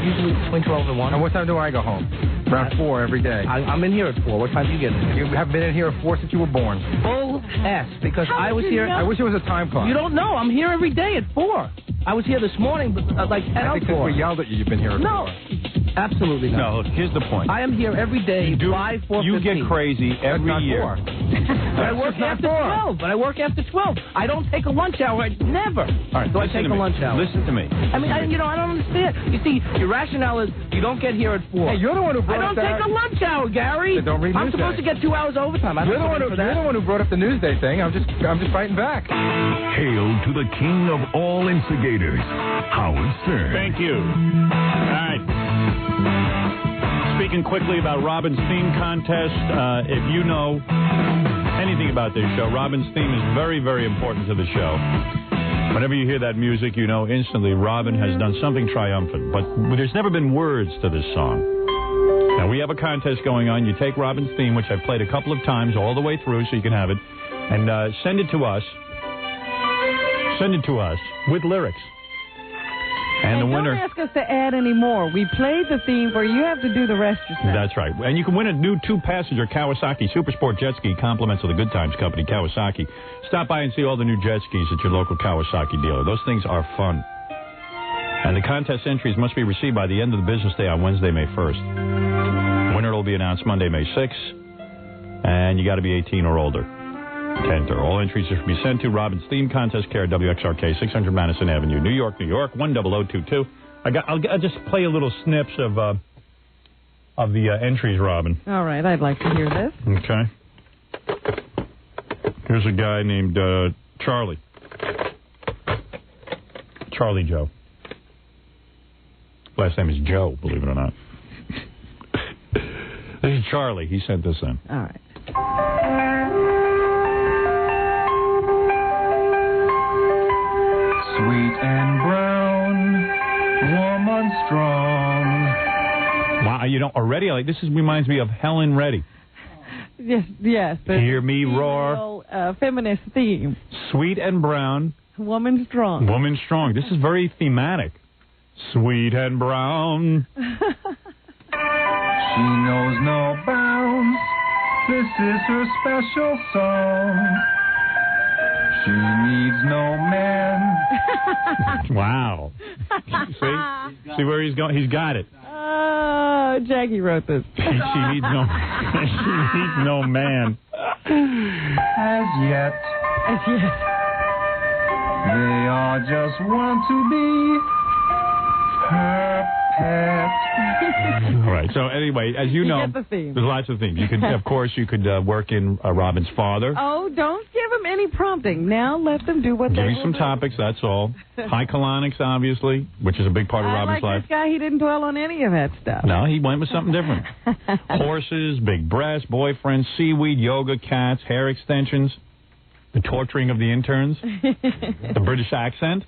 Usually between 12 and 1. And what time do I go home? Around 4 every day. I'm in here at 4. What time do you get in here? You haven't been in here at 4 since you were born. Bull S, because I was here. I wish it was a time clock. You don't know. I'm here every day at 4. I was here this morning, but like 10 I think since we yelled at you, you've been here at 4. No, absolutely not. No, look, here's the point. I am here every day by 4:15. You get crazy every year. But I work after 12. I don't take a lunch hour. Never. All right, do I take a lunch hour? Listen to me. I mean, I don't understand. You see, your rationale is you don't get here at 4. Hey, you're the one who brought up that. I don't take a lunch hour, Gary. Then don't read I'm Newsday. supposed to get 2 hours overtime. You're the one who brought up the Newsday thing. I'm just fighting back. Hail to the king of all instigators, Howard Stern. Thank you. All right. Speaking quickly about Robin's theme contest, if you know anything about this show, Robin's theme is very, very important to the show. Whenever you hear that music, you know instantly Robin has done something triumphant. But there's never been words to this song. Now, we have a contest going on. You take Robin's theme, which I've played a couple of times all the way through so you can have it, and send it to us. Send it to us with lyrics. And the winner. Don't ask us to add any more. We played the theme for you. You have to do the rest yourself. That's right. And you can win a new 2-passenger Kawasaki Supersport jet ski, compliments of the Good Times Company, Kawasaki. Stop by and see all the new jet skis at your local Kawasaki dealer. Those things are fun. And the contest entries must be received by the end of the business day on Wednesday, May 1st. Winner will be announced Monday, May 6th. And you got to be 18 or older. Enter. All entries should be sent to Robin's Theme Contest, care WXRK, 600 Madison Avenue, New York, 10022. I'll just play a little snips of the entries, Robin. All right, I'd like to hear this. Okay. Here's a guy named Charlie. Charlie Joe. Last name is Joe, believe it or not. This is Charlie. He sent this in. All right. Sweet and brown, warm and strong. Wow, you know, already, like, this reminds me of Helen Reddy. Yes. Hear me roar. Feminist theme. Sweet and brown, Woman strong. Woman strong. This is very thematic. Sweet and brown. She knows no bounds. This is her special song. She needs no man. Wow. See where he's going? He's got it. Oh, Jackie wrote this. She needs no. She needs no man. As yet. They all just want to be her pet. All right. So anyway, as you know, get the theme. there's lots of things. You could, of course, work in Robin's father. Oh, don't give them any prompting. Now let them do what they Give want. me some topics. That's all. High colonics, obviously, which is a big part of Robin's life. This guy, he didn't dwell on any of that stuff. No, he went with something different. Horses, big breasts, boyfriends, seaweed, yoga, cats, hair extensions, the torturing of the interns, the British accent.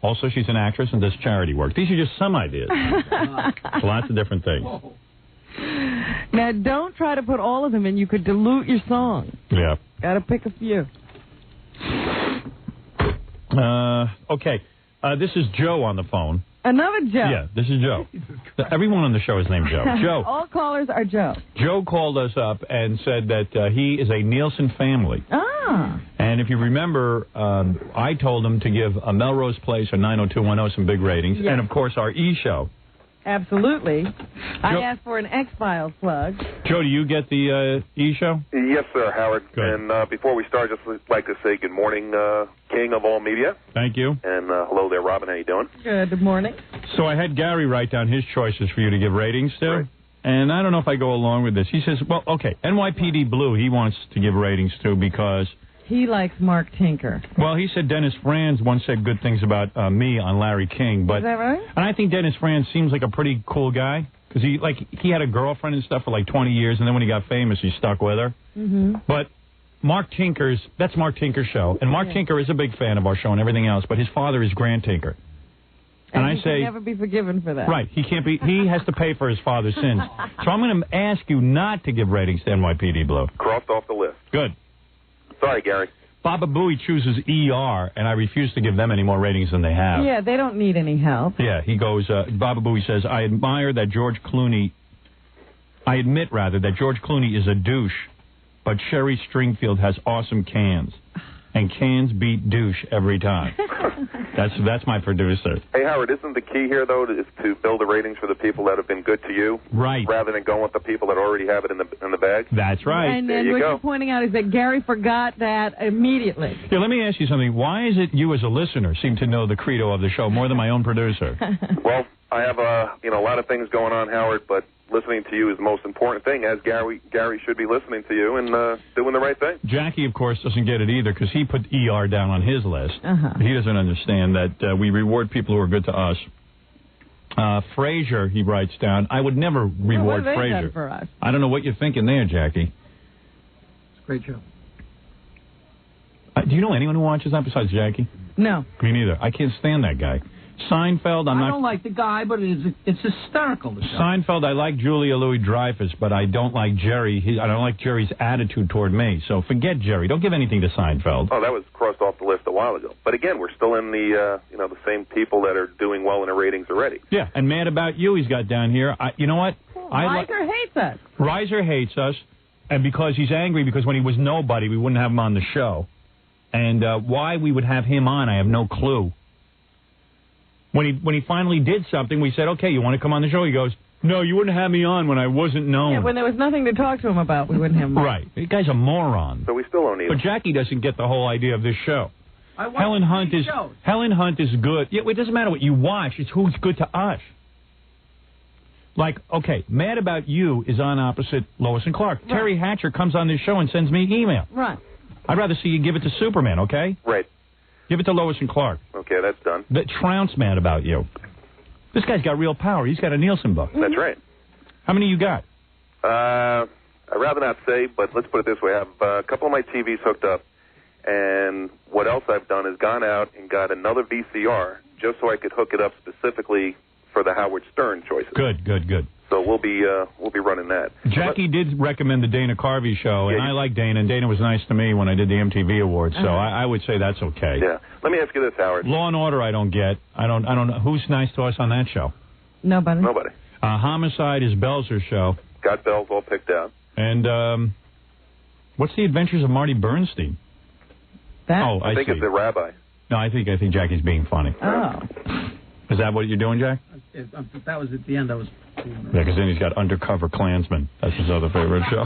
Also, she's an actress and does charity work. These are just some ideas. Lots of different things. Now, don't try to put all of them in. You could dilute your song. Yeah. Got to pick a few. Okay. This is Joe on the phone. Another Joe. Yeah, this is Joe. Everyone on the show is named Joe. Joe. All callers are Joe. Joe called us up and said that he is a Nielsen family. Ah. And if you remember, I told him to give a Melrose Place or 90210 some big ratings. Yes. And, of course, our E-show. Absolutely. I asked for an X-Files plug. Joe, do you get the E-show? Yes, sir, Howard. Good. And before we start, just like to say good morning, King of all media. Thank you. And hello there, Robin. How you doing? Good morning. So I had Gary write down his choices for you to give ratings to. Right. And I don't know if I go along with this. He says, well, okay, NYPD Blue he wants to give ratings to because... He likes Mark Tinker. Well, he said Dennis Franz once said good things about me on Larry King. But, is that right? And I think Dennis Franz seems like a pretty cool guy. Because he had a girlfriend and stuff for like 20 years, and then when he got famous, he stuck with her. Mm-hmm. But that's Mark Tinker's show. And Mark Tinker is a big fan of our show and everything else, but his father is Grant Tinker. And I say, can never be forgiven for that. Right. He can't be. He has to pay for his father's sins. So I'm going to ask you not to give ratings to NYPD Blue. Crossed off the list. Good. Sorry, Gary. Baba Booey chooses ER, and I refuse to give them any more ratings than they have. Yeah, they don't need any help. Yeah, he goes, Baba Booey says, I admit, that George Clooney is a douche, but Sherry Stringfield has awesome cans. And cans beat douche every time. That's my producer. Hey, Howard, isn't the key here, though, is to build the ratings for the people that have been good to you? Right. Rather than going with the people that already have it in the bag? That's right. And then what you're pointing out is that Gary forgot that immediately. Yeah, let me ask you something. Why is it you as a listener seem to know the credo of the show more than my own producer? Well, I have a lot of things going on, Howard, but listening to you is the most important thing, as Gary should be listening to you and doing the right thing. Jackie, of course, doesn't get it either because he put ER down on his list. Uh-huh. He doesn't understand that we reward people who are good to us. Frasier, he writes down, I would never reward what have they Frasier. done for us? I don't know what you're thinking there, Jackie. It's a great show. Do you know anyone who watches that besides Jackie? No. Me neither. I can't stand that guy. Seinfeld, I don't like the guy, but it's hysterical. Seinfeld, I like Julia Louis-Dreyfus, but I don't like Jerry. I don't like Jerry's attitude toward me. So forget Jerry. Don't give anything to Seinfeld. Oh, that was crossed off the list a while ago. But again, we're still in the the same people that are doing well in the ratings already. Yeah, and Mad About You he's got down here. You know what? Reiser hates us. Reiser hates us, and because he's angry because when he was nobody, we wouldn't have him on the show. And why we would have him on, I have no clue. When he finally did something, we said, okay, you want to come on the show? He goes, no, you wouldn't have me on when I wasn't known. Yeah, when there was nothing to talk to him about, we wouldn't have him on. Right. The guy's a moron. So we still don't need him. But Jackie doesn't get the whole idea of this show. Helen Hunt is good. Yeah, it doesn't matter what you watch. It's who's good to us. Like, okay, Mad About You is on opposite Lois and Clark. Right. Terry Hatcher comes on this show and sends me email. Right. I'd rather see you give it to Superman, okay? Right. Give it to Lois and Clark. Okay, that's done. The Trounce Mad About You. This guy's got real power. He's got a Nielsen book. That's right. How many you got? I'd rather not say, but let's put it this way. I have a couple of my TVs hooked up, and what else I've done is gone out and got another VCR just so I could hook it up specifically for the Howard Stern choices. Good. So So we'll be running that. Jackie did recommend the Dana Carvey show, and I like Dana, and Dana was nice to me when I did the MTV Awards, so I would say that's okay. Yeah. Let me ask you this, Howard. Law and Order I don't get. I don't know. Who's nice to us on that show? Nobody. Homicide is Belzer's show. Got Bells all picked out. And what's the Adventures of Marty Bernstein? I think it's the rabbi. No, I think Jackie's being funny. Oh. Is that what you're doing, Jack? That was at the end. I was. Yeah, because then he's got Undercover Klansman. That's his other favorite show.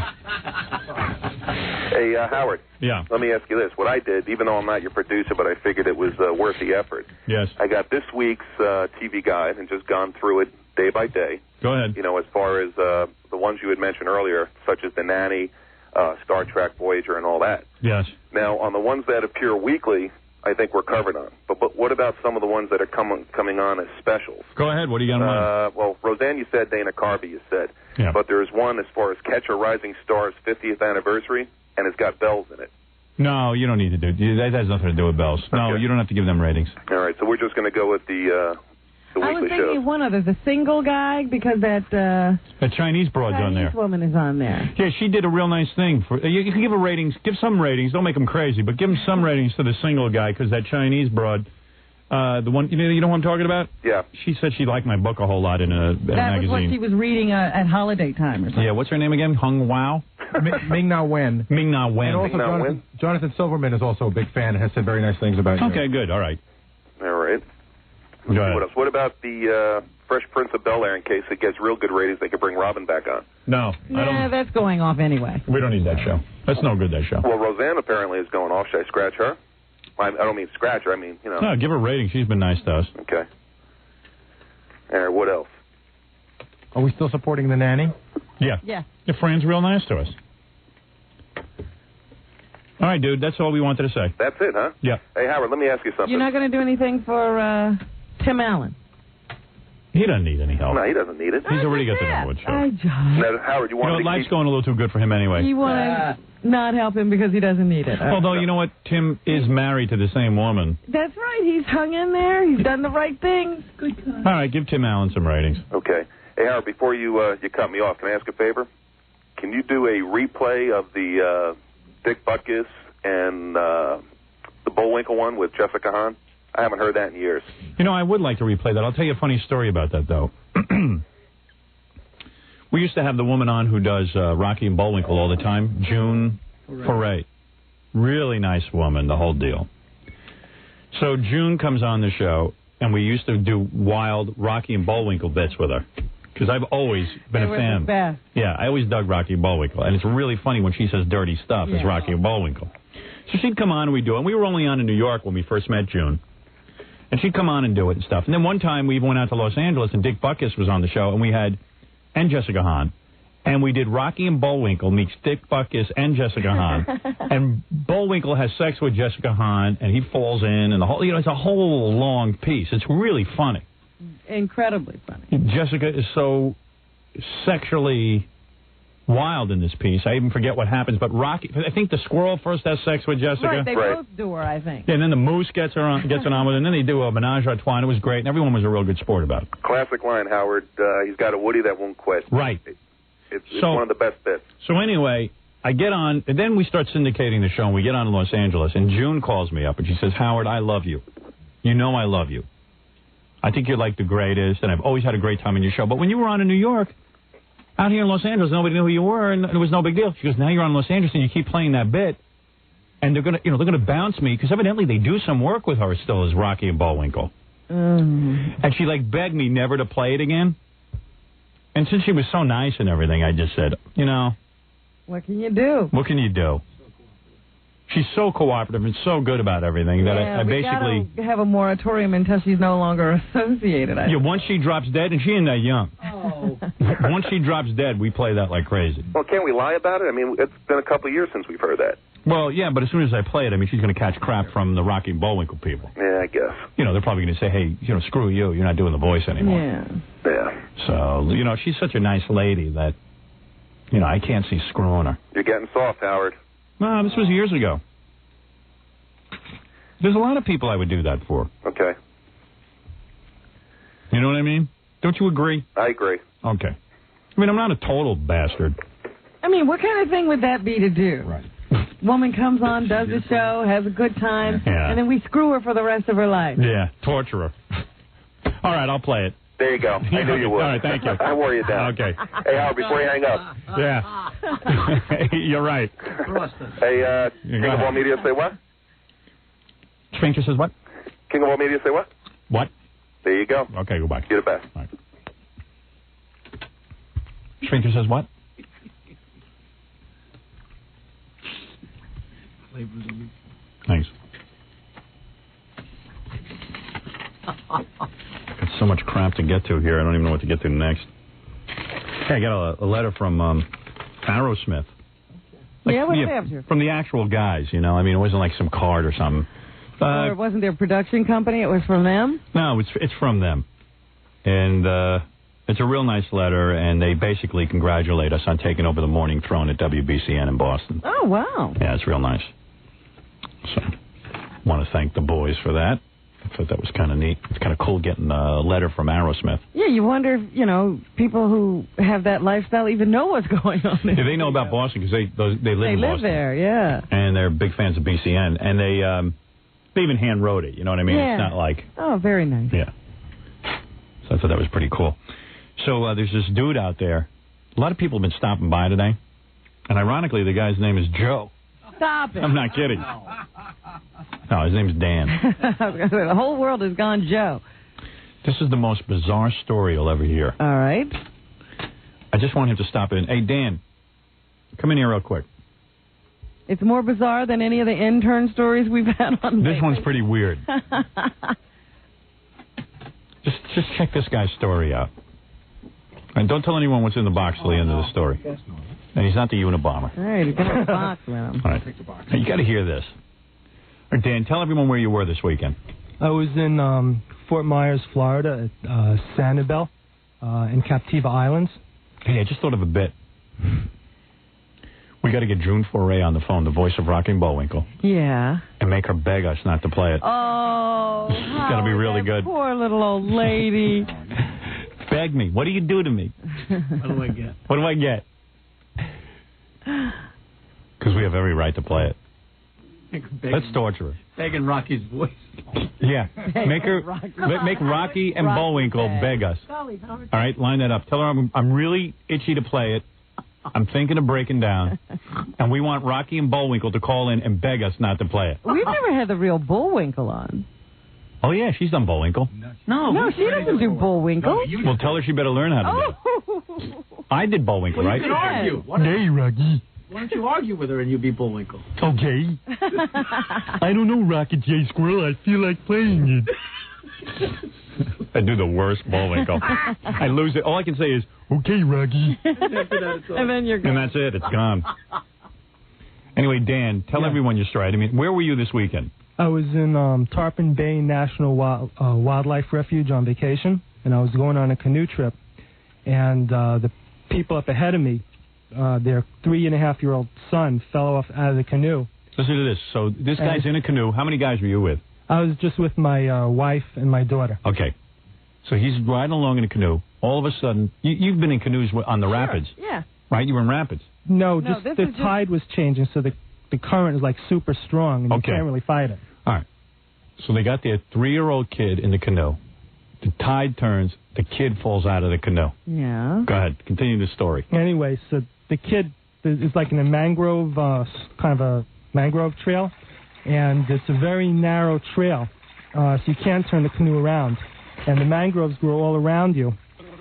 Hey, Howard. Yeah. Let me ask you this. What I did, even though I'm not your producer, but I figured it was worth the effort. Yes. I got this week's TV guide and just gone through it day by day. Go ahead. You know, as far as the ones you had mentioned earlier, such as The Nanny, Star Trek, Voyager, and all that. Yes. Now, on the ones that appear weekly, I think we're covered on. But what about some of the ones that are coming on as specials? Go ahead. What do you got in mind? Well, Roseanne, you said. Dana Carvey, you said. Yeah. But there's one as far as Catch a Rising Star's 50th anniversary, and it's got Bells in it. No, you don't need to do that. Has nothing to do with Bells. No, you don't have to give them ratings. All right, so we're just going to go with the I was weekly thinking shows. of one other, the single guy, because that Chinese broad's on there. Chinese woman is on there. Yeah, she did a real nice thing. You can give her ratings, give some ratings. Don't make them crazy, but give them some ratings to the single guy, because that Chinese broad, the one, you know who I'm talking about? Yeah. She said she liked my book a whole lot in a That magazine. was what she was reading at holiday time or something. Yeah, what's her name again? Hung Wao? Ming Na Wen. Ming Na Wen. And also Jonathan Silverman is also a big fan and has said very nice things about you. Okay, good. All right. All right. Go ahead. What else? What about the Fresh Prince of Bel-Air? In case it gets real good ratings, they could bring Robin back on. No. Nah, that's going off anyway. We don't need that show. That's no good, that show. Well, Roseanne apparently is going off. Should I scratch her? I don't mean scratch her. I mean, you know. No, give her a rating. She's been nice to us. Okay. All right, what else? Are we still supporting The Nanny? Yeah. Yeah. Your friend's real nice to us. All right, dude. That's all we wanted to say. That's it, huh? Yeah. Hey, Howard, let me ask you something. You're not going to do anything for Tim Allen? He doesn't need any help. No, he doesn't need it. He's already got the Norwood show. Now, Howard, you want life's going a little too good for him anyway. You want to not help him because he doesn't need it. Although, you know what? Tim is married to the same woman. That's right. He's hung in there. He's done the right thing. Good time. All right, give Tim Allen some ratings. Okay. Hey, Howard, before you cut me off, can I ask a favor? Can you do a replay of the Dick Butkus and the Bullwinkle one with Jessica Hahn? I haven't heard that in years. You know, I would like to replay that. I'll tell you a funny story about that, though. We used to have the woman on who does Rocky and Bullwinkle all the time, June Foray. Really nice woman, the whole deal. So June comes on the show, and we used to do wild Rocky and Bullwinkle bits with her. Because I've always been a fan. The best. Yeah, I always dug Rocky and Bullwinkle. And it's really funny when she says dirty stuff as Rocky and Bullwinkle. So she'd come on and we'd do it. And we were only on in New York when we first met June. And she'd come on and do it and stuff. And then one time we went out to Los Angeles and Dick Butkus was on the show. And we had, and Jessica Hahn. And we did Rocky and Bullwinkle meets Dick Butkus and Jessica Hahn. And Bullwinkle has sex with Jessica Hahn. And he falls in. And the whole, it's a whole long piece. It's really funny. Incredibly funny. Jessica is so sexually wild in this piece. I even forget what happens. But Rocky, I think the squirrel first has sex with Jessica. Right, they both do her, I think. Yeah, and then the moose gets it on with her, and then they do a menage a trois, and it was great, and everyone was a real good sport about it. Classic line, Howard. He's got a Woody that won't quit. Right. It's one of the best bits. So anyway, I get on, and then we start syndicating the show, and we get on in Los Angeles, and June calls me up, and she says, Howard, I love you. You know I love you. I think you're like the greatest, and I've always had a great time in your show. But when you were on in New York, out here in Los Angeles, nobody knew who you were, and it was no big deal. She goes, now you're on Los Angeles, and you keep playing that bit, and they're gonna bounce me, because evidently they do some work with her still as Rocky and Bullwinkle. And she begged me never to play it again. And since she was so nice and everything, I just said, what can you do? What can you do? She's so cooperative and so good about everything that I basically... We gotta have a moratorium until she's no longer associated. Once she drops dead, and she ain't that young. Oh. Once she drops dead, we play that like crazy. Well, can't we lie about it? I mean, it's been a couple of years since we've heard that. Well, yeah, but as soon as I play it, she's going to catch crap from the Rocky and Bullwinkle people. Yeah, I guess. They're probably going to say, hey, screw you. You're not doing the voice anymore. Yeah. So, she's such a nice lady that, I can't see screwing her. You're getting soft, Howard. No, this was years ago. There's a lot of people I would do that for. Okay. You know what I mean? Don't you agree? I agree. Okay. I mean, I'm not a total bastard. I mean, what kind of thing would that be to do? Right. Woman comes on, does the show, has a good time, and then we screw her for the rest of her life. Yeah, torture her. All right, I'll play it. There you go. I knew you would. All right, thank you. I wore you down. Okay. Hey, Howard, before you hang up. Yeah. You're right. Hey, King of All Media, say what? Stranger says what? King of All Media, say what? What? There you go. Okay, go back. You're the best. All right. Stranger says what? Thanks. Got so much crap to get to here. I don't even know what to get to next. Hey, I got a letter from Aerosmith. Yeah, what did they have to? From the actual guys, you know. I mean, it wasn't like some card or something. Or it wasn't their production company? It was from them? No, it's from them. And it's a real nice letter, and they basically congratulate us on taking over the morning throne at WBCN in Boston. Oh, wow. Yeah, it's real nice. So, want to thank the boys for that. I thought that was kind of neat. It's kind of cool getting a letter from Aerosmith. Yeah, you wonder if, you know, people who have that lifestyle even know what's going on there. Yeah, they know about Boston because they live in Boston. They live there, yeah. And they're big fans of BCN. And they even hand wrote it, you know what I mean? Yeah. It's not like... Oh, very nice. Yeah. So I thought that was pretty cool. So there's this dude out there. A lot of people have been stopping by today. And ironically, the guy's name is Joe. Stop it. I'm not kidding. No, his name's Dan. The whole world has gone Joe. This is the most bizarre story you'll ever hear. All right. I just want him to stop in. Hey, Dan, come in here real quick. It's more bizarre than any of the intern stories we've had on This one's pretty weird. Just check this guy's story out. And don't tell anyone what's in the box till the end of the story. And he's not the Unabomber. All right, he's got a box with him. All right. Hey, you got to hear this. All right, Dan, tell everyone where you were this weekend. I was in Fort Myers, Florida, at Sanibel in Captiva Islands. Hey, I just thought of a bit. We got to get June Foray on the phone, the voice of Rocking Bullwinkle. Yeah. And make her beg us not to play it. Oh, it's got to be really good. Poor little old lady. Beg me. What do you do to me? What do I get? What do I get? Because we have every right to play it. Let's torture her. Begging Rocky's voice. Yeah. Make Rocky and Bullwinkle beg us. All right, line that up. Tell her I'm really itchy to play it. I'm thinking of breaking down. And we want Rocky and Bullwinkle to call in and beg us not to play it. We've never had the real Bullwinkle on. Oh, yeah, she's done Bullwinkle. No, she doesn't do Bullwinkle. Well, tell her she better learn how to do it. I did Bullwinkle, Well, right? you can argue. Hey, Rocky. Why don't you argue with her and you be Bullwinkle? Okay. I don't know, Rocket J. Squirrel. I feel like playing it. I do the worst Bullwinkle. I lose it. All I can say is, okay, Rocky. And then you're And gone. that's it. It's gone. Anyway, Dan, tell everyone your story. I mean, where were you this weekend? I was in Tarpon Bay National Wildlife Refuge on vacation, and I was going on a canoe trip. And the people up ahead of me, their 3.5-year-old son fell off out of the canoe. Listen to this. So this guy's in a canoe. How many guys were you with? I was just with my wife and my daughter. Okay. So he's riding along in a canoe. All of a sudden, you've been in canoes on the rapids. Yeah. Right? You were in rapids. No, just the tide was changing, so the current is like super strong, and you can't really fight it. All right. So they got their 3-year-old kid in the canoe. The tide turns. The kid falls out of the canoe. Yeah. Go ahead. Continue the story. Anyway, so the kid is like in a mangrove, kind of a mangrove trail, and it's a very narrow trail, so you can't turn the canoe around. And the mangroves grow all around you,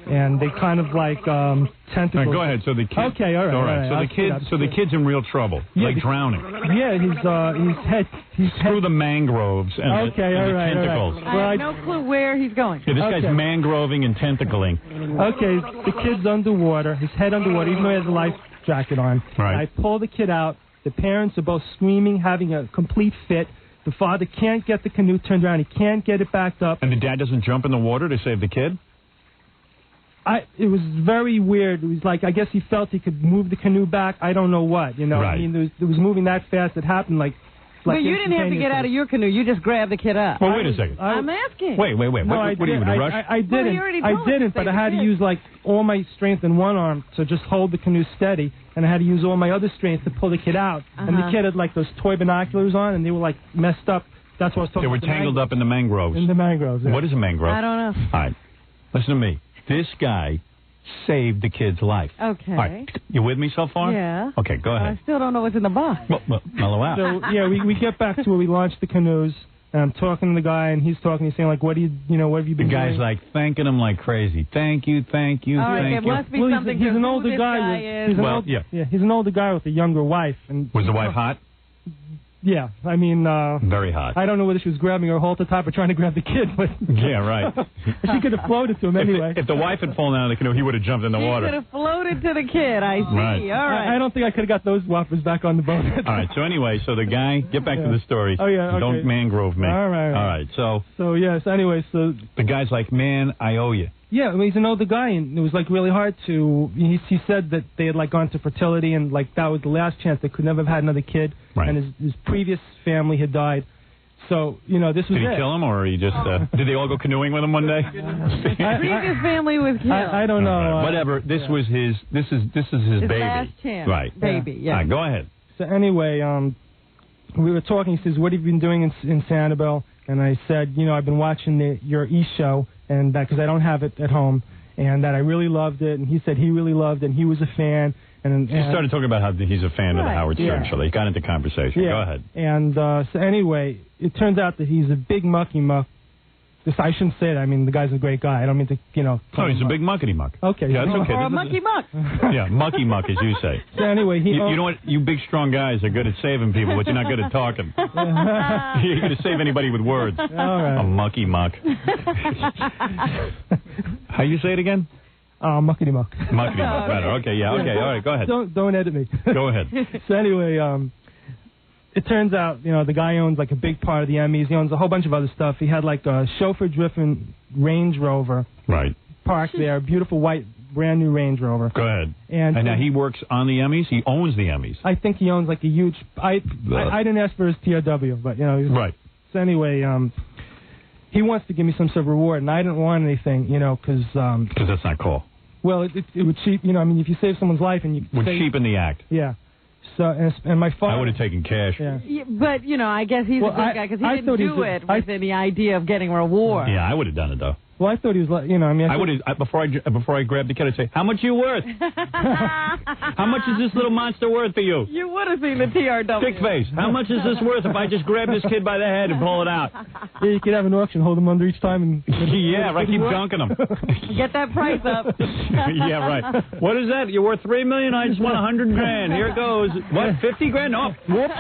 and they kind of like tentacles. All right, go ahead. So the kid. Okay, all right. So the kid's in real trouble, like drowning. Yeah, he's through the mangroves and the tentacles. I have no clue where he's going. Yeah, this guy's mangroving and tentacling. Okay, the kid's underwater, his head underwater, even though he has a life jacket on. Right. I pull the kid out. The parents are both screaming, having a complete fit. The father can't get the canoe turned around. He can't get it backed up. And the dad doesn't jump in the water to save the kid? It was very weird. It was like, I guess he felt he could move the canoe back. I don't know what, you know. Right. I mean, it was moving that fast. It happened like But you didn't have to get out of your canoe. You just grabbed the kid up. Well, wait a second. I'm asking. Wait. No, what are you, in a rush? I didn't, but I had to use like all my strength in one arm to just hold the canoe steady, and I had to use all my other strength to pull the kid out. And the kid had like those toy binoculars on, and they were like messed up. That's what I was talking about. They were tangled up in the mangroves. In the mangroves, yeah. What is a mangrove? I don't know. All right. Listen to me. This guy saved the kid's life. Okay. All right. You with me so far? Yeah. Okay, go ahead. I still don't know what's in the box. Well, mellow out. So, yeah, we get back to where we launched the canoes, and I'm talking to the guy, and he's talking, he's saying, like, what have you been doing? The guy's like thanking him like crazy. Thank you, thank you, All right, thank it you. must be something he's to an who older this guy. is. He's an older guy with a younger wife. And was the wife hot? Yeah, I mean... very hot. I don't know whether she was grabbing her halter top or trying to grab the kid, but... Yeah, right. She could have floated to him anyway. If the wife had fallen out of the canoe, he would have jumped in the water. He could have floated to the kid, I see. Right. All right. I don't think I could have got those whoppers back on the boat. All right, so anyway, so the guy, get back to the story. Oh, yeah, okay. Don't mangrove me. All right. All right, so... So, yes, anyway, so... The guy's like, man, I owe you. Yeah, I mean, he's an older guy, and it was, like, really hard to... He said that they had, like, gone to fertility, and, like, that was the last chance. They could never have had another kid. Right. And his previous family had died. So, you know, this was Did he kill him, or he just... did they all go canoeing with him one day? Previous family was killed. I don't know. Right. Whatever. This was his... This is his baby. Last chance. Right. Baby, yeah. All right, go ahead. So, anyway, we were talking. He says, what have you been doing in Sanibel? And I said, you know, I've been watching your E-show, and because I don't have it at home, and that I really loved it. And he said he really loved it, and he was a fan. And he started talking about how he's a fan of the Howard Stern yeah. show. He got into conversation. Yeah. Go ahead. And so anyway, it turns out that he's a big mucky muck. I shouldn't say that. I mean, the guy's a great guy. I don't mean to, you know. No, he's a big muckety muck. Okay. Yeah, that's okay. Or a mucky muck. Yeah, mucky muck, as you say. So anyway, you know what? You big, strong guys are good at saving people, but you're not good at talking. You're going to save anybody with words. All right. A mucky muck. How you say it again? Muckety muck. Muckety muck. Better. Okay, yeah, okay. All right, go ahead. Don't edit me. Go ahead. So anyway, it turns out, you know, the guy owns like a big part of the Emmys. He owns a whole bunch of other stuff. He had like a chauffeur-driven Range Rover. Right. Parked there, beautiful white, brand new Range Rover. Go ahead. And now he works on the Emmys. He owns the Emmys. I think he owns like a huge. I didn't ask for his TRW, but you know. Right. So anyway, he wants to give me some sort of reward, and I didn't want anything, you know, because that's not cool. Well, it would cheap, you know. I mean, if you save someone's life and you would cheapen the act. Yeah. So and my father. I would have taken cash. Yeah. But you know, I guess he's a good guy because he didn't do it with any idea of getting reward. Yeah, I would have done it though. Well, I thought he was like, you know, I mean, I would have before I grabbed the kid, I'd say, "How much you worth? How much is this little monster worth for you?" You would have seen the TRW. Stick face. How much is this worth if I just grab this kid by the head and pull it out? Yeah, you could have an auction, hold him under each time, and yeah, right. Keep dunking him. Get that price up. Yeah, right. What is that? You're worth $3 million. I just want $100,000. Here it goes. What? $50,000? Oh, whoops.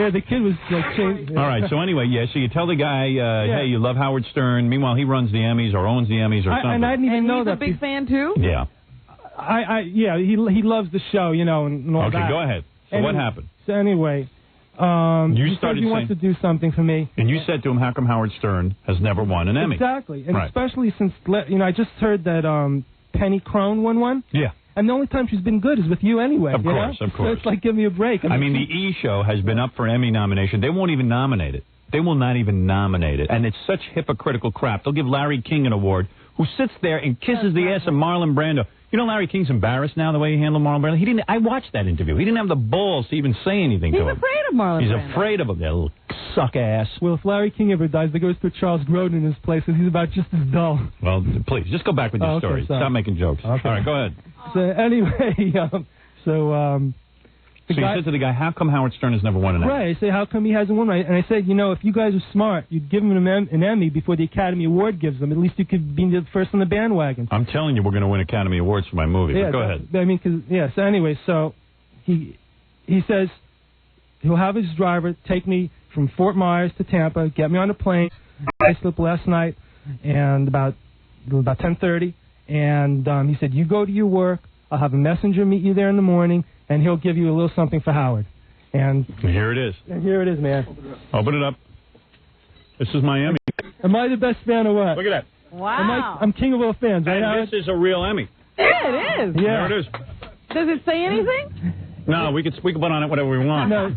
Yeah, the kid was like changed. All right. So anyway, yeah. So you tell the guy, hey, you love Howard Stern. Meanwhile, he runs the Emmys or owns the Emmys or something. And I didn't even know that. He's a big fan too. Yeah. Yeah, he loves the show, you know, and all that. Okay, go ahead. So what happened? So anyway, he said he wants to do something for me. And you said to him, how come Howard Stern has never won an Emmy? Exactly, and especially since, you know, I just heard that Penny Crone won one. Yeah. And the only time she's been good is with you anyway. Of course. So it's like, give me a break. I mean, the E! Show has been up for Emmy nomination. They won't even nominate it. They will not even nominate it. And it's such hypocritical crap. They'll give Larry King an award, who sits there and kisses the ass of Marlon Brando. You know, Larry King's embarrassed now the way he handled Marlon Brando. I watched that interview. He didn't have the balls to even say anything to him. He's afraid of Marlon Brando. He's afraid of him, that little suck ass. Well, if Larry King ever dies, they go to Charles Grodin in his place, and he's about just as dull. Well, please, just go back with your story. Sorry. Stop making jokes. Okay. All right, go ahead. So anyway, So you said to the guy, how come Howard Stern has never won an Emmy? Right. I say, how come he hasn't won? And I said, you know, if you guys are smart, you'd give him an Emmy before the Academy Award gives them. At least you could be the first on the bandwagon. I'm telling you, we're going to win Academy Awards for my movie. Yeah, but go ahead. I mean, so anyway, so he says he'll have his driver take me from Fort Myers to Tampa, get me on a plane. I slept last night, and about 10:30, and he said, you go to your work. I'll have a messenger meet you there in the morning, and he'll give you a little something for Howard. And here it is. And here it is, man. Open it up. This is Miami. Am I the best fan or what? Look at that. Wow. I'm king of all fans, right, and Howard? this is a real Emmy. Yeah, it is. Yeah. There it is. Does it say anything? No, we could put on it whatever we want. No,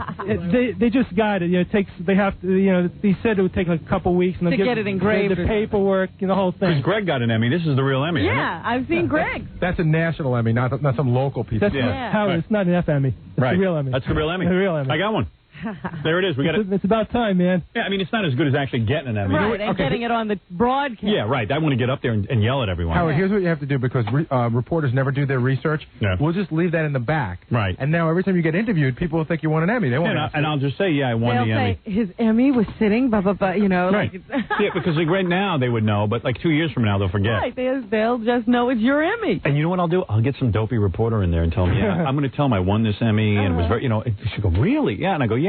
they just got it. You know, it takes. They have to. You know, they said it would take like a couple weeks and to get it engraved. The paperwork, the whole thing. Because Greg got an Emmy. This is the real Emmy. Yeah, I've seen Greg. That's a national Emmy, not some local piece. That's Howard. It's not an F Emmy. It's right. the real Emmy. That's the real Emmy. The real Emmy. I got one. There it is. We got it. It's about time, man. Yeah, I mean, it's not as good as actually getting an Emmy. Right, and getting it on the broadcast. Yeah, right. I want to get up there and yell at everyone. Howard, here's what you have to do because reporters never do their research. Yeah. We'll just leave that in the back. Right. And now every time you get interviewed, people will think you won an Emmy. They won't. And I'll just say, I won the Emmy. Say, his Emmy was sitting, blah, blah, blah, you know. Right. Like Yeah, because like right now they would know, but like 2 years from now they'll forget. Right, they'll just know it's your Emmy. And you know what I'll do? I'll get some dopey reporter in there and tell him, I'm going to tell him I won this Emmy and it was very, she'll go, really? Yeah, and I go, yeah.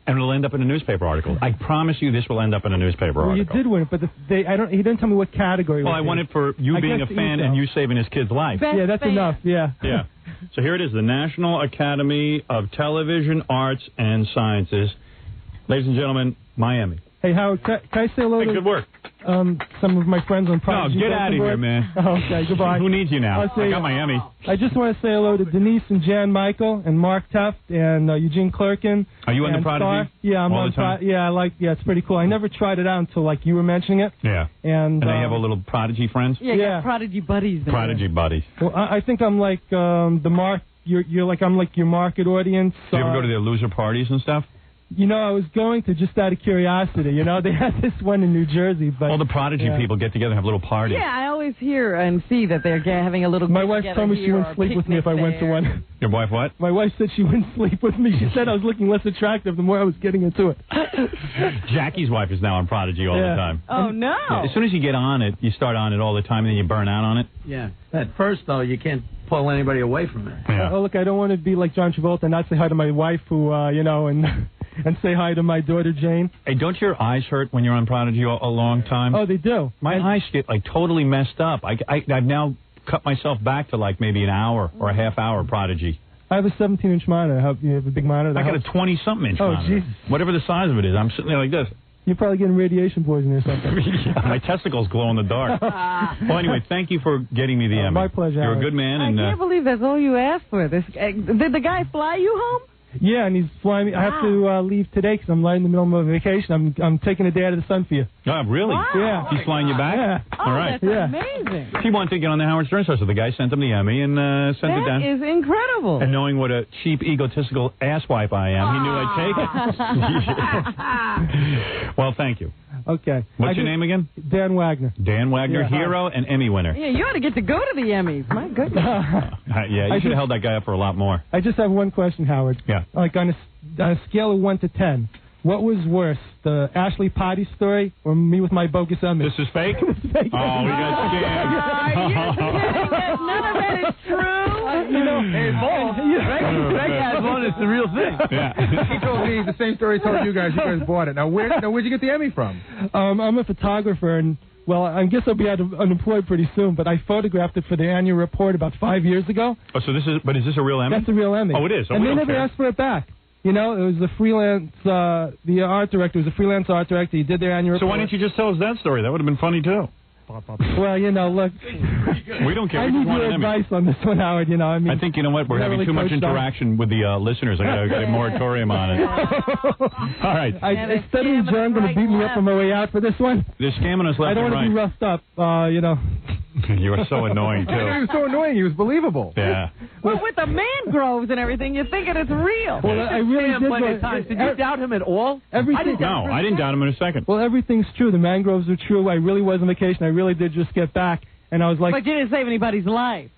And it'll end up in a newspaper article. I promise you this will end up in a newspaper article. You did win it, but he didn't tell me what category. Well, I won it for you being a fan and you saving his kid's life. Yeah, that's enough, yeah. Yeah. So here it is, the National Academy of Television Arts and Sciences. Ladies and gentlemen, Miami. Hey, Howard, can I say hello to... Good work. Some of my friends on Prodigy. No, get out of here, man. Okay, goodbye. Who needs you now? I got my Emmy. I just want to say hello to Denise and Jan Michael and Mark Tuft and Eugene Clerkin. Are you on the Prodigy? Yeah, I'm all on the time? Yeah, it's pretty cool. I never tried it out until like you were mentioning it. Yeah. And they have a little Prodigy friends? Yeah, Prodigy buddies there. Prodigy buddies. Well, I think I'm like the Mark. I'm like your market audience. Do you ever go to their loser parties and stuff? You know, I was going to just out of curiosity. You know, they had this one in New Jersey, but all the Prodigy people get together and have little parties. Yeah, I always hear and see that they're having a little. My wife told me she wouldn't sleep with me if I went to one. Your wife what? My wife said she wouldn't sleep with me. She said I was looking less attractive the more I was getting into it. Jackie's wife is now on Prodigy all the time. Oh no! As soon as you get on it, you start on it all the time, and then you burn out on it. Yeah. At first, though, you can't pull anybody away from it. Yeah. Oh, look, I don't want to be like John Travolta and not say hi to my wife, who and say hi to my daughter Jane. Hey, don't your eyes hurt when you're on Prodigy a long time? Oh, they do. My eyes get like totally messed up. I've now cut myself back to like maybe an hour or a half hour Prodigy. I have a 17-inch monitor. You have a big monitor? I got a 20-something-inch monitor. Oh, Jesus. Whatever the size of it is. I'm sitting there like this. You're probably getting radiation poisoning or something. Yeah, my testicles glow in the dark. Well, anyway, thank you for getting me the Emmy. My pleasure. You're a good man. I can't believe that's all you asked for. Did the guy fly you home? Yeah, and he's flying me. I have to leave today because I'm right in the middle of a vacation. I'm taking a day out of the sun for you. Oh, really? Wow. Yeah. He's flying you back? Yeah. All right. That's amazing. He wanted to get on the Howard Stern show, so the guy sent him the Emmy and sent it down. That is incredible. And knowing what a cheap, egotistical asswipe I am, he knew I'd take it. Well, thank you. Okay. What's your name again? Dan Wagner. Dan Wagner, hero and Emmy winner. Yeah, you ought to get to go to the Emmys. My goodness. Yeah, you should have held that guy up for a lot more. I just have one question, Howard. Yeah. Like on a scale of 1 to 10, what was worse, the Ashley Potty story or me with my bogus Emmy? This is fake? This is fake. Oh, we got scammed. Are you kidding us? None of that is true. Greg has one. It's the real thing. Yeah. He told me the same story he told you guys. You guys bought it. Now, where'd you get the Emmy from? I'm a photographer, and, well, I guess I'll be unemployed pretty soon, but I photographed it for the annual report about 5 years ago. Oh, so is this a real Emmy? That's a real Emmy. Oh, it is? Oh, and we they don't never care. asked for it back. You know, it was a freelance, the art director was a freelance art director. He did their annual report. So why didn't you just tell us that story? That would have been funny, too. Well, you know, look. We don't care. I We just need want your an Emmy. advice on this one, Howard. You know, I mean, I think, you know what, we're having really too much coached on. interaction with the listeners. I got a moratorium on it. All right. Instead of John going to beat me up on my way out for this one, They're scamming us left I don't and want to be right. roughed up, you know. You are so annoying, He too. was so annoying. He was believable. Yeah. Well, with the mangroves and everything, you're thinking it's real. Well, I really did. Plenty of times. Did you doubt him at all? Everything. No, I didn't doubt him in a second. Well, everything's true. The mangroves are true. I really was on vacation. I really did just get back, and I was like, But you didn't save anybody's life.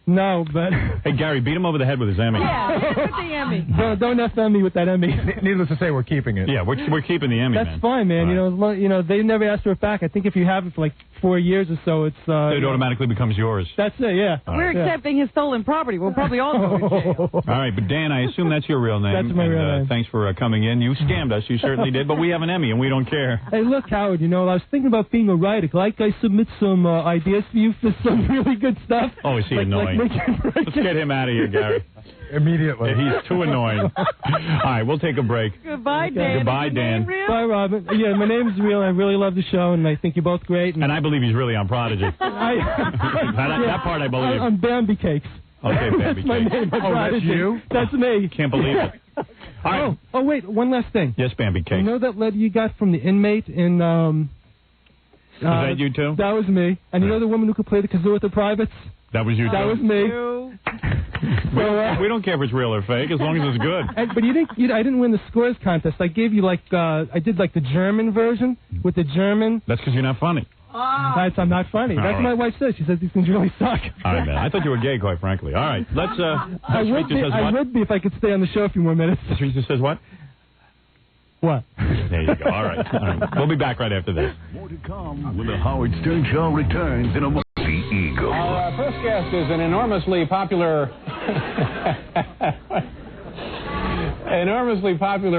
no, but Hey, Gary, beat him over the head with his Emmy. Yeah, with the Emmy. don't FM me with that Emmy. Needless to say, we're keeping it. Yeah, we're keeping the Emmy, That's man. fine, man. All You know, they never asked for it back. I think if you have it for like 4 years or so, it's It automatically becomes yours. That's it. Yeah. We're accepting his stolen property. We'll probably all go to jail. All right, but Dan, I assume that's your real name. That's my real name. Thanks for coming in. You scammed us. You certainly did, but we have an Emmy, and we don't care. Hey, look, Howard, you know, I was thinking about being a writer. Like, I submit some ideas for you for some really good stuff. Oh, is he annoying? Let's get him out of here, Gary. Immediately. Yeah, he's too annoying. All right, we'll take a break. Goodbye, Dan. Goodbye, Is your Dan. name real? Bye, Robin. Yeah, my name's real. I really love the show, and I think you're both great. And I believe he's really on Prodigy. That part I believe. I'm Bambi Cakes. Okay, baby That's my cake. name. Oh, that's you? That's me. Can't believe it. All right. Oh, wait, one last thing. Yes, Bambi cake. You know that letter you got from the inmate in... Is that you too? That was me. And you know the woman who could play the kazoo with the privates? That was you too? That was me. We don't care if it's real or fake, as long as it's good. But I didn't win the scores contest. I gave you I did the German version with the German. That's because you're not funny. I'm not funny. That's what my wife says. She says these things really suck. All right, man. I thought you were gay, quite frankly. All right, let's. I would be if I could stay on the show a few more minutes. Teresa says what? What? There you go. All right. We'll be back right after this. More to come when the Howard Stern Show returns in a moment. The Eagle. Our first guest is an enormously popular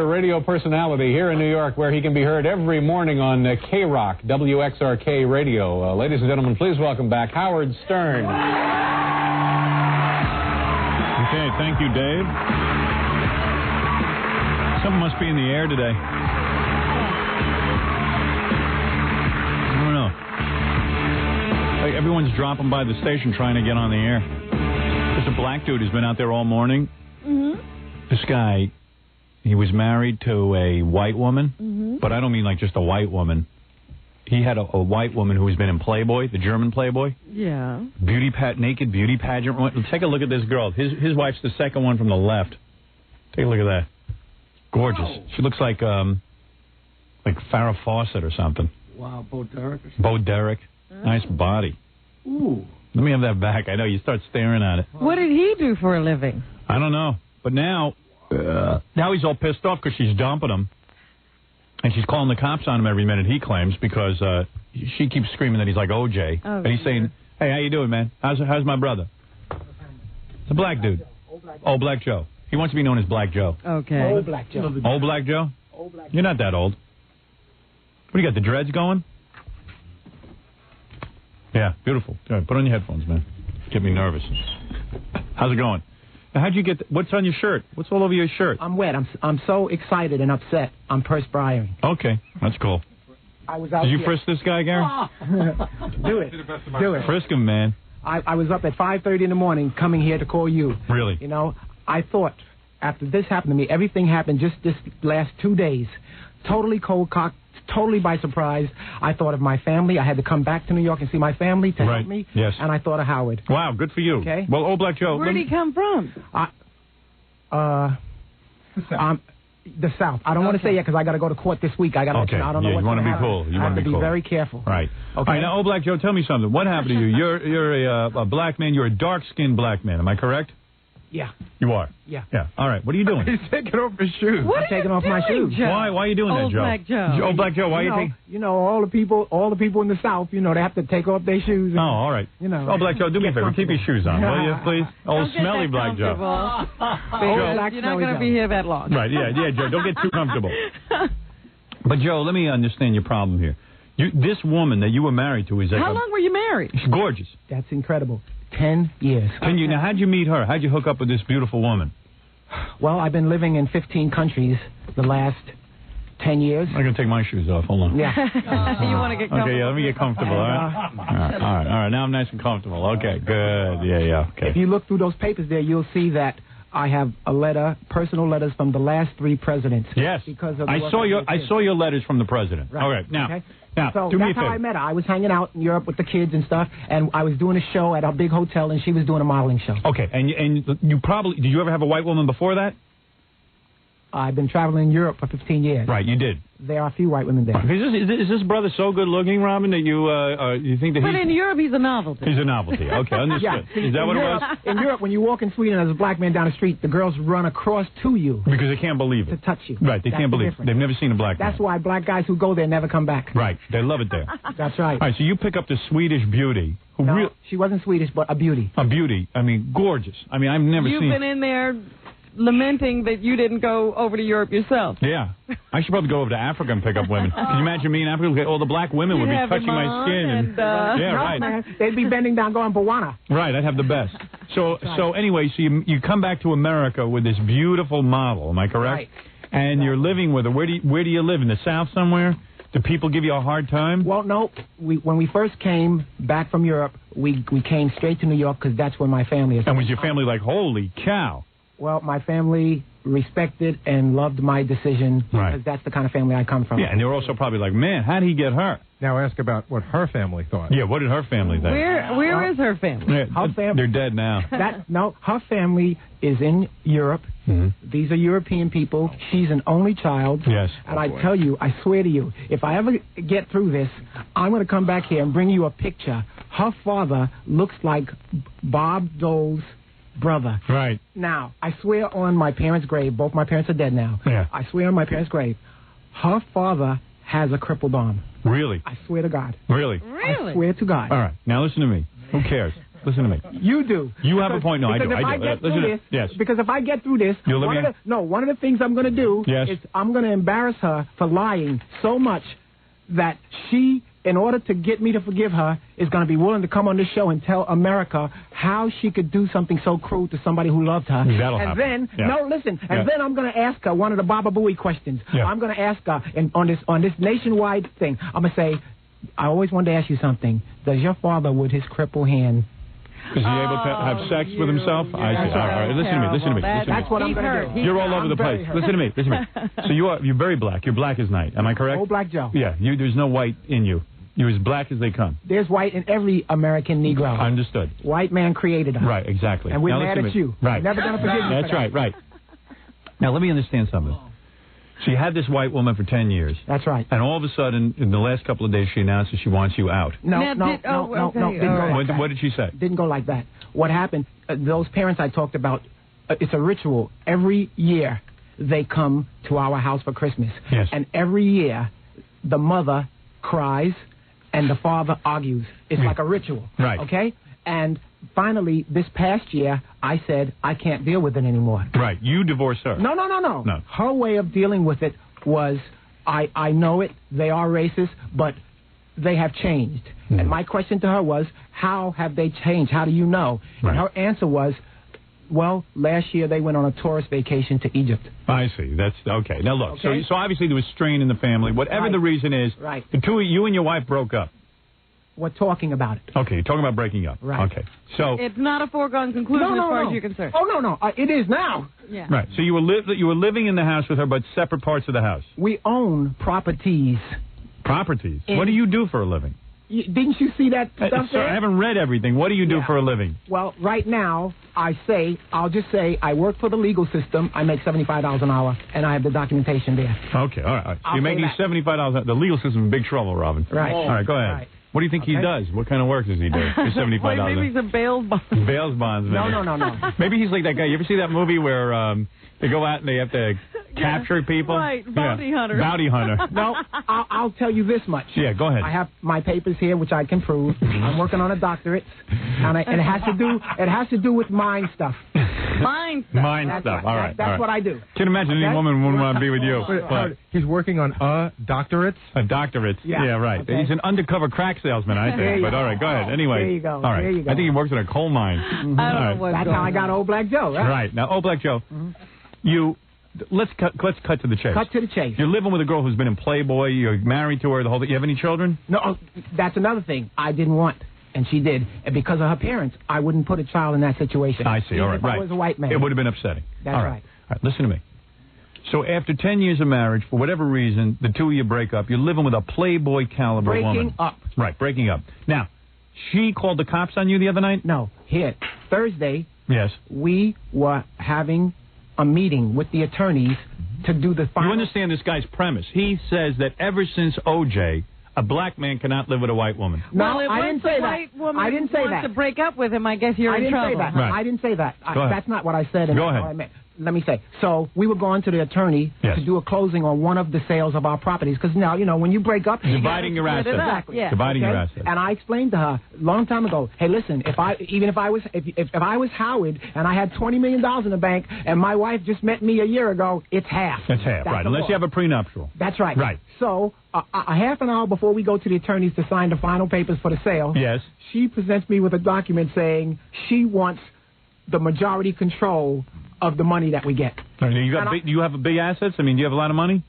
radio personality here in New York, where he can be heard every morning on K-Rock, WXRK Radio. Ladies and gentlemen, please welcome back Howard Stern. Okay, thank you, Dave. Something must be in the air today. I don't know. Like everyone's dropping by the station trying to get on the air. There's a black dude who's been out there all morning. Mm-hmm. This guy, he was married to a white woman, but I don't mean like just a white woman. He had a white woman who's been in Playboy, the German Playboy. Yeah. Naked beauty pageant. Take a look at this girl. His wife's the second one from the left. Take a look at that. Gorgeous. Wow. She looks like Farrah Fawcett or something. Wow, Bo Derek. Bo Derek. Nice body. Ooh. Let me have that back. I know, you start staring at it. What did he do for a living? I don't know. But now he's all pissed off because she's dumping him. And she's calling the cops on him every minute, he claims, because she keeps screaming that he's like OJ. Oh, and he's saying, hey, how you doing, man? How's my brother? It's a black dude. Old Black Joe. He wants to be known as Black Joe. Okay. Old Black Joe. Old Black Joe? Old Black Joe. You're not that old. What do you got, the dreads going? Yeah, beautiful. Good. Put on your headphones, man. Get me nervous. How's it going? Now, how'd you get... What's on your shirt? What's all over your shirt? I'm wet. I'm so excited and upset. I'm perspiring. Okay, that's cool. I was out Did you here. frisk this guy, Gary? Do it. Do it. Frisk him, man. I was up at 5:30 in the morning coming here to call you. Really? You know, I thought after this happened to me, everything happened just this last 2 days. Totally cold-cocked, totally by surprise. I thought of my family. I had to come back to New York and see my family to help me. Yes. And I thought of Howard. Wow, good for you. Okay. Well, Old Black Joe... Where did he come from? The South. I don't want to say yet because I got to go to court this week. I got to let you know. I don't know what's you want to be happen. cool. You I want have to be be cool. very careful. Right. Okay. All right, now, Old Black Joe, tell me something. What happened to you? You're a black man. You're a dark-skinned black man. Am I correct? Yeah. You are? Yeah. Yeah. All right. What are you doing? He's taking off his shoes. What I'm taking off my shoes. Joe? Why are you doing that, Joe? Black Joe. Old Black Joe, why are you taking... You know, all the people in the South, you know, they have to take off their shoes. And, all right. You know. Oh, Black Joe, do me a favor. Keep your shoes on, will you, please? Old Don't smelly get Black that Joe. You're not going to be here that long. Right, yeah, Joe. Don't get too comfortable. But, Joe, let me understand your problem here. This woman that you were married to is like... How long were you married? She's gorgeous. That's incredible. 10 years. Now, how'd you meet her? How'd you hook up with this beautiful woman? Well, I've been living in 15 countries the last 10 years. I'm going to take my shoes off. Hold on. Yeah. You want to get comfortable? Okay, yeah, let me get comfortable, all right? All right. Now I'm nice and comfortable. Okay, good. Yeah, okay. If you look through those papers there, you'll see that I have personal letters from the last 3 presidents. Yes. Because of I saw your letters from the president. Right. All right. Now, so do me a that's how favor. I met her. I was hanging out in Europe with the kids and stuff, and I was doing a show at a big hotel, and she was doing a modeling show. Okay, and you probably... Did you ever have a white woman before that? I've been traveling in Europe for 15 years. Right, you did. There are a few white women there. Is this brother so good looking, Robin, that you think that But in Europe, he's a novelty. He's a novelty. Okay, understood. Yeah, see, is that what Europe, it was? In Europe, when you walk in Sweden as a black man down the street, the girls run across to you. Because they can't believe it. To touch you. Right, they can't believe it. They've never seen a black man. That's why black guys who go there never come back. Right, they love it there. That's right. All right, so you pick up the Swedish beauty. No, she wasn't Swedish, but a beauty. A beauty. I mean, gorgeous. I mean, I've never seen... You've been in there lamenting that you didn't go over to Europe yourself. Yeah. I should probably go over to Africa and pick up women. Can you imagine me in Africa? All the black women would be touching my skin. Yeah, right. Man, they'd be bending down going Bawana. Right, I'd have the best. So anyway, so you come back to America with this beautiful model, am I correct? Right. And you're living with her. Where do you live? In the South somewhere? Do people give you a hard time? Well, no. When we first came back from Europe, we came straight to New York because that's where my family is. And was your family like, holy cow? Well, my family respected and loved my decision because that's the kind of family I come from. Yeah, and they were also probably like, man, how did he get her? Now ask about what her family thought. Yeah, what did her family think? Where is her family? Yeah, they're dead now. Her family is in Europe. Mm-hmm. These are European people. She's an only child. Yes. And I tell you, I swear to you, if I ever get through this, I'm going to come back here and bring you a picture. Her father looks like Bob Dole's brother. Right. Now, I swear on my parents' grave, both my parents are dead now. Yeah. I swear on my parents' grave, her father has a crippled arm. Really? I swear to God. Really? I swear to God. All right. Now listen to me. Who cares? Listen to me. You do. You have a point. No, I do. Yes. Because if I get through this, one of the things I'm going to do is I'm going to embarrass her for lying so much that she, in order to get me to forgive her, is going to be willing to come on this show and tell America how she could do something so cruel to somebody who loved her. That'll happen. Then, then I'm going to ask her one of the Baba Booey questions. Yeah. I'm going to ask her on this nationwide thing. I'm going to say, I always wanted to ask you something. Does your father, with his crippled hand, is he able to have sex with himself? I see. All right. Listen to me. That's what I'm going to do. You're all over the place. Listen to me. So you're very black. You're black as night. Am I correct? Old Black Joe. Yeah. There's no white in you. You're as black as they come. There's white in every American Negro. Understood. White man created us. Right. Exactly. And we're now mad at you. Right. Never going to forgive you. That's right. Right. Now let me understand something. She had this white woman for 10 years. That's right. And all of a sudden, in the last couple of days, she announced that she wants you out. No. Didn't go like that. What did she say? Didn't go like that. What happened, those parents I talked about, it's a ritual. Every year, they come to our house for Christmas. Yes. And every year, the mother cries and the father argues. It's like a ritual. Right. Okay? And finally, this past year, I said, I can't deal with it anymore. Right. You divorced her. No. Her way of dealing with it was, I know it, they are racist, but they have changed. Mm. And my question to her was, how have they changed? How do you know? Right. And her answer was, well, last year they went on a tourist vacation to Egypt. I see. That's okay. Now look, so obviously there was strain in the family. Whatever the reason is, the two of you and your wife broke up. We're talking about it. Okay, you're talking about breaking up. Right. Okay. So it's not a foregone conclusion as far as you're concerned. Oh, no. It is now. Yeah. Right. So you were living in the house with her, but separate parts of the house. We own properties. Properties? What do you do for a living? Didn't you see that stuff there? I haven't read everything. What do you do for a living? Well, right now, I'll just say I work for the legal system. I make $75 an hour, and I have the documentation there. Okay, all right. You're making $75. The legal system is in big trouble, Robin. Right. All right, go ahead. Right. What do you think he does? What kind of work does he do? For $75. Maybe he's a bail bond. Bails bonds. No. Maybe he's like that guy. You ever see that movie where they go out and they have to capture people? Right, bounty hunter. Bounty hunter. No, I'll tell you this much. Yeah, go ahead. I have my papers here, which I can prove. I'm working on a doctorate, and it has to do with mind stuff. Mind stuff. All right. That's what I do. Can't imagine any woman wouldn't want to be with you. But he's working on a doctorate. A doctorate. Yeah, right. Okay. He's an undercover crack salesman, I think. But all right, go ahead. Anyway. There you go. All right. There you go. I think he works at a coal mine. Mm-hmm. I don't know what's That's how I got Old Black Joe, right? Right. Now, Old Black Joe, let's cut to the chase. Cut to the chase. You're living with a girl who's been in Playboy. You're married to her. The whole thing. You have any children? No. That's another thing I didn't want. And she did. And because of her parents, I wouldn't put a child in that situation. I see. All right. If I was a white man. It would have been upsetting. That's all right. All right. Listen to me. So after 10 years of marriage, for whatever reason, the two of you break up. You're living with a Playboy caliber woman. Breaking up. Right. Breaking up. Now, she called the cops on you the other night? No. Here. Thursday. Yes. We were having a meeting with the attorneys to do the final. You understand this guy's premise. He says that ever since O.J., a black man cannot live with a white woman. No, I didn't say that. White woman I didn't say that. To break up with him, I guess you're in trouble. I didn't say that. Right. I didn't say that. That's not what I said. Go ahead. What I meant. Let me say. So we were going to the attorney to do a closing on one of the sales of our properties because now, when you break up, dividing your assets. Exactly. Yeah. Dividing your assets. And I explained to her a long time ago, hey, listen, if I was Howard and I had $20 million in the bank and my wife just met me a year ago, it's half. It's half, right? Unless you have a prenuptial. That's right. Right. So a half an hour before we go to the attorneys to sign the final papers for the sale, yes, she presents me with a document saying she wants the majority control of the money that we get. Do you have big assets? I mean, do you have a lot of money?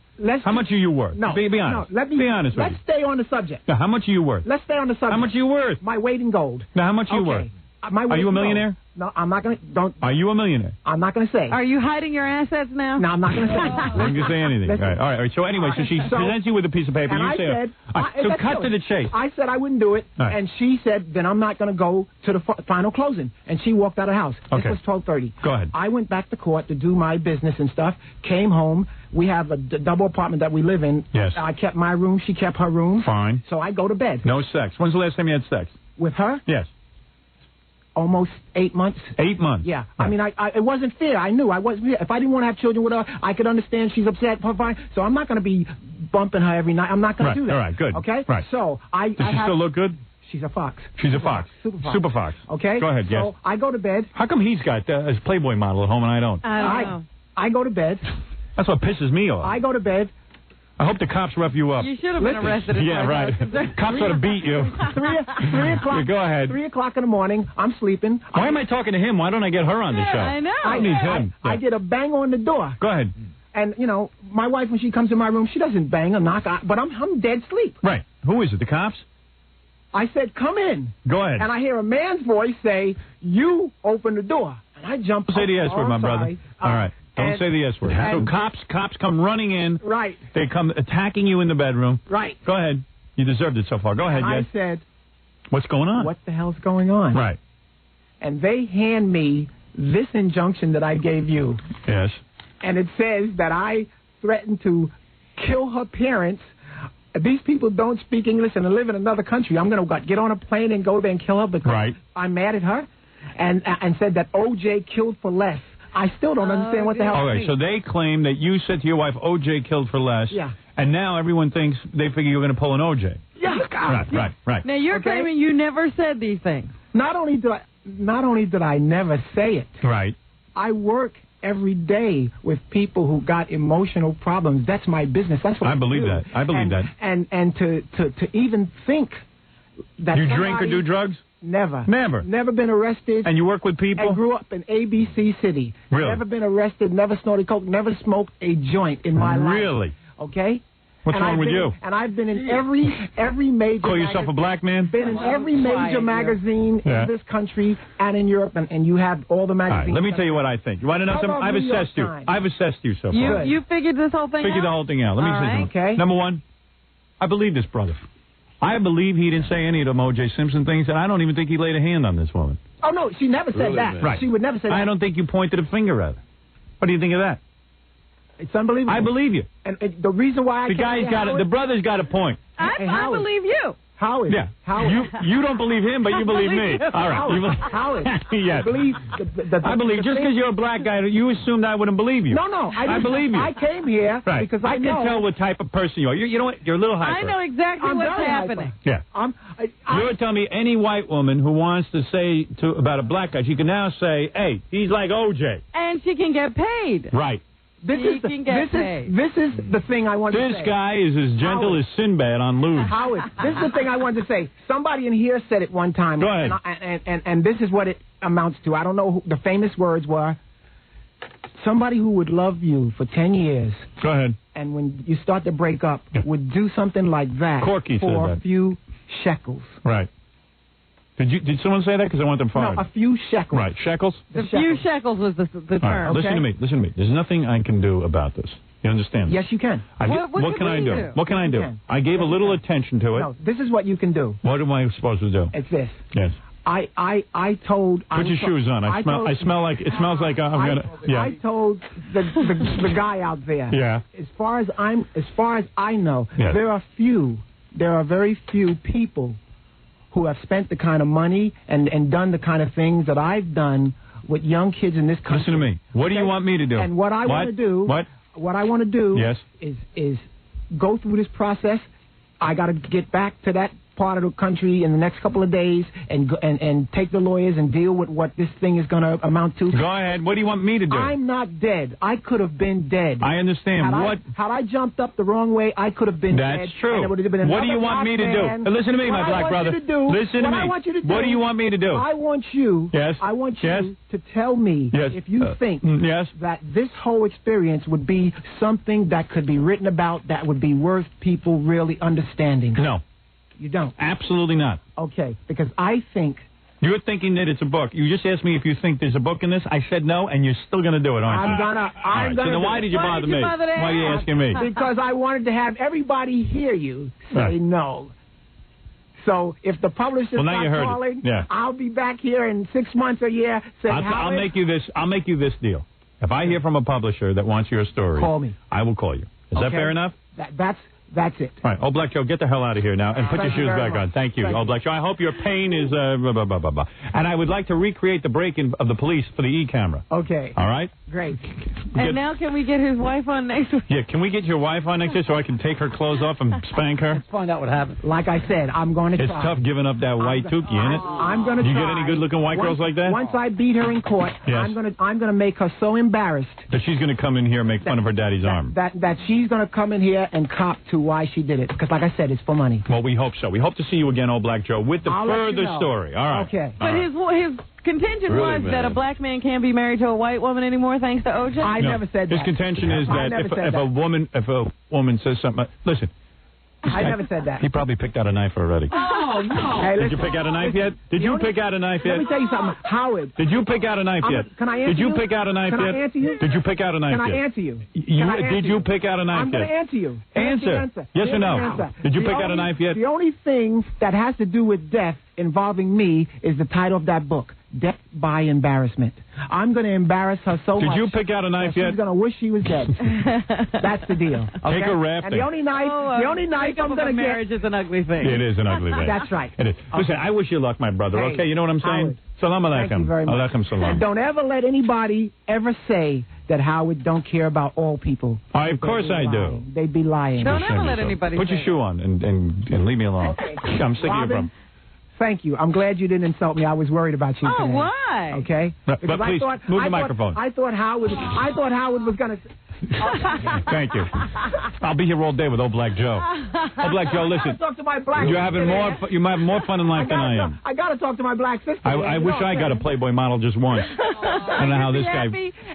How much are you worth? No. Be honest. No, be honest with Let's me. stay on the subject. Now, how much are you worth? Let's stay on the subject. How much are you worth? My weight in gold. Now, how much are you worth? Are you a millionaire? No, I'm not going to. Don't. Are you a millionaire? I'm not going to say. Are you hiding your assets now? No, I'm not going to say. I'm going to say anything. All right. So anyway, so she presents you with a piece of paper. And you I say, said, so cut to the chase. I said I wouldn't do it, and she said, then I'm not going to go to the final closing. And she walked out of the house. Okay. This was 12:30. Go ahead. I went back to court to do my business and stuff, came home. We have a double apartment that we live in. Yes. I kept my room. She kept her room. Fine. So I go to bed. No sex. When's the last time you had sex? With her? Yes. Almost 8 months. 8 months? Yeah. Right. I mean, it wasn't fair. I knew. If I didn't want to have children with her, I could understand she's upset. Fine. So I'm not going to be bumping her every night. I'm not going to do that. All right, good. Okay? Right. So Does she still look good? She's a fox. She's a fox. Super fox. Okay? Go ahead, yes. So I go to bed. How come he's got a Playboy model at home and I don't? I don't know. I go to bed. That's what pisses me off. I go to bed. I hope the cops rough you up. You should have been arrested. Yeah, right. Cops ought to beat you. 3 o'clock. Yeah, go ahead. 3 o'clock in the morning. I'm sleeping. Why am I talking to him? Why don't I get her on the show? I know. I need him. I get a bang on the door. Go ahead. And, my wife, when she comes in my room, she doesn't bang or knock, but I'm dead asleep. Right. Who is it, the cops? I said, come in. Go ahead. And I hear a man's voice say, you open the door. And I jump up. Say the S word, my brother. All right. Don't say the S word. So cops come running in. Right. They come attacking you in the bedroom. Right. Go ahead. You deserved it so far. Go ahead, yes. I said, what's going on? What the hell's going on? Right. And they hand me this injunction that I gave you. Yes. And it says that I threatened to kill her parents. These people don't speak English and live in another country. I'm going to get on a plane and go there and kill her because I'm mad at her. And said that O.J. killed for less. I still don't understand what the hell. All right, so they claim that you said to your wife, O.J. killed for less. Yeah. And now everyone thinks they figure you're going to pull an O.J. Yeah. Right. Now you're claiming you never said these things. Not only did I never say it. Right. I work every day with people who got emotional problems. That's my business. That's what I believe do. that. I believe that. And to even think that you drink or do drugs? Never. Never been arrested. And you work with people? I grew up in ABC City. Really? Never been arrested, never snorted coke, never smoked a joint in my life. Really? Okay? What's wrong with you? And I've been in every major Call yourself a black man? Been in every major magazine in this country and in Europe, and you have all the magazines. All right, let me tell you what I think. You want to know something? I've assessed you so far. You figured this whole thing out? Figured the whole thing out. Let me say something. Okay. Number one, I believe this brother. I believe he didn't say any of them O.J. Simpson things, and I don't even think he laid a hand on this woman. Oh, no, she never said that. Right. She would never say that. I don't think you pointed a finger at her. What do you think of that? It's unbelievable. I believe you. And the reason why the brother's got a point. I believe you. Howard. Yeah. Howard. You don't believe him, but you believe me. All right. Howard. Yes. I believe just because you're a black guy, you assumed I wouldn't believe you. No. I believe you. I came here because I know. can tell what type of person you are. You know what? You're a little hyper. I know exactly what's happening. Yeah. You're telling me any white woman who wants to say about a black guy, she can now say, hey, he's like O.J. And she can get paid. Right. This is the thing I wanted to say. This guy is as gentle as Sinbad on lewd. Howard, this is the thing I wanted to say. Somebody in here said it one time. Go ahead. And this is what it amounts to. I don't know who the famous words were. Somebody who would love you for 10 years. Go ahead. And when you start to break up, would do something like that Corky for said a few shekels. Right. Did someone say that? Because I want them fired. No, a few shekels. Right, shekels? The few shekels was the term. Right, listen to me. There's nothing I can do about this. You understand? Yes, you can. What can I do? What can I do? I gave a little attention to it. No, this is what you can do. What am I supposed to do? It's this. Yes. I told. Put your shoes on. I smell like it smells like I'm gonna. Yeah. I told the guy out there. Yeah. As far as I know, yes. There are very few people who have spent the kind of money and done the kind of things that I've done with young kids in this country. Listen to me. What do you want me to do? And what I want to do. What I want to do. Yes. Is go through this process. I got to get back to that part of the country in the next couple of days and take the lawyers and deal with what this thing is going to amount to. Go ahead. What do you want me to do? I'm not dead. I could have been dead. I understand. Had I jumped up the wrong way, I could have been dead. That's true. What do you want me to do? Listen to me, my black brother. Listen to me. I want you to do. What do you want me to do? I want you. Yes. I want you to tell me if you think that this whole experience would be something that could be written about that would be worth people really understanding. No. You don't? Absolutely not. Okay, because I think... You're thinking that it's a book. You just asked me if you think there's a book in this. I said no, and you're still going to do it, aren't you? I'm gonna. So then why did you bother me? Why are you asking me? Because I wanted to have everybody hear you say no. So if the publisher starts calling, I'll be back here in 6 months or a year saying, I'll make you this deal. If I hear from a publisher that wants your story, call me. I will call you. Is that fair enough? That's it. All right, Old Black Joe, get the hell out of here now and put your shoes back on. Thank you, Old Black Joe. I hope your pain is blah, blah, blah, blah, blah. And I would like to recreate the break-in of the police for the E-camera. Okay. All right? Great. And now can we get his wife on next week? Yeah, can we get your wife on next week so I can take her clothes off and spank her? Let's find out what happened. Like I said, I'm going to try. It's tough giving up that white tookie, isn't it? I'm going to try. You get any good-looking white girls like that? Once I beat her in court, I'm going to make her so embarrassed that she's going to come in here and make fun of her daddy's arm. That she's going to come in here and cop to why she did it. Because, like I said, it's for money. Well, we hope so. We hope to see you again, Old Black Joe, with the further story. All right. Okay. But his contention was that a black man can't be married to a white woman anymore, thanks to OJ. I never said that. His contention is that if a woman says something, listen. I never said that. He probably picked out a knife already. Oh, no. Hey, did you pick out a knife yet? Did you pick out a knife yet? Let me tell you something. Howard. Did you pick out a knife yet? Can I answer Did you pick out a knife yet? Can I answer you? Did you pick out a knife yet? Can I answer you? Did you pick out a knife yet? I'm going to answer you. Answer. Yes or no? Did you pick out a knife yet? The only thing that has to do with death involving me is the title of that book, Death by Embarrassment. I'm going to embarrass her so much. Did you pick out a knife yet? She's going to wish she was dead. That's the deal. Okay? Take her rafting. And the only knife I'm going to get... marriage is an ugly thing. It is an ugly thing. That's right. It is. Listen, I wish you luck, my brother, okay? You know what I'm saying? Salam alaikum. Alaikum salam. And don't ever let anybody ever say that Howard don't care about all people. Of course I do. They'd be lying. Don't ever let anybody Put your shoe on and leave me alone. Okay. I'm sick of you from... Thank you. I'm glad you didn't insult me. I was worried about you today. Why? Okay? But please, move the microphone. I thought Howard was going to... Thank you. I'll be here all day with Old Black Joe. Old Black Joe, listen. Talk to my black You're having you might have more fun in life than I am. I got to talk to my black sister. I wish I got a Playboy model just once. I don't know how this guy...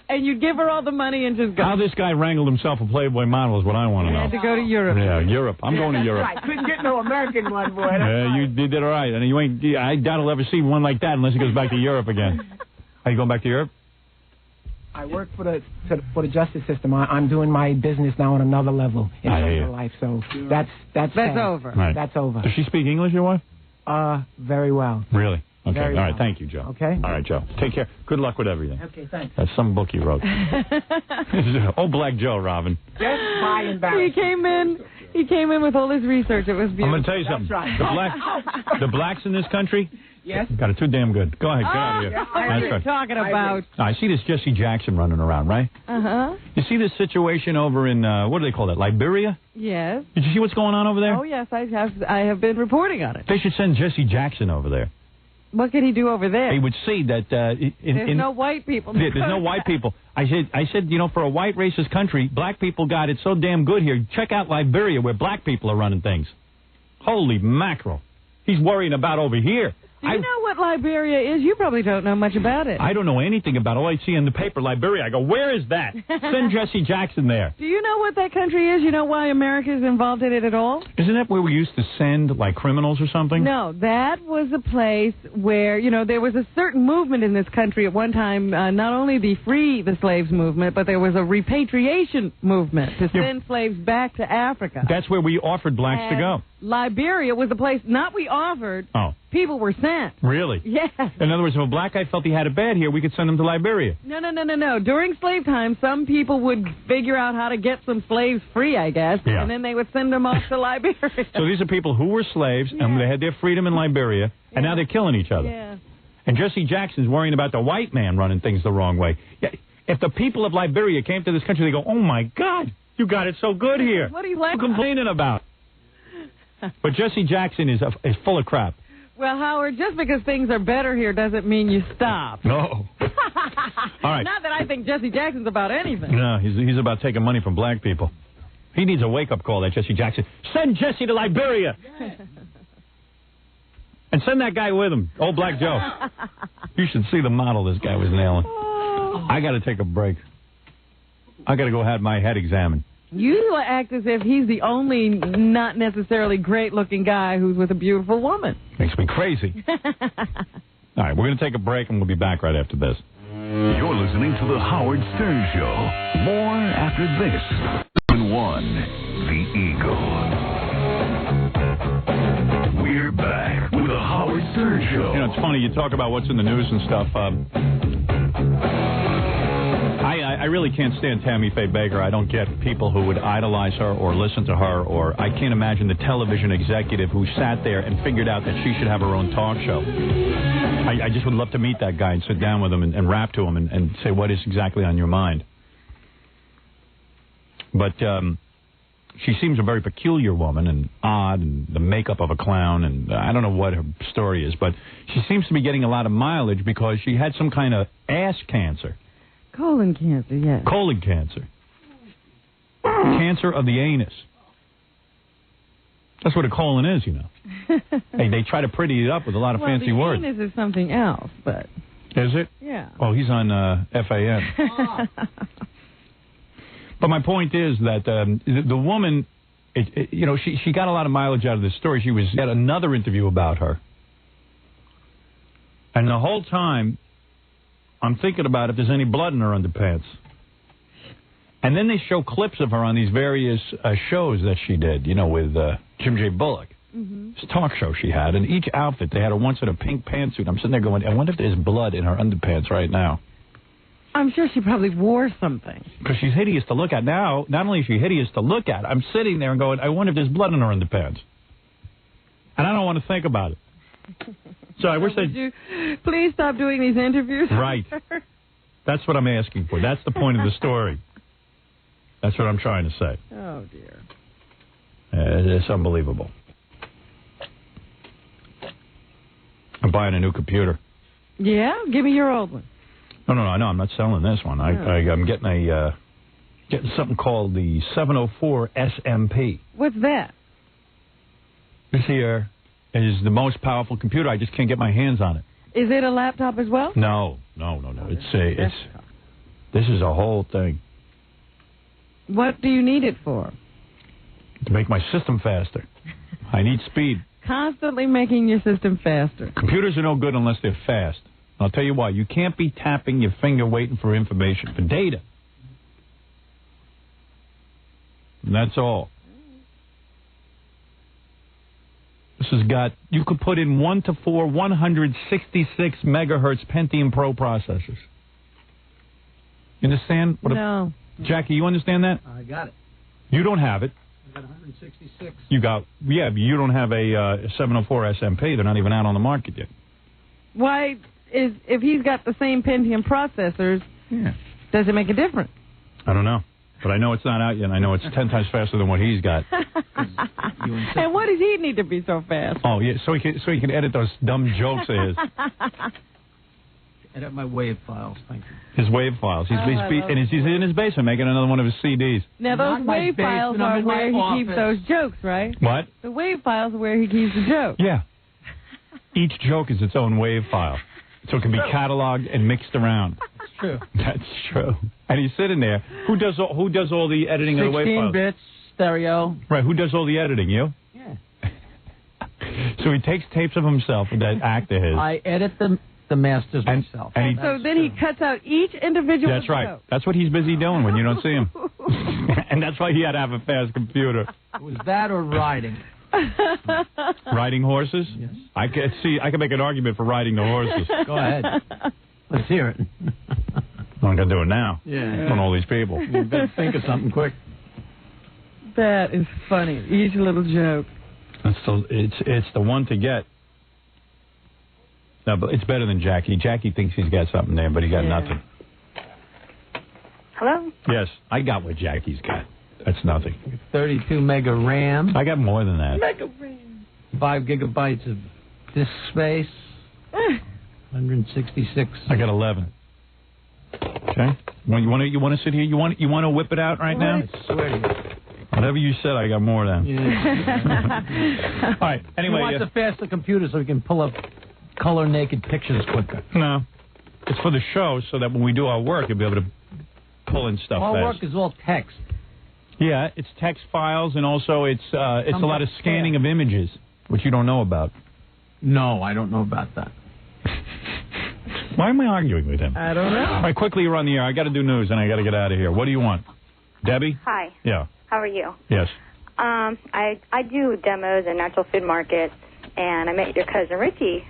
And you'd give her all the money and just go. How this guy wrangled himself a Playboy model is what I want to know. He had to go to Europe. Yeah, Europe. I'm going to Europe. Right. Couldn't get no American one, boy. Yeah, you did all right. And I doubt I'll ever see one like that unless he goes back to Europe again. Are you going back to Europe? I work for the justice system. I'm doing my business now on another level in terms of life. So that's over. Right. That's over. Does she speak English, your wife? Very well. Really? Okay. Very all right. well. Thank you, Joe. Okay. All right, Joe. Take care. Good luck with everything. Okay. Thanks. That's some book you wrote. Old Black Joe, Robin. Just by embarrassment. He came in with all his research. It was beautiful. I'm going to tell you something. Right. The blacks in this country. Yes. Got it too damn good. Go ahead. Get out of here. What are you talking about? I see this Jesse Jackson running around, right? Uh-huh. You see this situation over in, what do they call that, Liberia? Yes. Did you see what's going on over there? Oh, yes, I have been reporting on it. They should send Jesse Jackson over there. What could he do over there? He would see that... there's no white people. There's no white people. I said, for a white racist country, black people got it so damn good here. Check out Liberia where black people are running things. Holy mackerel. He's worrying about over here. Do you know what Liberia is? You probably don't know much about it. I don't know anything about it. All I see in the paper, Liberia. I go, where is that? Send Jesse Jackson there. Do you know what that country is? You know why America is involved in it at all? Isn't that where we used to send, criminals or something? No, that was a place where, there was a certain movement in this country at one time, not only the Free the Slaves movement, but there was a repatriation movement to send slaves back to Africa. That's where we offered blacks to go. Liberia was the place, not we offered, people were sent. Really? Yes. In other words, if a black guy felt he had it bad here, we could send him to Liberia. No. During slave time, some people would figure out how to get some slaves free, I guess, and then they would send them off to Liberia. So these are people who were slaves, and they had their freedom in Liberia, and now they're killing each other. Yeah. And Jesse Jackson's worrying about the white man running things the wrong way. If the people of Liberia came to this country, they go, oh, my God, you got it so good here. What are you like? complaining about? But Jesse Jackson is full of crap. Well, Howard, just because things are better here doesn't mean you stop. No. All right. Not that I think Jesse Jackson's about anything. No, he's about taking money from black people. He needs a wake-up call, that Jesse Jackson. Send Jesse to Liberia. And send that guy with him, old Black Joe. You should see the model this guy was nailing. I got to take a break. I got to go have my head examined. You act as if he's the only not necessarily great-looking guy who's with a beautiful woman. Makes me crazy. All right, we're going to take a break, and we'll be back right after this. You're listening to The Howard Stern Show. More after this. One, the Eagle. We're back with The Howard Stern Show. You know, it's funny, you talk about what's in the news and stuff. I really can't stand Tammy Faye Baker. I don't get people who would idolize her or listen to her, or I can't imagine the television executive who sat there and figured out that she should have her own talk show. I just would love to meet that guy and sit down with him and rap to him and say what is exactly on your mind. But she seems a very peculiar woman and odd, and the makeup of a clown, and I don't know what her story is, but she seems to be getting a lot of mileage because she had some kind of ass cancer. Colon cancer, yes. Colon cancer. Cancer of the anus. That's what a colon is, you know. Hey, they try to pretty it up with a lot of fancy words. Anus is something else, but... Is it? Yeah. Oh, he's on FAN. But my point is that the woman, you know, she got a lot of mileage out of this story. She had another interview about her. And the whole time, I'm thinking about if there's any blood in her underpants. And then they show clips of her on these various shows that she did, you know, with Jim J. Bullock. This talk show she had. And each outfit, they had her once in a pink pantsuit. I'm sitting there going, I wonder if there's blood in her underpants right now. I'm sure she probably wore something. Because she's hideous to look at now. Not only is she hideous to look at, I'm sitting there and going, I wonder if there's blood in her underpants. And I don't want to think about it. So I wish Would you please stop doing these interviews? Right. That's what I'm asking for. That's the point of the story. That's what I'm trying to say. Oh, dear. It's unbelievable. I'm buying a new computer. Yeah? Give me your old one. No, I'm not selling this one. I'm getting getting something called the 704 SMP. What's that? This here is the most powerful computer. I just can't get my hands on it. Is it a laptop as well? No. This is a whole thing. What do you need it for? To make my system faster. I need speed. Constantly making your system faster. Computers are no good unless they're fast. I'll tell you why. You can't be tapping your finger waiting for information, for data. And that's all. This has got, you could put in 1 to 4 166 megahertz Pentium Pro processors. You understand? No. Jackie, you understand that? I got it. You don't have it. I got 166. Yeah, but you don't have a 704 SMP. They're not even out on the market yet. Why, if he's got the same Pentium processors, does it make a difference? I don't know. But I know it's not out yet, and I know it's 10 times faster than what he's got. And what does he need to be so fast? Oh, yeah, so he can edit those dumb jokes of his. Edit my WAV files, thank you. His WAV files. He's in his basement making another one of his CDs. Now, those WAV files are where he keeps those jokes, right? What? The WAV files are where he keeps the jokes. Yeah. Each joke is its own WAV file. So it can be cataloged and mixed around. That's true. That's true. And he's sitting there. Who does all the editing of the WAV files? 16 bits, stereo. Right, who does all the editing? You? Yeah. So he takes tapes of himself with that act of his. I edit the masters myself. And so then he cuts out each individual That's right. joke. That's what he's busy doing when you don't see him. And that's why he had to have a fast computer. Was that or riding? Riding horses? Yes. I can make an argument for riding the horses. Go ahead. Let's hear it. I'm going to do it now. Yeah. On all these people. You better think of something quick. That is funny. Each little joke. It's the one to get. No, but it's better than Jackie. Jackie thinks he's got something there, but he got nothing. Hello? Yes, I got what Jackie's got. That's nothing. 32 mega RAM. I got more than that. Mega RAM. 5 gigabytes of disk space. 166. I got 11. Okay. You want to sit here? You want to whip it out right now? I swear to you. Whatever you said, I got more than. Yeah. All right. Anyway, He wants a faster computer so we can pull up color naked pictures quicker. No, it's for the show so that when we do our work, you'll be able to pull in stuff. Our fast. work is all text. Yeah, it's text files, and also it's a lot of scanning of images, which you don't know about. No, I don't know about that. Why am I arguing with him? I don't know. All right, quickly, you're on the air. I got to do news, and I got to get out of here. What do you want? Debbie? Hi. Yeah. How are you? Yes. I do demos in natural food markets, and I met your cousin Richie.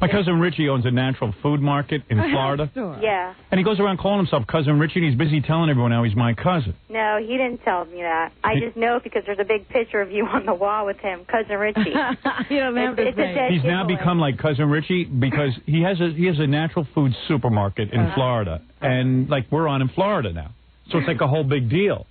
My cousin Richie owns a natural food market in Florida. Yeah. And he goes around calling himself Cousin Richie, and he's busy telling everyone how he's my cousin. No, he didn't tell me that. I just know because there's a big picture of you on the wall with him, Cousin Richie. You don't have to say. He's now become like Cousin Richie because he has a natural food supermarket in Florida, and like we're on in Florida now, so it's like a whole big deal.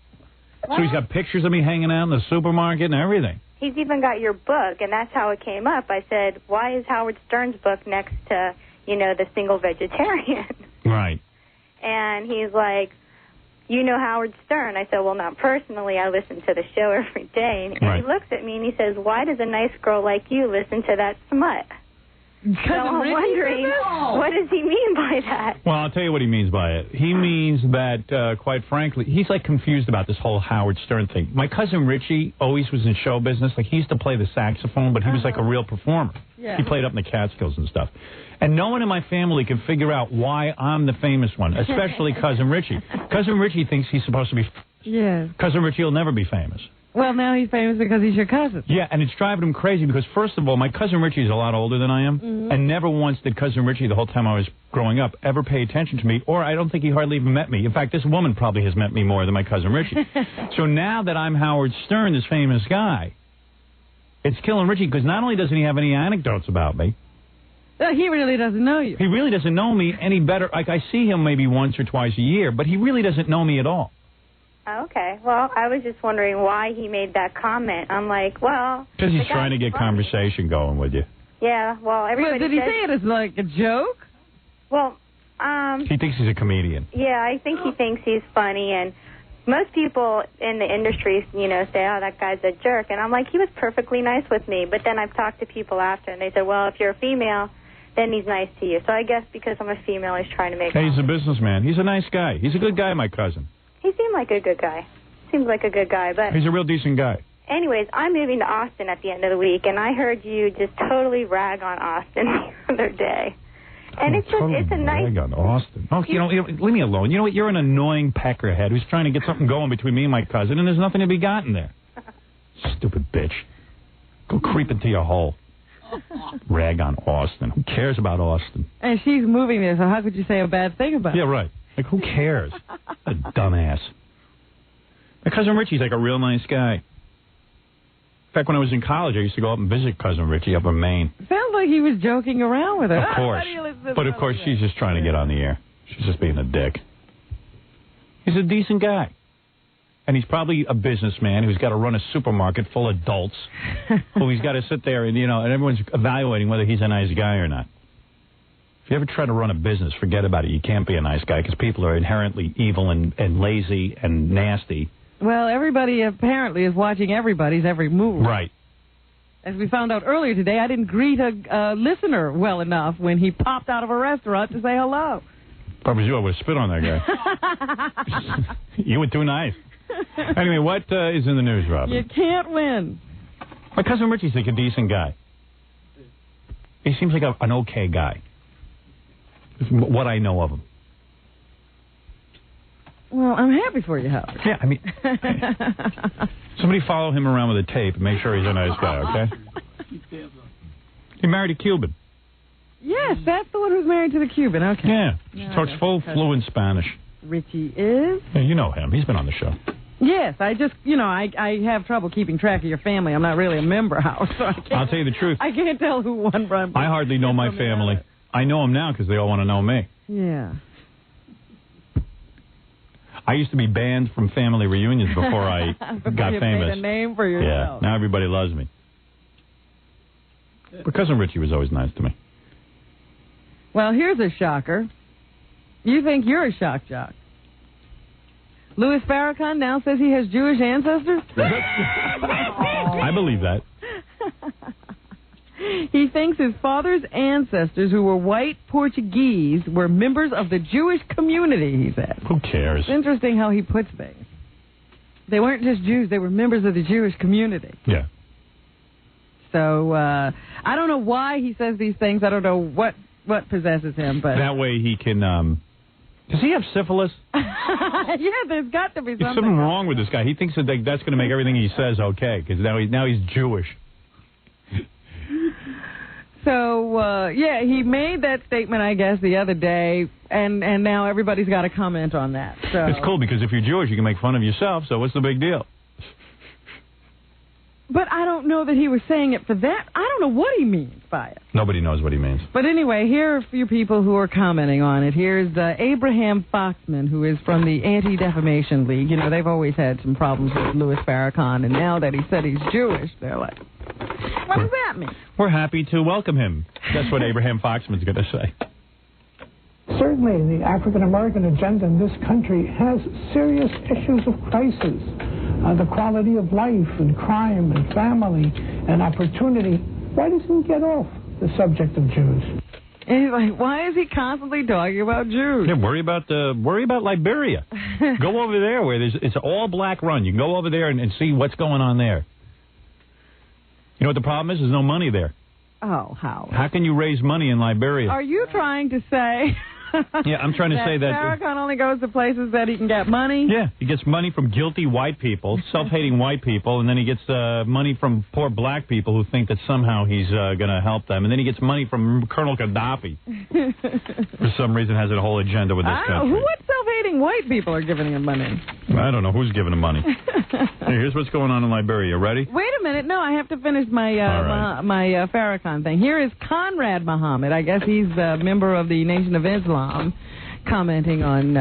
So he's got pictures of me hanging out in the supermarket and everything. He's even got your book, and that's how it came up. I said, why is Howard Stern's book next to, the single vegetarian? Right. And he's like, you know Howard Stern? I said, well, not personally. I listen to the show every day. And he looks at me and he says, why does a nice girl like you listen to that smut? So I'm wondering, what does he mean by that? Well, I'll tell you what he means by it. He means that, quite frankly, he's like confused about this whole Howard Stern thing. My cousin Richie always was in show business. Like, he used to play the saxophone, but he was like a real performer. Yeah. He played up in the Catskills and stuff. And no one in my family can figure out why I'm the famous one, especially cousin Richie. Cousin Richie thinks he's supposed to be... Yes. Cousin Richie will never be famous. Well, now he's famous because he's your cousin. Yeah, and it's driving him crazy because, first of all, my cousin Richie is a lot older than I am, and never once did cousin Richie, the whole time I was growing up, ever pay attention to me, or I don't think he hardly even met me. In fact, this woman probably has met me more than my cousin Richie. So now that I'm Howard Stern, this famous guy, it's killing Richie because not only doesn't he have any anecdotes about me, he really doesn't know you. He really doesn't know me any better. Like, I see him maybe once or twice a year, but he really doesn't know me at all. Okay. Well, I was just wondering why he made that comment. I'm like, well... Because he's trying to get conversation going with you. Yeah, well, everybody Did he say it as like a joke? Well, he thinks he's a comedian. yeah, I think he thinks he's funny, and most people in the industry, say, oh, that guy's a jerk. And I'm like, he was perfectly nice with me. But then I've talked to people after, and they said, well, if you're a female, then he's nice to you. So I guess because I'm a female, he's trying to make... Hey, he's a businessman. He's a nice guy. He's a good guy, my cousin. He seemed like a good guy. Seems like a good guy, but... He's a real decent guy. Anyways, I'm moving to Austin at the end of the week, and I heard you just totally rag on Austin the other day. And it's a nice... Rag on Austin. Oh, leave me alone. You know what? You're an annoying peckerhead who's trying to get something going between me and my cousin, and there's nothing to be gotten there. Stupid bitch. Go creep into your hole. Rag on Austin. Who cares about Austin? And she's moving there, so how could you say a bad thing about it? Yeah, right. Like, who cares? A dumbass. My cousin Richie's like a real nice guy. In fact, when I was in college, I used to go up and visit cousin Richie up in Maine. Sounds like he was joking around with her. Of course. But, of course, she's just trying to get on the air. She's just being a dick. He's a decent guy. And he's probably a businessman who's got to run a supermarket full of adults who he's got to sit there and, and everyone's evaluating whether he's a nice guy or not. If you ever try to run a business, forget about it. You can't be a nice guy because people are inherently evil and lazy and nasty. Well, everybody apparently is watching everybody's every move. Right. As we found out earlier today, I didn't greet a listener well enough when he popped out of a restaurant to say hello. If I was you, I would have spit on that guy. You were too nice. Anyway, what is in the news, Robin? You can't win. My cousin Richie's like a decent guy. He seems like an okay guy. What I know of him. Well, I'm happy for you, Howard. Yeah, I mean, somebody follow him around with a tape and make sure he's a nice guy, okay? He married a Cuban. Yes, that's the one who's married to the Cuban, okay. Yeah, he talks full fluent Spanish. Richie is? Yeah, you know him. He's been on the show. Yes, I just, I have trouble keeping track of your family. I'm not really a member, Howard, so I'll tell you the truth. I can't tell who won from. I hardly know my family. I know them now because they all want to know me. Yeah. I used to be banned from family reunions before I got you famous. Made a name for Yeah, yourself. now everybody loves me. But Cousin Richie was always nice to me. Well, here's a shocker. You think you're a shock jock. Louis Farrakhan now says he has Jewish ancestors? I believe that. He thinks his father's ancestors, who were white Portuguese, were members of the Jewish community, he said. Who cares? It's interesting how he puts things. They weren't just Jews, they were members of the Jewish community. Yeah. So, I don't know why he says these things. I don't know what possesses him, but... That way he can, does he have syphilis? Yeah, there's got to be There's something wrong with this guy. He thinks that that's going to make everything he says okay, because now he's Jewish. So, yeah, he made that statement, I guess, the other day, and now everybody's got to comment on that. So It's cool, because if you're Jewish, you can make fun of yourself, so what's the big deal? But I don't know that he was saying it for that. I don't know what he means by it. Nobody knows what he means. But anyway, here are a few people who are commenting on it. Here's Abraham Foxman, who is from the Anti-Defamation League. You know, they've always had some problems with Louis Farrakhan, and now that he said he's Jewish, they're like, what does that mean? We're happy to welcome him. That's what Abraham Foxman's going to say. Certainly, the African-American agenda in this country has serious issues of crisis. The quality of life and crime and family and opportunity. Why doesn't he get off the subject of Jews? And he's like, why is he constantly talking about Jews? Yeah, worry about Liberia. Go over there where it's all black run. You can go over there and see what's going on there. You know what the problem is? There's no money there. Oh, how? How can you raise money in Liberia? Are you trying to say... Yeah, I'm trying to say that... Farrakhan only goes to places that he can get money? Yeah, he gets money from guilty white people, self-hating white people, and then he gets money from poor black people who think that somehow he's going to help them. And then he gets money from Colonel Gaddafi. For some reason has a whole agenda with this country. What self-hating white people are giving him money? I don't know who's giving him money. Here's what's going on in Liberia. Ready? Wait a minute. No, I have to finish my Farrakhan thing. Here is Conrad Muhammad. I guess he's a member of the Nation of Islam, commenting on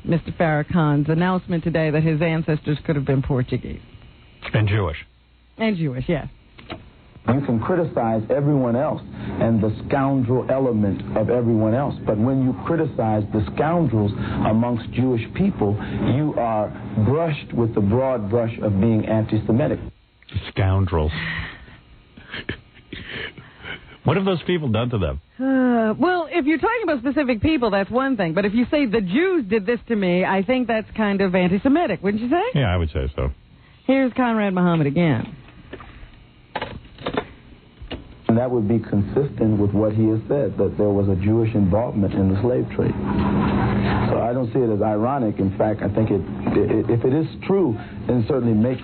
Mr. Farrakhan's announcement today that his ancestors could have been Portuguese. And Jewish. And Jewish, yes. You can criticize everyone else and the scoundrel element of everyone else, but when you criticize the scoundrels amongst Jewish people, you are brushed with the broad brush of being anti-Semitic. Scoundrels. What have those people done to them? Well, if you're talking about specific people, that's one thing. But if you say the Jews did this to me, I think that's kind of anti-Semitic, wouldn't you say? Yeah, I would say so. Here's Conrad Muhammad again. And that would be consistent with what he has said, that there was a Jewish involvement in the slave trade. So I don't see it as ironic. In fact, I think if it is true, then it certainly makes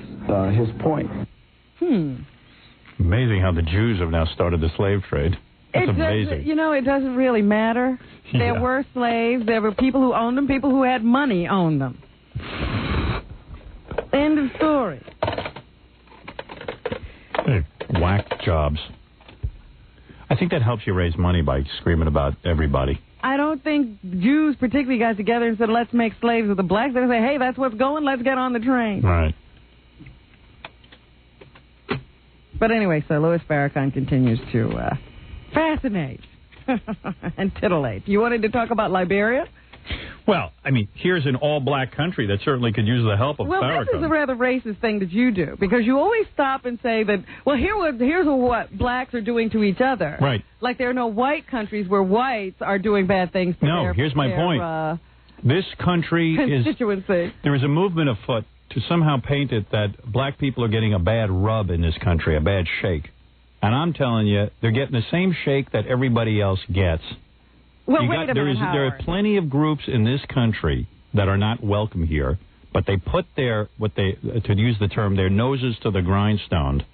his point. Amazing how the Jews have now started the slave trade. That's amazing. You know, it doesn't really matter. Yeah. There were slaves. There were people who owned them. People who had money owned them. End of story. Hey, whack jobs. I think that helps you raise money by screaming about everybody. I don't think Jews particularly got together and said, let's make slaves of the blacks. They say, hey, that's what's going. Let's get on the train. Right. But anyway, so Louis Farrakhan continues to fascinate and titillate. You wanted to talk about Liberia? Well, I mean, here's an all-black country that certainly could use the help of Farrakhan. This is a rather racist thing that you do, because you always stop and say that, well, here's what blacks are doing to each other. Right. Like there are no white countries where whites are doing bad things to their here's my point. This country constituency. There is a movement afoot to somehow paint it that black people are getting a bad rub in this country, a bad shake. And I'm telling you, they're getting the same shake that everybody else gets. Well, wait a minute, there are plenty of groups in this country that are not welcome here, but they put to use the term, their noses to the grindstone.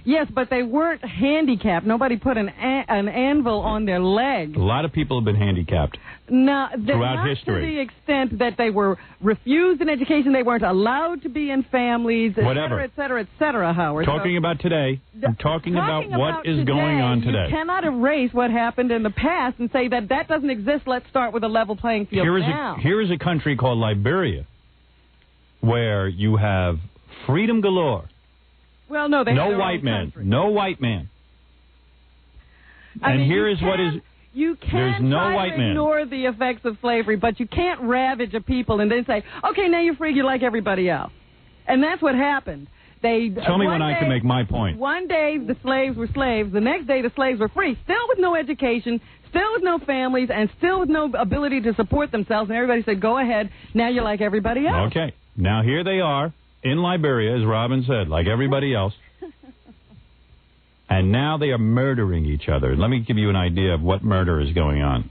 Yes, but they weren't handicapped. Nobody put an anvil on their leg. A lot of people have been handicapped. No, throughout not history. to the extent that they were refused an education, they weren't allowed to be in families, Whatever. et cetera, Howard. Talking about today, I'm talking about what is today, going on today. You cannot erase what happened in the past and say that doesn't exist. Let's start with a level playing field now. Here is a country called Liberia where you have freedom galore. Well, no, they have no their white own man. country. No white man. I and mean, here is what is... You There's can no try white to man. ignore the effects of slavery, but you can't ravage a people and then say, okay, now you're free, you're like everybody else. And that's what happened. Tell me when I can make my point. One day the slaves were slaves. The next day the slaves were free, still with no education, still with no families, and still with no ability to support themselves. And everybody said, go ahead, now you're like everybody else. Okay. Now here they are in Liberia, as Robin said, like everybody else. And now they are murdering each other. Let me give you an idea of what murder is going on.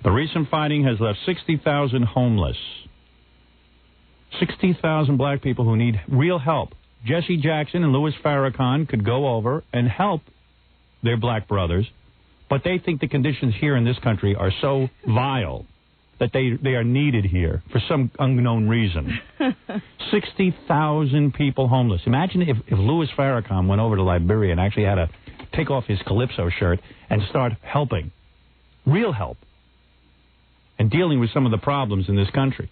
The recent fighting has left 60,000 homeless. 60,000 black people who need real help. Jesse Jackson and Louis Farrakhan could go over and help their black brothers, but they think the conditions here in this country are so vile that they are needed here for some unknown reason. 60,000 people homeless. Imagine if Louis Farrakhan went over to Liberia and actually had to take off his Calypso shirt and start helping. Real help. And dealing with some of the problems in this country.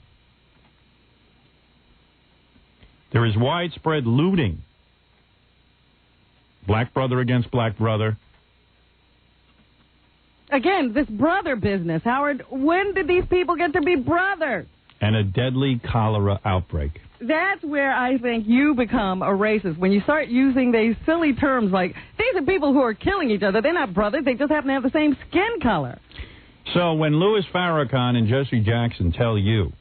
There is widespread looting. Black brother against black brother. Again, this brother business, Howard, when did these people get to be brothers? And a deadly cholera outbreak. That's where I think you become a racist. When you start using these silly terms like, these are people who are killing each other. They're not brothers. They just happen to have the same skin color. So when Louis Farrakhan and Jesse Jackson tell you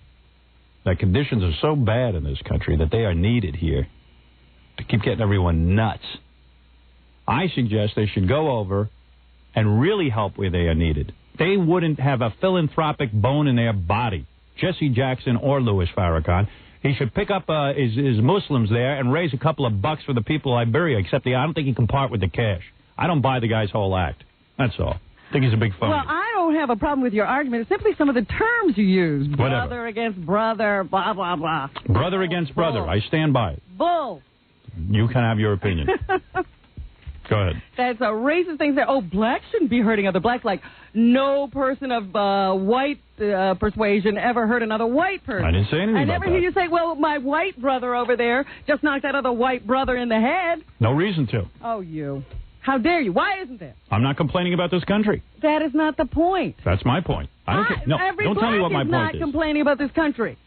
that conditions are so bad in this country that they are needed here to keep getting everyone nuts, I suggest they should go over and really help where they are needed. They wouldn't have a philanthropic bone in their body, Jesse Jackson or Louis Farrakhan. He should pick up his Muslims there and raise a couple of bucks for the people of Liberia, except I don't think he can part with the cash. I don't buy the guy's whole act. That's all. I think he's a big phony. Well, I don't have a problem with your argument. It's simply some of the terms you use. Whatever. Brother against brother, blah, blah, blah. Brother against brother. I stand by it. Bull. You can have your opinion. Go ahead. That's a racist thing to say. Oh, blacks shouldn't be hurting other blacks. Like, no person of white persuasion ever hurt another white person. I didn't say anything I about never that. hear you say, well, my white brother over there just knocked that other white brother in the head. No reason to. Oh, you. How dare you? Why isn't there? I'm not complaining about this country. That is not the point. That's my point. I don't care. No, Every don't tell me what my black is point not complaining about this country.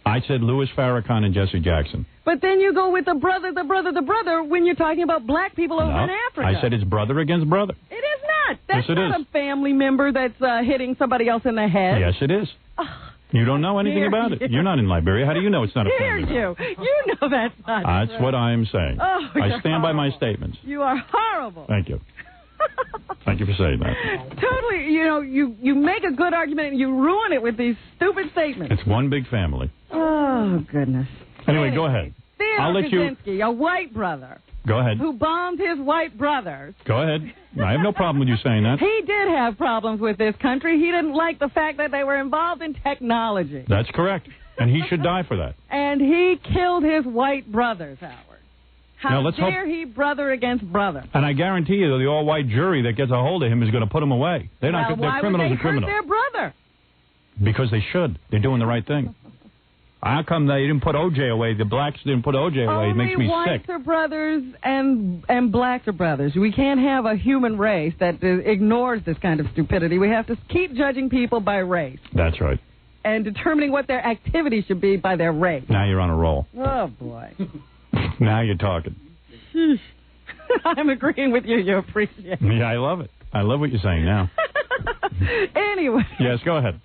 I said Louis Farrakhan and Jesse Jackson. But then you go with the brother when you're talking about black people over in Africa. I said it's brother against brother. It is not. That's Yes, it not is. a family member that's hitting somebody else in the head. Yes, it is. You don't know anything about it. You're not in Liberia. How do you know it's not a Dare family? you know that's not That's true. what I'm saying. Oh, I stand by my statements. You are horrible. Thank you. Thank you for saying that. Totally, you make a good argument and you ruin it with these stupid statements. It's one big family. Oh, goodness. Anyway, go ahead. I'll let you... Kaczynski, a white brother. Go ahead. Who bombed his white brothers. Go ahead. I have no problem with you saying that. He did have problems with this country. He didn't like the fact that they were involved in technology. That's correct. And he should die for that. And he killed his white brothers, Howard. How Now, let's dare he brother against brother? And I guarantee you the all-white jury that gets a hold of him is going to put him away. They're not. Well, They're why criminals would they and criminals. hurt their brother? Because they should. They're doing the right thing. How come they didn't put O.J. away? The blacks didn't put O.J. away. It makes me Only whites sick. are brothers and blacks are brothers. We can't have a human race that ignores this kind of stupidity. We have to keep judging people by race That's right. and determining what their activity should be by their race. Now you're on a roll. Oh, boy. Now you're talking. I'm agreeing with you. You appreciate it. Yeah, I love it. I love what you're saying now. Anyway. Yes, go ahead.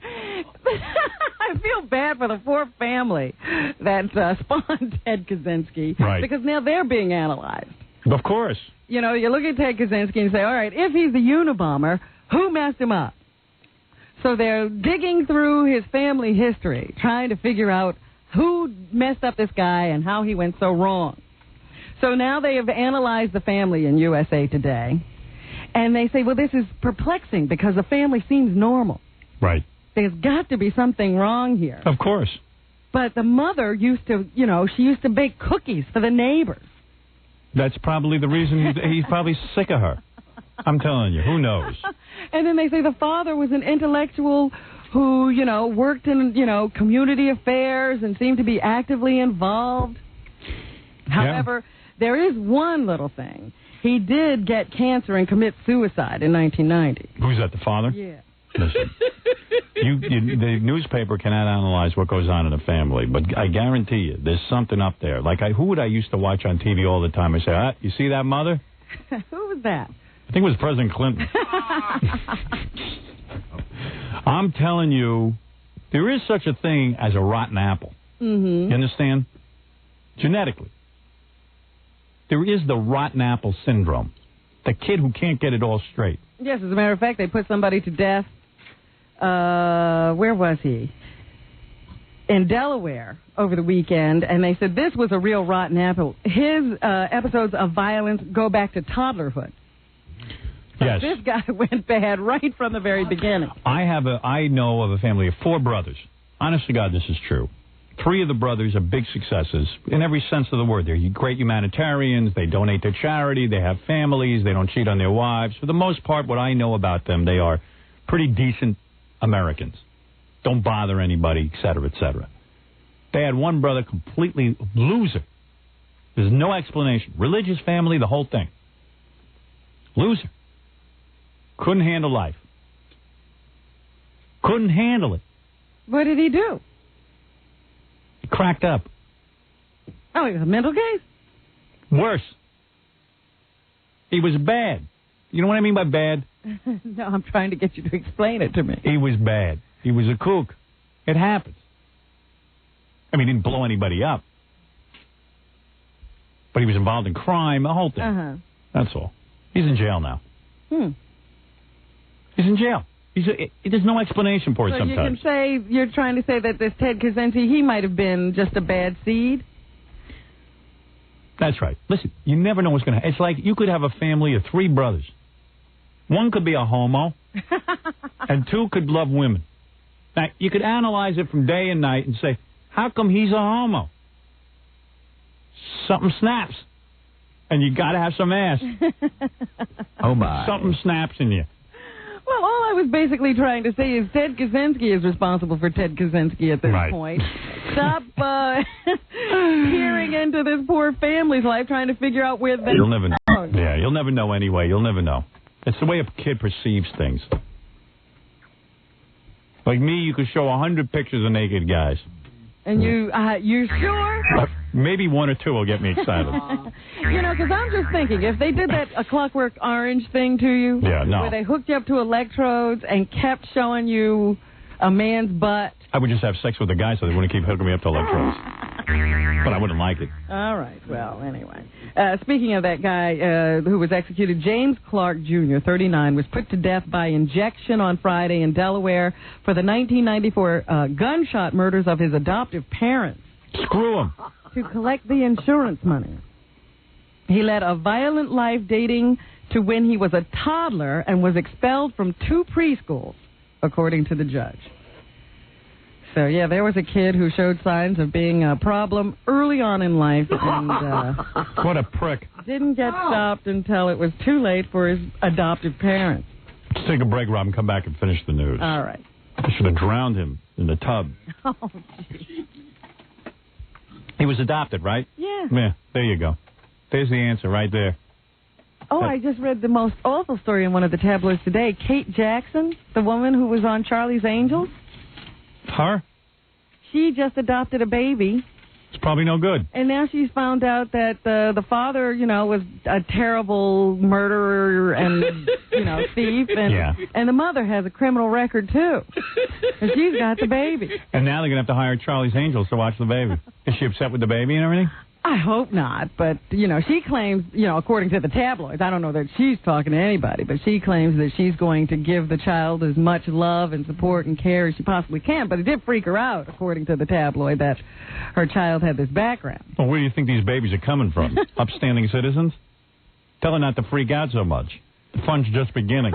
I feel bad for the poor family that spawned Ted Kaczynski. Right. Because now they're being analyzed. Of course. You know, you look at Ted Kaczynski and say, all right, if he's the Unabomber, who messed him up? So they're digging through his family history, trying to figure out who messed up this guy and how he went so wrong. So now they have analyzed the family in USA Today, and they say, well, this is perplexing because the family seems normal. Right. There's got to be something wrong here. Of course. But the mother used to, she used to bake cookies for the neighbors. That's probably the reason he's probably sick of her. I'm telling you, who knows? And then they say the father was an intellectual who, worked in, community affairs and seemed to be actively involved. However, there is one little thing. He did get cancer and commit suicide in 1990. Who's that, the father? Yeah. Listen, the newspaper cannot analyze what goes on in a family, but I guarantee you, there's something up there. Like, who would I used to watch on TV all the time? I say, you see that mother? Who was that? I think it was President Clinton. I'm telling you, there is such a thing as a rotten apple. Mm-hmm. You understand? Genetically. There is the rotten apple syndrome. The kid who can't get it all straight. Yes, as a matter of fact, they put somebody to death. Where was he? In Delaware over the weekend, and they said this was a real rotten apple. His episodes of violence go back to toddlerhood. So yes. This guy went bad right from the very beginning. I know of a family of 4 brothers. Honest to God, this is true. 3 of the brothers are big successes in every sense of the word. They're great humanitarians. They donate to charity. They have families. They don't cheat on their wives. For the most part, what I know about them, they are pretty decent Americans. Don't bother anybody, et cetera, et cetera. They had one brother completely loser. There's no explanation. Religious family, the whole thing. Loser. Couldn't handle life. Couldn't handle it. What did he do? He cracked up. Oh, he was a mental case? Worse. He was bad. You know what I mean by bad? No, I'm trying to get you to explain it to me. He was bad. He was a kook. It happens. I mean, he didn't blow anybody up. But he was involved in crime, the whole thing. Uh-huh. That's all. He's in jail now. He's in jail. There's no explanation for it sometimes. So you can say, you're trying to say that this Ted Kaczynski, he might have been just a bad seed? That's right. Listen, you never know what's going to happen. It's like you could have a family of 3 brothers. One could be a homo, and 2 could love women. Now, you could analyze it from day and night and say, how come he's a homo? Something snaps. And you got to have some ass. Oh, my. Something snaps in you. Well, all I was basically trying to say is Ted Kaczynski is responsible for Ted Kaczynski at this point. Stop peering into this poor family's life, trying to figure out where they... You'll never know. Yeah, you'll never know anyway. You'll never know. It's the way a kid perceives things. Like me, you could show 100 pictures of naked guys. And you sure? Maybe 1 or 2 will get me excited. Because I'm just thinking, if they did that A Clockwork Orange thing to you, where they hooked you up to electrodes and kept showing you a man's butt. I would just have sex with the guy so they wouldn't keep hooking me up to electrodes. But I wouldn't like it. All right. Well, anyway. Speaking of that guy who was executed, James Clark Jr., 39, was put to death by injection on Friday in Delaware for the 1994 gunshot murders of his adoptive parents. Screw him. To collect the insurance money. He led a violent life dating to when he was a toddler and was expelled from 2 preschools, according to the judge. So, yeah, there was a kid who showed signs of being a problem early on in life and what a prick. Didn't get stopped until it was too late for his adoptive parents. Let's take a break, Rob, and come back and finish the news. All right. I should have drowned him in the tub. Oh, geez. He was adopted, right? Yeah. Yeah, there you go. There's the answer right there. Oh, I just read the most awful story in one of the tabloids today. Kate Jackson, the woman who was on Charlie's Angels. Her? She just adopted a baby. It's probably no good. And now she's found out that the father, was a terrible murderer and, thief. And the mother has a criminal record, too. And she's got the baby. And now they're going to have to hire Charlie's Angels to watch the baby. Is she upset with the baby and everything? I hope not, but, she claims, according to the tabloids, I don't know that she's talking to anybody, but she claims that she's going to give the child as much love and support and care as she possibly can, but it did freak her out, according to the tabloid, that her child had this background. Well, where do you think these babies are coming from? Upstanding citizens? Tell her not to freak out so much. The fun's just beginning.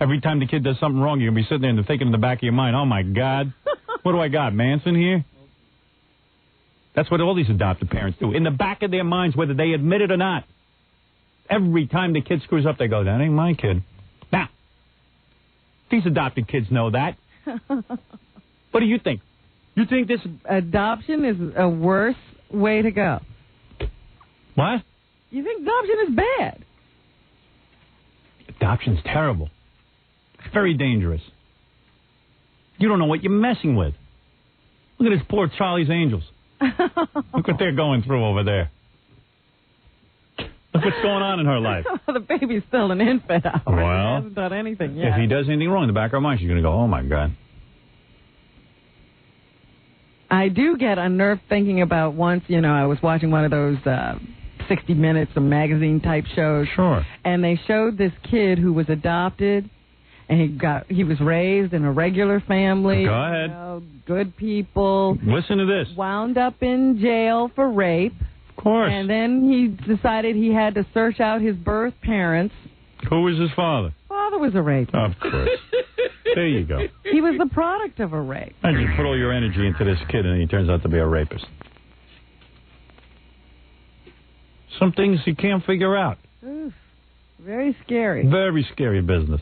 Every time the kid does something wrong, you're going to be sitting there and thinking in the back of your mind, oh, my God, what do I got, Manson here? That's what all these adopted parents do. In the back of their minds, whether they admit it or not. Every time the kid screws up, they go, that ain't my kid. Now, these adopted kids know that. What do you think? You think this adoption is a worse way to go? What? You think adoption is bad? Adoption's terrible. It's very dangerous. You don't know what you're messing with. Look at this poor Charlie's Angels. Look what they're going through over there. Look what's going on in her life. The baby's still an infant. Well, he hasn't done anything yet. If he does anything wrong, in the back of her mind, she's going to go, oh, my God. I do get unnerved thinking about once, I was watching one of those 60 Minutes, some magazine-type shows. Sure. And they showed this kid who was adopted, and he was raised in a regular family. Go ahead. Good people. Listen to this. Wound up in jail for rape. Of course. And then he decided he had to search out his birth parents. Who was his father? Father was a rapist. Of course. There you go. He was the product of a rape. And you put all your energy into this kid, and he turns out to be a rapist. Some things you can't figure out. Oof. Very scary. Very scary business.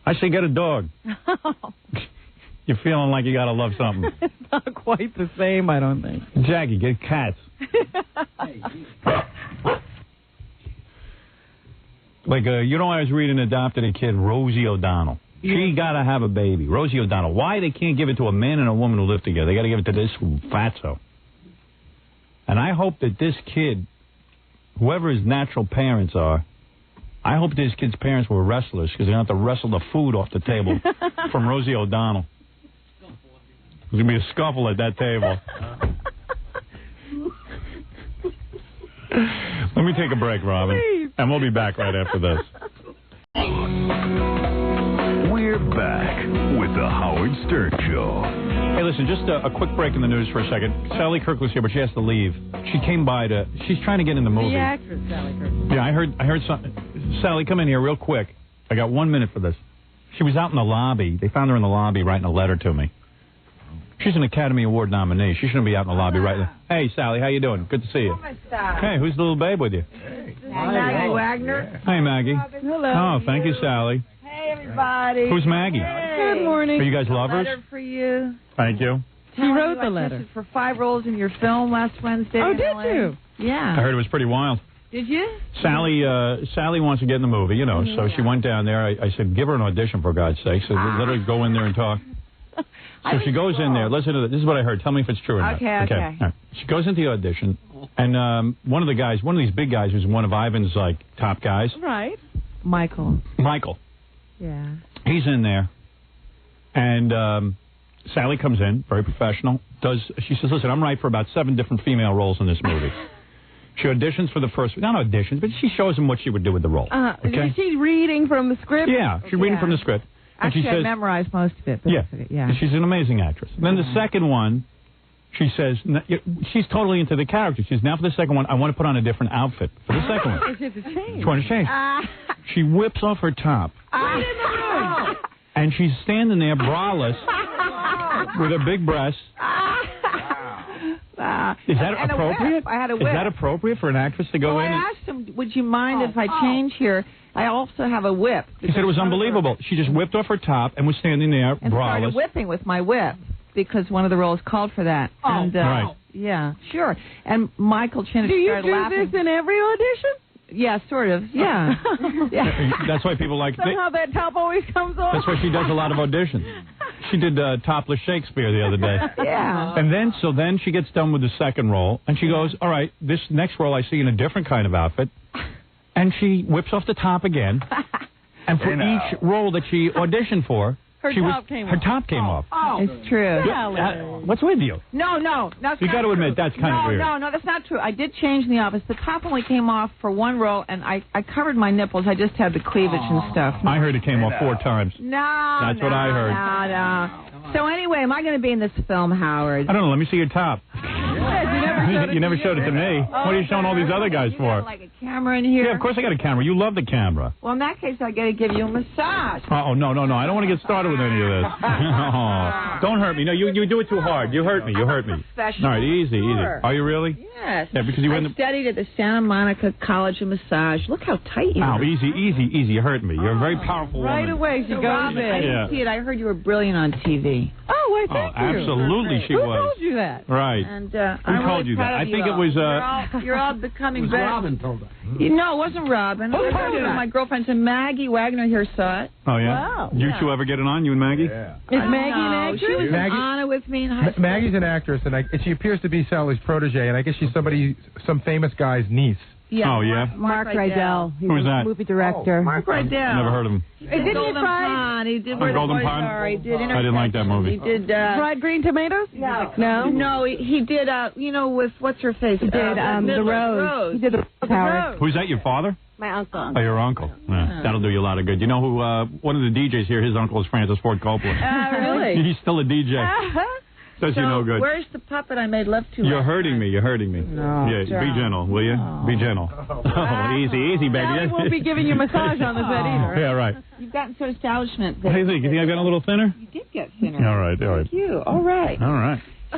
I say get a dog. You're feeling like you got to love something. It's not quite the same, I don't think. Jackie, get cats. Like, I was reading adopted a kid, Rosie O'Donnell. She got to have a baby. Rosie O'Donnell. Why they can't give it to a man and a woman who live together? They got to give it to this fatso. And I hope that this kid, whoever his natural parents are, I hope this kid's parents were wrestlers because they don't have to wrestle the food off the table from Rosie O'Donnell. There's going to be a scuffle at that table. Let me take a break, Robin. Please. And we'll be back right after this. We're back with the Howard Stern Show. Hey, listen, just a quick break in the news for a second. Sally Kirkland's here, but she has to leave. She came by she's trying to get in the movie. The actress, Sally Kirkland. Yeah, I heard something. Sally, come in here real quick. I got 1 minute for this. She was out in the lobby. They found her in the lobby writing a letter to me. She's an Academy Award nominee. She shouldn't be out in the lobby right now. Hey, Sally, how you doing? Good to see you. Hey, who's the little babe with you? Maggie Wagner. Hi, Maggie. Hello. Oh, thank you, Sally. Hey, everybody. Who's Maggie? Hey. Good morning. Are you guys lovers? Letter for you. Thank you. She wrote the letter. Tested for 5 roles in your film last Wednesday. Oh, in did LA. you? Yeah. I heard it was pretty wild. Did you? Sally wants to get in the movie, so she went down there. I said, give her an audition, for God's sake. So let her go in there and talk. So she goes in there. Listen to this. This is what I heard. Tell me if it's true or not. Okay. All right. She goes into the audition, and one of these big guys who's one of Ivan's, top guys. Right. Michael. Yeah. He's in there, and Sally comes in, very professional. She says, listen, I'm right for about 7 different female roles in this movie. She auditions for the first, not auditions, but she shows him what she would do with the role. Okay? She's reading from the script? Yeah, she's reading from the script. And Actually, she says, I memorized most of it. Yeah. She's an amazing actress. Then the second one, she says, she's totally into the character. She says, now for the second one, I want to put on a different outfit for the second one. She wanted to change. She whips off her top. And she's standing there braless with her big breasts. Is that appropriate? I had a whip. Is that appropriate for an actress to go in? I asked him, would you mind if I change here? I also have a whip. She said it was unbelievable. She just whipped off her top and was standing there and braless. started whipping with my whip because one of the roles called for that. Right. Yeah, sure. And Michael Chinnick started laughing. Do you do this in every audition? Yeah, sort of. Yeah. Yeah. That's why people like... Somehow that top always comes off. That's why she does a lot of auditions. She did topless Shakespeare the other day. Yeah. And then she gets done with the second role, and she goes, all right, this next role I see in a different kind of outfit. And she whips off the top again. And for each role that she auditioned for, Her top came off. Her top came off. Oh. It's true. What's with you? No. That's You got to admit, that's kind of weird. No, that's not true. I did change in the office. The top only came off for one row, and I covered my nipples. I just had the cleavage and stuff. I heard it came off 4 times. No. That's what I heard. No. So anyway, am I going to be in this film, Howard? I don't know. Let me see your top. You never showed it to me. What are you showing all these other guys for? Like a camera in here? Yeah, of course I got a camera. You love the camera. Well, in that case, I got to give you a massage. Oh, no. I don't want to get started with any of this. Oh, don't hurt me. No, you do it too hard. You hurt me. All right, easy. Are you really? Yes. Yeah, because you I studied at the Santa Monica College of Massage. Look how tight you are. Oh, easy. You hurt me. You're a very powerful woman. Right away, she goes in. I didn't see it. I heard you were brilliant on TV. Oh, wait, thank you. Absolutely, she Who was. told you that? Right. And Who told you that? I think it was. You're all becoming better. Robin told her. No, it wasn't Robin. Who told you that? My girlfriend and Maggie Wagner here saw it. Oh, yeah? Wow. You two ever get it on, you and Maggie? Yeah. Is Maggie an actress? She was Maggie- in Anna with me in high school. Maggie's an actress, and she appears to be Sally's protege, and I guess she's some famous guy's niece. Yeah, Oh, yeah? Mark Rydell. He's Who's a that? movie director. Mark Rydell. Never heard of him. Did Golden Pond. He did Golden Pond? He did I didn't like that movie. He did. Fried green tomatoes? No. No, he did. With what's her face? He did The Rose. He did The Rose. Who's that, your father? My uncle. Oh, your uncle. Yeah, that'll do you a lot of good. You know who, one of the DJs here, his uncle is Francis Ford Coppola. Really? He's still a DJ. Does you no good. Where's the puppet I made love to? You're hurting me. No. Yeah, be gentle, will you? Be gentle. Oh, easy, baby. I won't be giving you a massage on the set either. Yeah, right. You've gotten so establishment. What do you think? You think I've gotten a little thinner? You did get thinner. All right. Thank you. All right.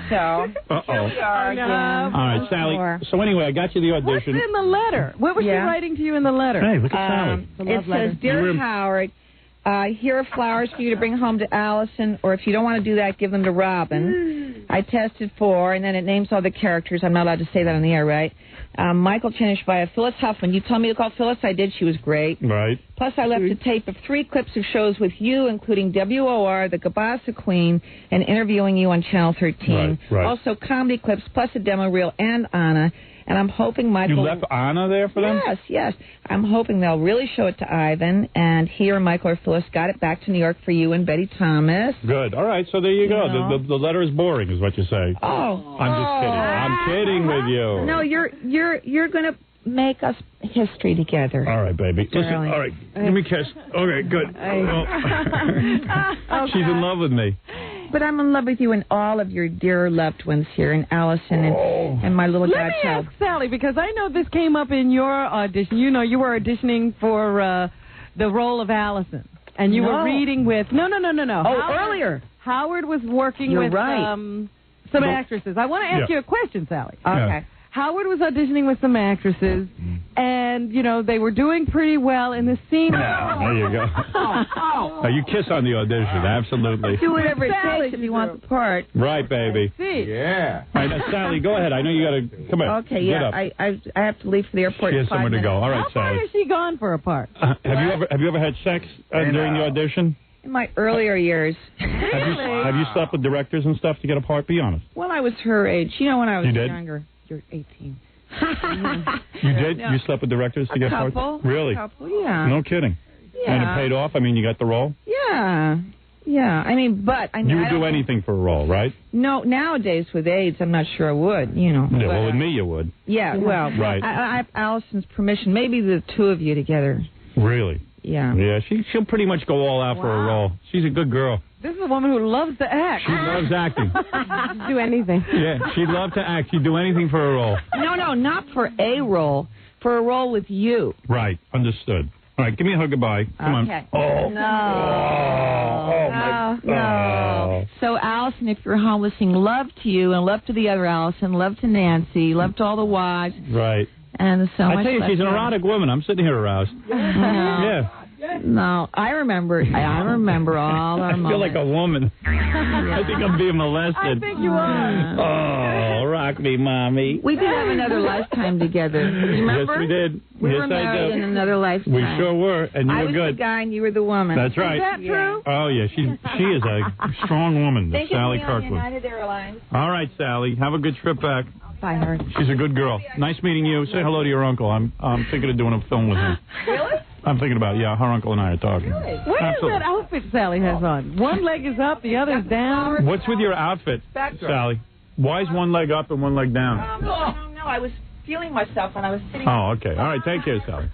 So, here we are again. All right, Sally. So anyway, I got you the audition. What's in the letter? What was she writing to you in the letter? Hey, look at Sally. It says, Dear Howard, here are flowers for you to bring home to Allison, or if you don't want to do that, give them to Robin. I tested for, and then it names all the characters. I'm not allowed to say that on the air, right? Michael Chenish via Phyllis Huffman. You told me to call Phyllis. I did. She was great. Right. Plus, I left a tape of 3 clips of shows with you, including WOR, The Gabasa Queen, and interviewing you on Channel 13. Right. Also, comedy clips, plus a demo reel and Anna. And I'm hoping Michael... You left Anna there for them? Yes. I'm hoping they'll really show it to Ivan, and he or Michael or Phyllis got it back to New York for you and Betty Thomas. Good. All right, so there you go. The letter is boring, is what you say. Oh. I'm just kidding. I'm kidding with you. No, you're going to make us history together. All right, baby. Listen, Darling. all right, give me a kiss. Okay, good. She's in love with me. But I'm in love with you and all of your dear loved ones here, and Allison and my little Let me godchild. ask Sally, because I know this came up in your audition. You know, you were auditioning for the role of Allison, and you were reading with... No. Oh, earlier. Howard was working You're with right. some actresses. I want to ask you a question, Sally. Okay. Howard was auditioning with some actresses, and, they were doing pretty well in the scene. There you go. You kiss on the audition, absolutely. Do whatever it takes if you want the part. Right, baby. See. Yeah. All right, now, Sally, go ahead. I know you got to... Come on. Okay, Get yeah. up. I have to leave for the airport She in has 5 somewhere to minutes. go. All right, How far Sally. has she gone for a part? Have you ever had sex during the audition? In my earlier years. Have you slept with directors and stuff to get a part? Be honest. When I was her age. When I was You did? younger. You're 18. You did? No. You slept with directors to get parts? Really? A couple, yeah. No kidding. Yeah. And it paid off? I mean, you got the role? Yeah. I mean, but... You would do anything for a role, right? No, nowadays with AIDS, I'm not sure I would, Yeah, well, with me you would. Yeah, well, Right. I have Allison's permission. Maybe the 2 of you together. Really? Yeah. Yeah, she'll pretty much go all out for a role. She's a good girl. This is a woman who loves to act. She loves acting. Do anything. Yeah, she'd love to act. She'd do anything for a role. No, not for a role. For a role with you. Right, understood. All right, give me a hug goodbye. Come on. Oh. No. So, Allison, if you're home listening, love to you and love to the other Allison, love to Nancy, love to all the wives. Right. And so much I tell you, love she's an to- erotic woman. I'm sitting here aroused. Yeah. No, I remember all our I feel like a woman. I think I'm being molested. I think you are. Oh, rock me, mommy. We did have another lifetime together. Remember? Yes, we did. We yes, were I married do. in another lifetime. We sure were, and you I were was good. the guy and you were the woman. That's right. Is that true? Oh, yeah, she is a strong woman, Think Sally of me on Kirkland. United Airlines. All right, Sally, have a good trip back. Bye, Howard. She's a good girl. Nice meeting you. Say hello to your uncle. I'm thinking of doing a film with him. Really? I'm thinking about, her uncle and I are talking. What is that outfit Sally has on? One leg is up, the other's down. What's with your outfit, Sally? Why is one leg up and one leg down? No, I was feeling myself when I was sitting. Oh, okay. All right, take care, Sally.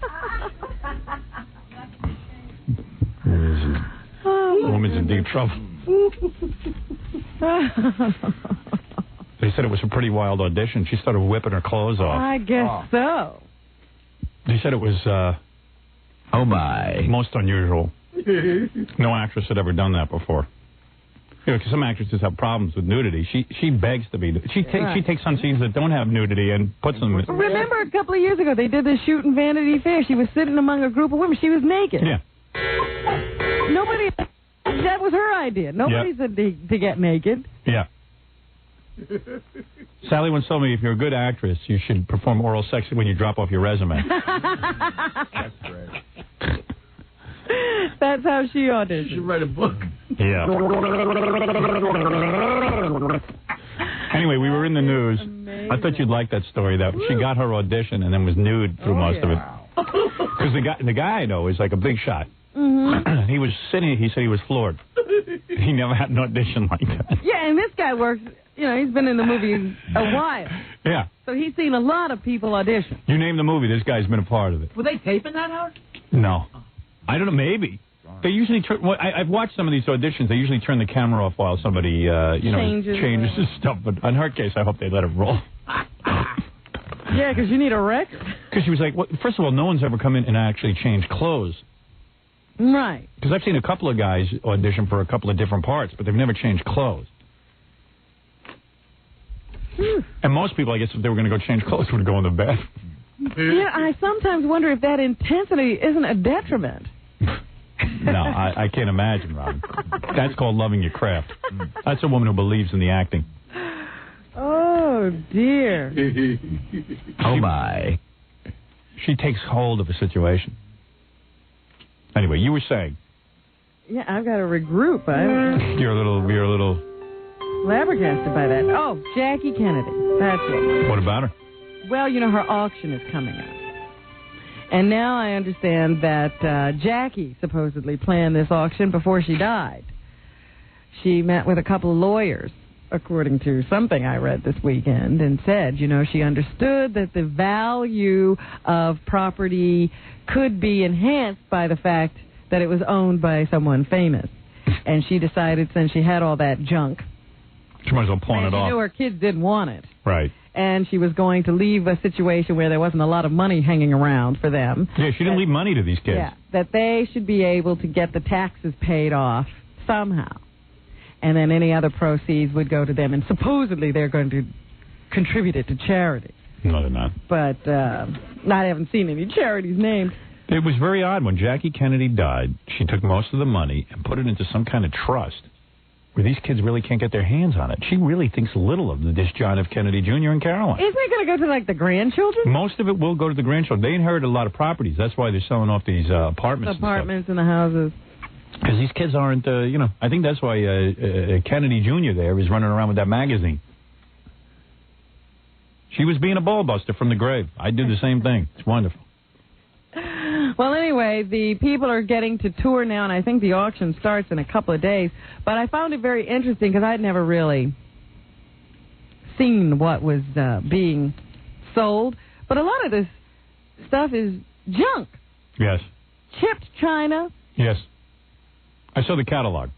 The woman's in deep trouble. They said it was a pretty wild audition. She started whipping her clothes off. I guess so. They said it was, oh my, most unusual. No actress had ever done that before. Because some actresses have problems with nudity. She begs to be. She takes on scenes that don't have nudity and puts them. Remember a couple of years ago they did this shoot in Vanity Fair. She was sitting among a group of women. She was naked. Yeah. Nobody. That was her idea. Nobody said to get naked. Yeah. Sally once told me if you're a good actress, you should perform oral sex when you drop off your resume. That's great. That's how she auditioned. You should write a book. Yeah. Anyway, we were in the news. Amazing. I thought you'd like that story, that she got her audition and then was nude through most of it. Because the guy I know is like a big shot. Mm-hmm. He was sitting, he said he was floored. He never had an audition like that. Yeah, and this guy works, he's been in the movie a while. Yeah. So he's seen a lot of people audition. You name the movie, this guy's been a part of it. Were they taping that, Howard? No. I don't know, maybe. They usually turn, I've watched some of these auditions, they usually turn the camera off while somebody, changes his stuff. But in her case, I hope they let it roll. Yeah, because you need a record. Because she was like, first of all, no one's ever come in and actually changed clothes. Right. Because I've seen a couple of guys audition for a couple of different parts, but they've never changed clothes. And most people, I guess, if they were going to go change clothes, would go in the bathroom. Yeah, I sometimes wonder if that intensity isn't a detriment. No, I can't imagine, Robin. That's called loving your craft. That's a woman who believes in the acting. Oh, dear. Oh, my. She takes hold of a situation. Anyway, you were saying. Yeah, I've got to regroup. You're a little flabbergasted by that. Oh, Jackie Kennedy. That's it. What about her? Well, her auction is coming up. And now I understand that Jackie supposedly planned this auction before she died. She met with a couple of lawyers, according to something I read this weekend, and said, she understood that the value of property could be enhanced by the fact that it was owned by someone famous. And she decided, since she had all that junk, she might as well pawn it off. She knew her kids didn't want it. Right. And she was going to leave a situation where there wasn't a lot of money hanging around for them. Yeah, she didn't leave money to these kids. Yeah, that they should be able to get the taxes paid off somehow. And then any other proceeds would go to them. And supposedly they're going to contribute it to charity. No, they're not. But I haven't seen any charities named. It was very odd. When Jackie Kennedy died, she took most of the money and put it into some kind of trust where these kids really can't get their hands on it. She really thinks little of this John F. Kennedy Jr. and Caroline. Isn't it going to go to, the grandchildren? Most of it will go to the grandchildren. They inherited a lot of properties. That's why they're selling off these apartments. Apartments and the houses. Because these kids aren't, I think that's why Kennedy Jr. there is running around with that magazine. She was being a ball buster from the grave. I'd do the same thing. It's wonderful. Well, anyway, the people are getting to tour now, and I think the auction starts in a couple of days. But I found it very interesting because I'd never really seen what was being sold. But a lot of this stuff is junk. Yes. Chipped china. Yes. I saw the catalog.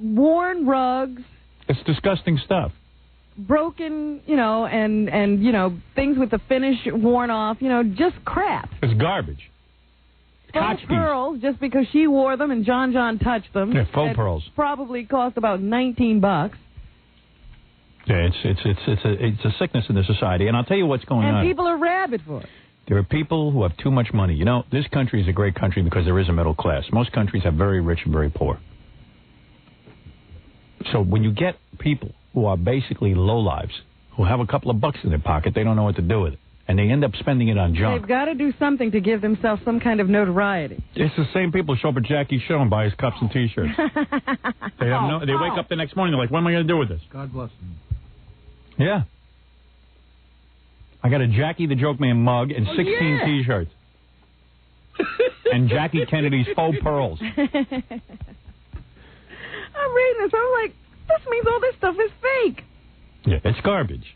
Worn rugs. It's disgusting stuff. Broken, and things with the finish worn off, just crap. It's garbage. Faux pearls, just because she wore them and John touched them. Yeah, faux pearls. Probably cost about $19. Yeah, it's a sickness in the society, and I'll tell you what's going on. And people are rabid for it. There are people who have too much money. This country is a great country because there is a middle class. Most countries have very rich and very poor. So when you get people who are basically lowlives, who have a couple of bucks in their pocket, they don't know what to do with it. And they end up spending it on junk. They've got to do something to give themselves some kind of notoriety. It's the same people who show up at Jackie's show and buy his cups and T-shirts. They wake up the next morning, they're like, what am I going to do with this? God bless them. Yeah. I got a Jackie the Joke Man mug and 16 T-shirts. and Jackie Kennedy's faux pearls. I'm reading this. I'm like, this means all this stuff is fake. Yeah, it's garbage.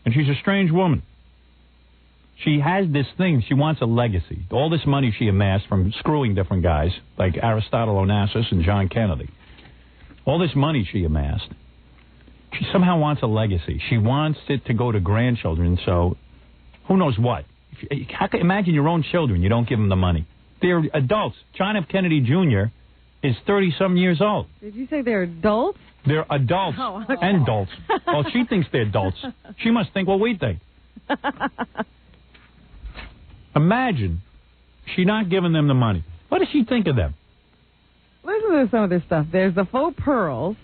And she's a strange woman. She has this thing. She wants a legacy. All this money she amassed from screwing different guys like Aristotle Onassis and John Kennedy. All this money she amassed. She somehow wants a legacy. She wants it to go to grandchildren, so who knows what. Imagine your own children. You don't give them the money. They're adults. John F. Kennedy Jr. is 30-some years old. Did you say they're adults? They're adults and adults. Well, she thinks they're adults. She must think what we think. Imagine she not giving them the money. What does she think of them? Listen to some of this stuff. There's the faux pearls.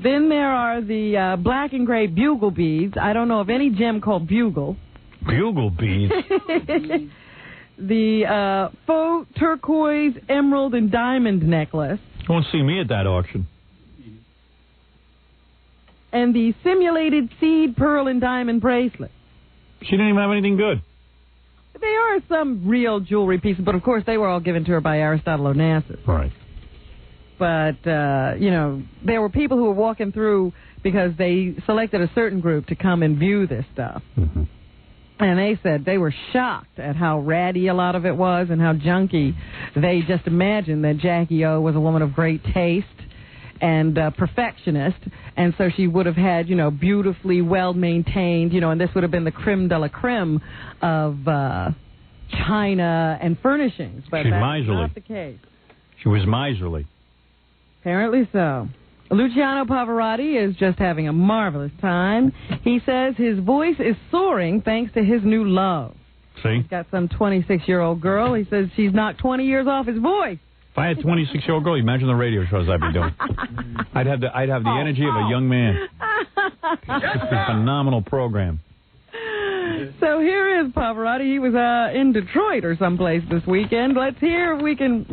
Then there are the black and gray bugle beads. I don't know of any gem called bugle. Bugle beads? The faux turquoise, emerald, and diamond necklace. You won't see me at that auction. And the simulated seed, pearl, and diamond bracelet. She didn't even have anything good. There are some real jewelry pieces, but of course they were all given to her by Aristotle Onassis. Right. But, there were people who were walking through because they selected a certain group to come and view this stuff. Mm-hmm. And they said they were shocked at how ratty a lot of it was and how junky. They just imagined that Jackie O was a woman of great taste and perfectionist, and so she would have had, beautifully well-maintained, and this would have been the creme de la creme of china and furnishings. But she's that's miserly. Not the case. She was miserly. Apparently so. Luciano Pavarotti is just having a marvelous time. He says his voice is soaring thanks to his new love. See? He's got some 26-year-old girl. He says she's knocked 20 years off his voice. If I had a 26-year-old girl, imagine the radio shows I'd be doing. I'd have the energy of a young man. It's a phenomenal program. So here is Pavarotti. He was in Detroit or someplace this weekend. Let's see if we can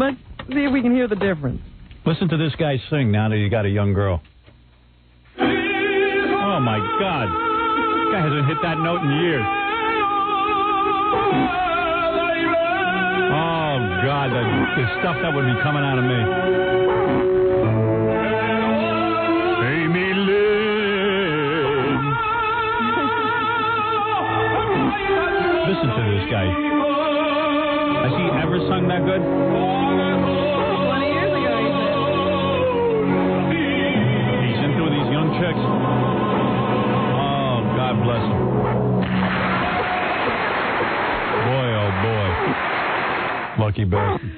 hear the difference. Listen to this guy sing now that he got a young girl. Oh my God, this guy hasn't hit that note in years. Oh, God, the stuff that would be coming out of me. Amy Lynn. Listen to this guy. Has he ever sung that good? 20 years ago, he said. He's into these young chicks. Oh, God bless him. Boy, oh, boy. Lucky bastard.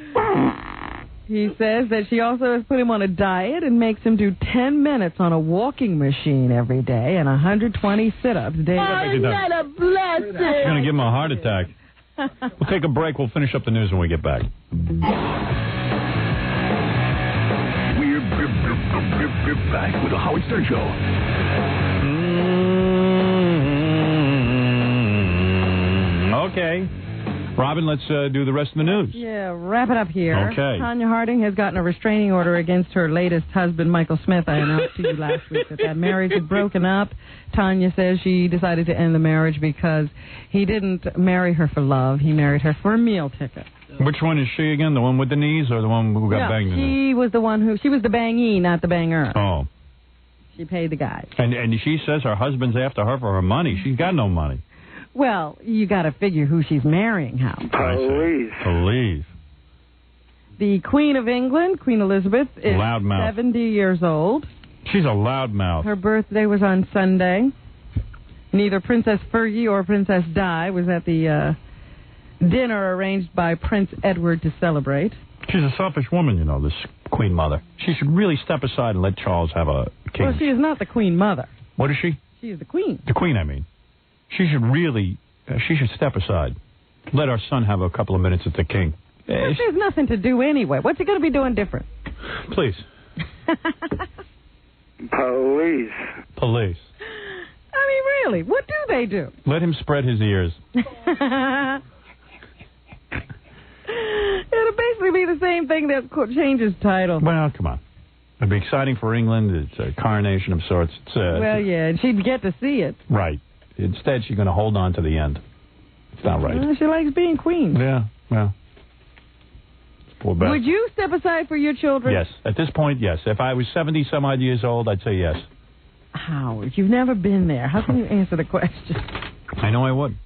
He says that she also has put him on a diet and makes him do 10 minutes on a walking machine every day and 120 sit-ups daily. Isn't that a blessing? She's going to give him a heart attack. We'll take a break. We'll finish up the news when we get back. We're back with the Howard Stern Show. Okay. Robin, let's do the rest of the news. Yeah, wrap it up here. Okay. Tanya Harding has gotten a restraining order against her latest husband, Michael Smith. I announced to you last week that marriage had broken up. Tanya says she decided to end the marriage because he didn't marry her for love. He married her for a meal ticket. Which one is she again? The one with the knees or the one who got banged in the she was the one she was the bangee, not the banger. Oh. She paid the guy. And she says her husband's after her for her money. She's got no money. Well, you got to figure who she's marrying, Hal. Police. The Queen of England, Queen Elizabeth, is Loudmouth. 70 years old. She's a loudmouth. Her birthday was on Sunday. Neither Princess Fergie or Princess Di was at the dinner arranged by Prince Edward to celebrate. She's a selfish woman, this Queen Mother. She should really step aside and let Charles have a king. Well, she is not the Queen Mother. What is she? She is the Queen. The Queen, I mean. She should really, she should step aside. Let our son have a couple of minutes at the king. There's nothing to do anyway. What's he going to be doing different? Please. Police. Police. I mean, really, what do they do? Let him spread his ears. It'll basically be the same thing that changes title. Well, come on. It'd be exciting for England. It's a coronation of sorts. Well, yeah, and she'd get to see it. Right. Instead, she's going to hold on to the end. It's not right. Well, she likes being queen. Yeah. Well, poor Beth. Would you step aside for your children? Yes. At this point, yes. If I was 70-some-odd years old, I'd say yes. Howard, you've never been there. How can you answer the question? I know I would.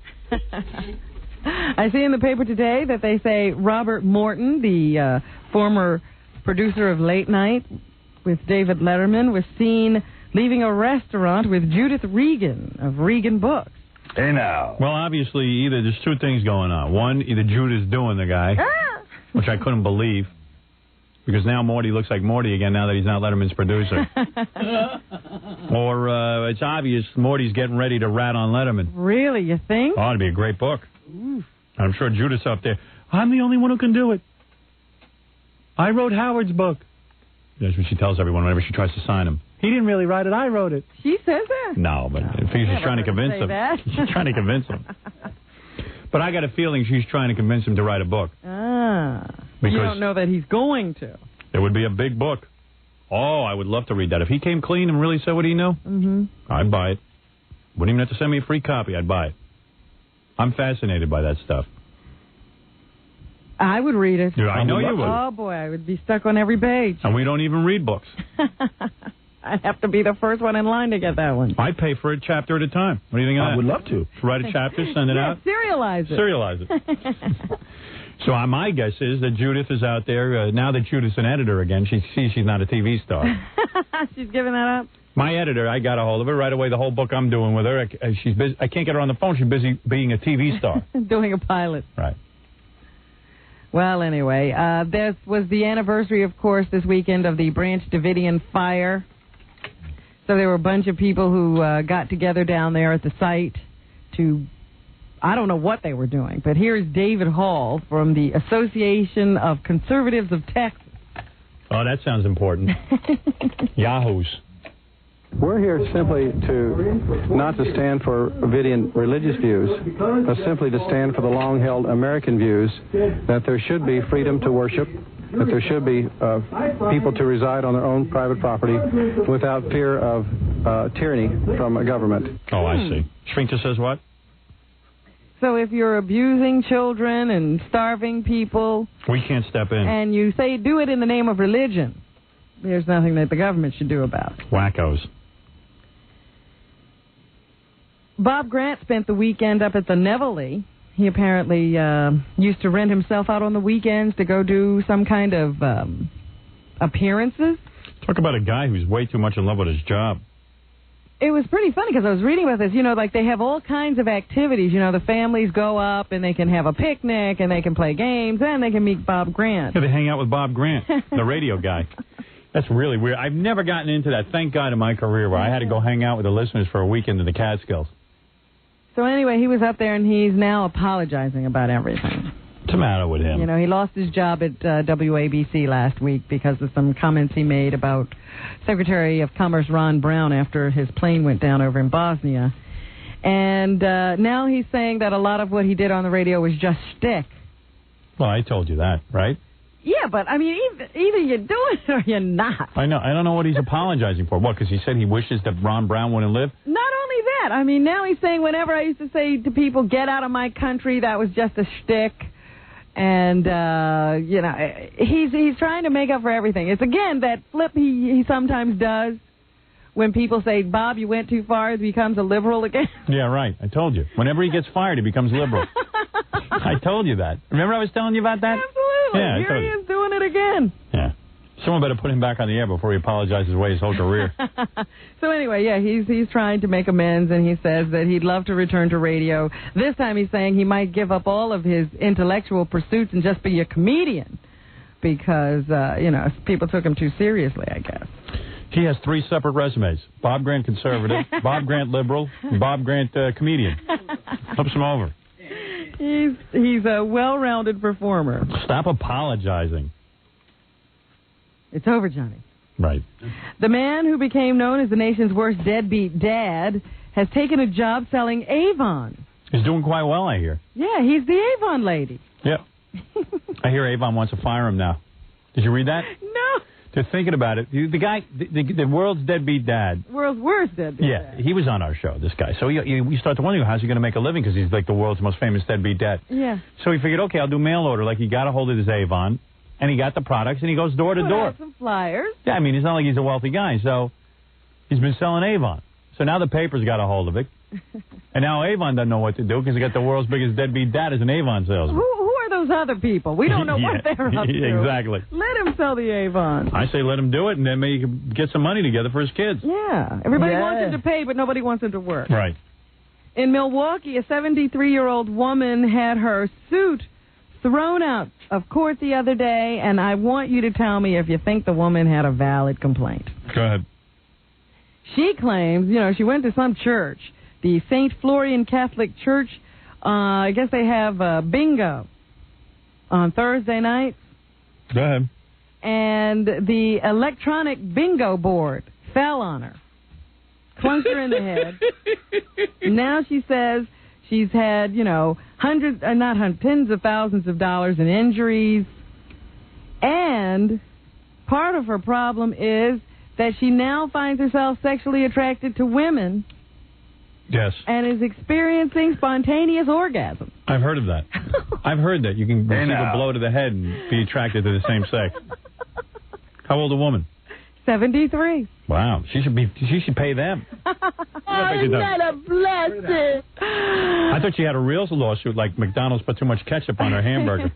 I see in the paper today that they say Robert Morton, the former producer of Late Night with David Letterman, was seen leaving a restaurant with Judith Regan of Regan Books. Hey, now. Well, obviously, either there's two things going on. One, either Judith's doing the guy, which I couldn't believe, because now Morty looks like Morty again now that he's not Letterman's producer. Or it's obvious Morty's getting ready to rat on Letterman. Really, you think? Oh, it'd be a great book. I'm sure Judith's up there. I'm the only one who can do it. I wrote Howard's book. That's what she tells everyone whenever she tries to sign him. He didn't really write it. I wrote it. She says that? No, but I think she's trying to convince him. She's trying to convince him. But I got a feeling she's trying to convince him to write a book. You don't know that he's going to. It would be a big book. Oh, I would love to read that. If he came clean and really said what he knew, I'd buy it. Wouldn't even have to send me a free copy. I'd buy it. I'm fascinated by that stuff. I would read it. Yeah, I know you would. Oh, boy, I would be stuck on every page. And we don't even read books. I'd have to be the first one in line to get that one. I pay for it chapter at a time. What do you think of that? I would love to. Write a chapter, send it out. Serialize it. Serialize it. So my guess is that Judith is out there. Now that Judith's an editor again, she sees she's not a TV star. She's giving that up? My editor, I got a hold of her right away. The whole book I'm doing with her, she's busy. I can't get her on the phone. She's busy being a TV star. Doing a pilot. Right. Well, anyway, this was the anniversary, of course, this weekend of the Branch Davidian fire. So there were a bunch of people who got together down there at the site to, I don't know what they were doing, but here's David Hall from the Association of Conservatives of Texas. Oh, that sounds important. Yahoos. We're here simply not to stand for Davidian religious views, but simply to stand for the long-held American views that there should be freedom to worship, that there should be people to reside on their own private property without fear of tyranny from a government. Oh, I see. Shrinkta says what? So if you're abusing children and starving people... We can't step in. And you say do it in the name of religion, there's nothing that the government should do about it. Wackos. Bob Grant spent the weekend up at the Nevele. He apparently used to rent himself out on the weekends to go do some kind of appearances. Talk about a guy who's way too much in love with his job. It was pretty funny because I was reading about this. You know, like they have all kinds of activities. You know, the families go up and they can have a picnic and they can play games and they can meet Bob Grant. Yeah, they hang out with Bob Grant, the radio guy. That's really weird. I've never gotten into that, thank God, in my career where I had to go hang out with the listeners for a weekend in the Catskills. So anyway, he was up there and he's now apologizing about everything. What's the matter with him? You know, he lost his job at WABC last week because of some comments he made about Secretary of Commerce Ron Brown after his plane went down over in Bosnia. And now he's saying that a lot of what he did on the radio was just shtick. Well, I told you that, right? Yeah, but, I mean, either you're doing it or you're not. I know. I don't know what he's apologizing for. What, because he said he wishes that Ron Brown wouldn't live? Not only that. I mean, now he's saying whenever I used to say to people, get out of my country, that was just a shtick. And, you know, he's trying to make up for everything. It's, again, that flip he sometimes does when people say, Bob, you went too far, he becomes a liberal again. Yeah, right. I told you. Whenever he gets fired, he becomes liberal. I told you that. Remember I was telling you about that? Absolutely. Yeah, Here he is doing it again. Yeah. Someone better put him back on the air before he apologizes away his whole career. So anyway, yeah, he's trying to make amends, and he says that he'd love to return to radio. This time he's saying he might give up all of his intellectual pursuits and just be a comedian because, you know, people took him too seriously, I guess. He has 3 separate resumes. Bob Grant conservative, Bob Grant liberal, and Bob Grant comedian. Flips him over. He's a well-rounded performer. Stop apologizing. It's over, Johnny. Right. The man who became known as the nation's worst deadbeat dad has taken a job selling Avon. He's doing quite well, I hear. Yeah, he's the Avon lady. Yep. I hear Avon wants to fire him now. Did you read that? No. They're thinking about it. The guy, the world's deadbeat dad. World's worst deadbeat dad. Yeah, he was on our show, this guy. So you start to wonder, how's he going to make a living? Because he's like the world's most famous deadbeat dad. Yeah. So he figured, okay, I'll do mail order. Like, he got a hold of his Avon, and he got the products, and he goes door to door. Some flyers. Yeah, I mean, it's not like he's a wealthy guy. So he's been selling Avon. So now the paper's got a hold of it. And now Avon doesn't know what to do because he got the world's biggest deadbeat dad as an Avon salesman. Who are those other people? We don't know what they're up to. Exactly. Let him sell the Avon. I say let him do it, and then maybe he can get some money together for his kids. Yeah. Everybody wants him to pay, but nobody wants him to work. Right. In Milwaukee, a 73-year-old woman had her suit thrown out of court the other day, and I want you to tell me if you think the woman had a valid complaint. Go ahead. She claims, she went to some church, the St. Florian Catholic Church. I guess they have bingo on Thursday nights. Go ahead. And the electronic bingo board fell on her. Clunked her in the head. Now she says she's had, tens of thousands of dollars in injuries. And part of her problem is that she now finds herself sexually attracted to women. Yes. And is experiencing spontaneous orgasm. I've heard of that. I've heard that you can receive a blow to the head and be attracted to the same sex. How old a woman? 73. Wow. She should pay them. Isn't that a blessing? I thought she had a real lawsuit like McDonald's put too much ketchup on her hamburger.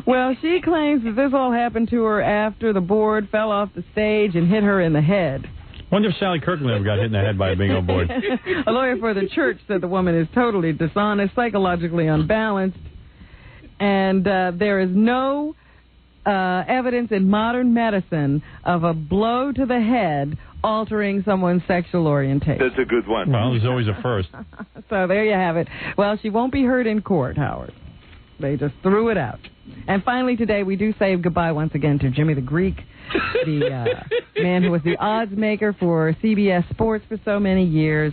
Well, she claims that this all happened to her after the board fell off the stage and hit her in the head. Wonder if Sally Kirkland ever got hit in the head by a bingo board. A lawyer for the church said the woman is totally dishonest, psychologically unbalanced, and there is no evidence in modern medicine of a blow to the head altering someone's sexual orientation. That's a good one. Well, there's always a first. So there you have it. Well, she won't be heard in court, Howard. They just threw it out. And finally today, we do say goodbye once again to Jimmy the Greek, the man who was the odds maker for CBS Sports for so many years.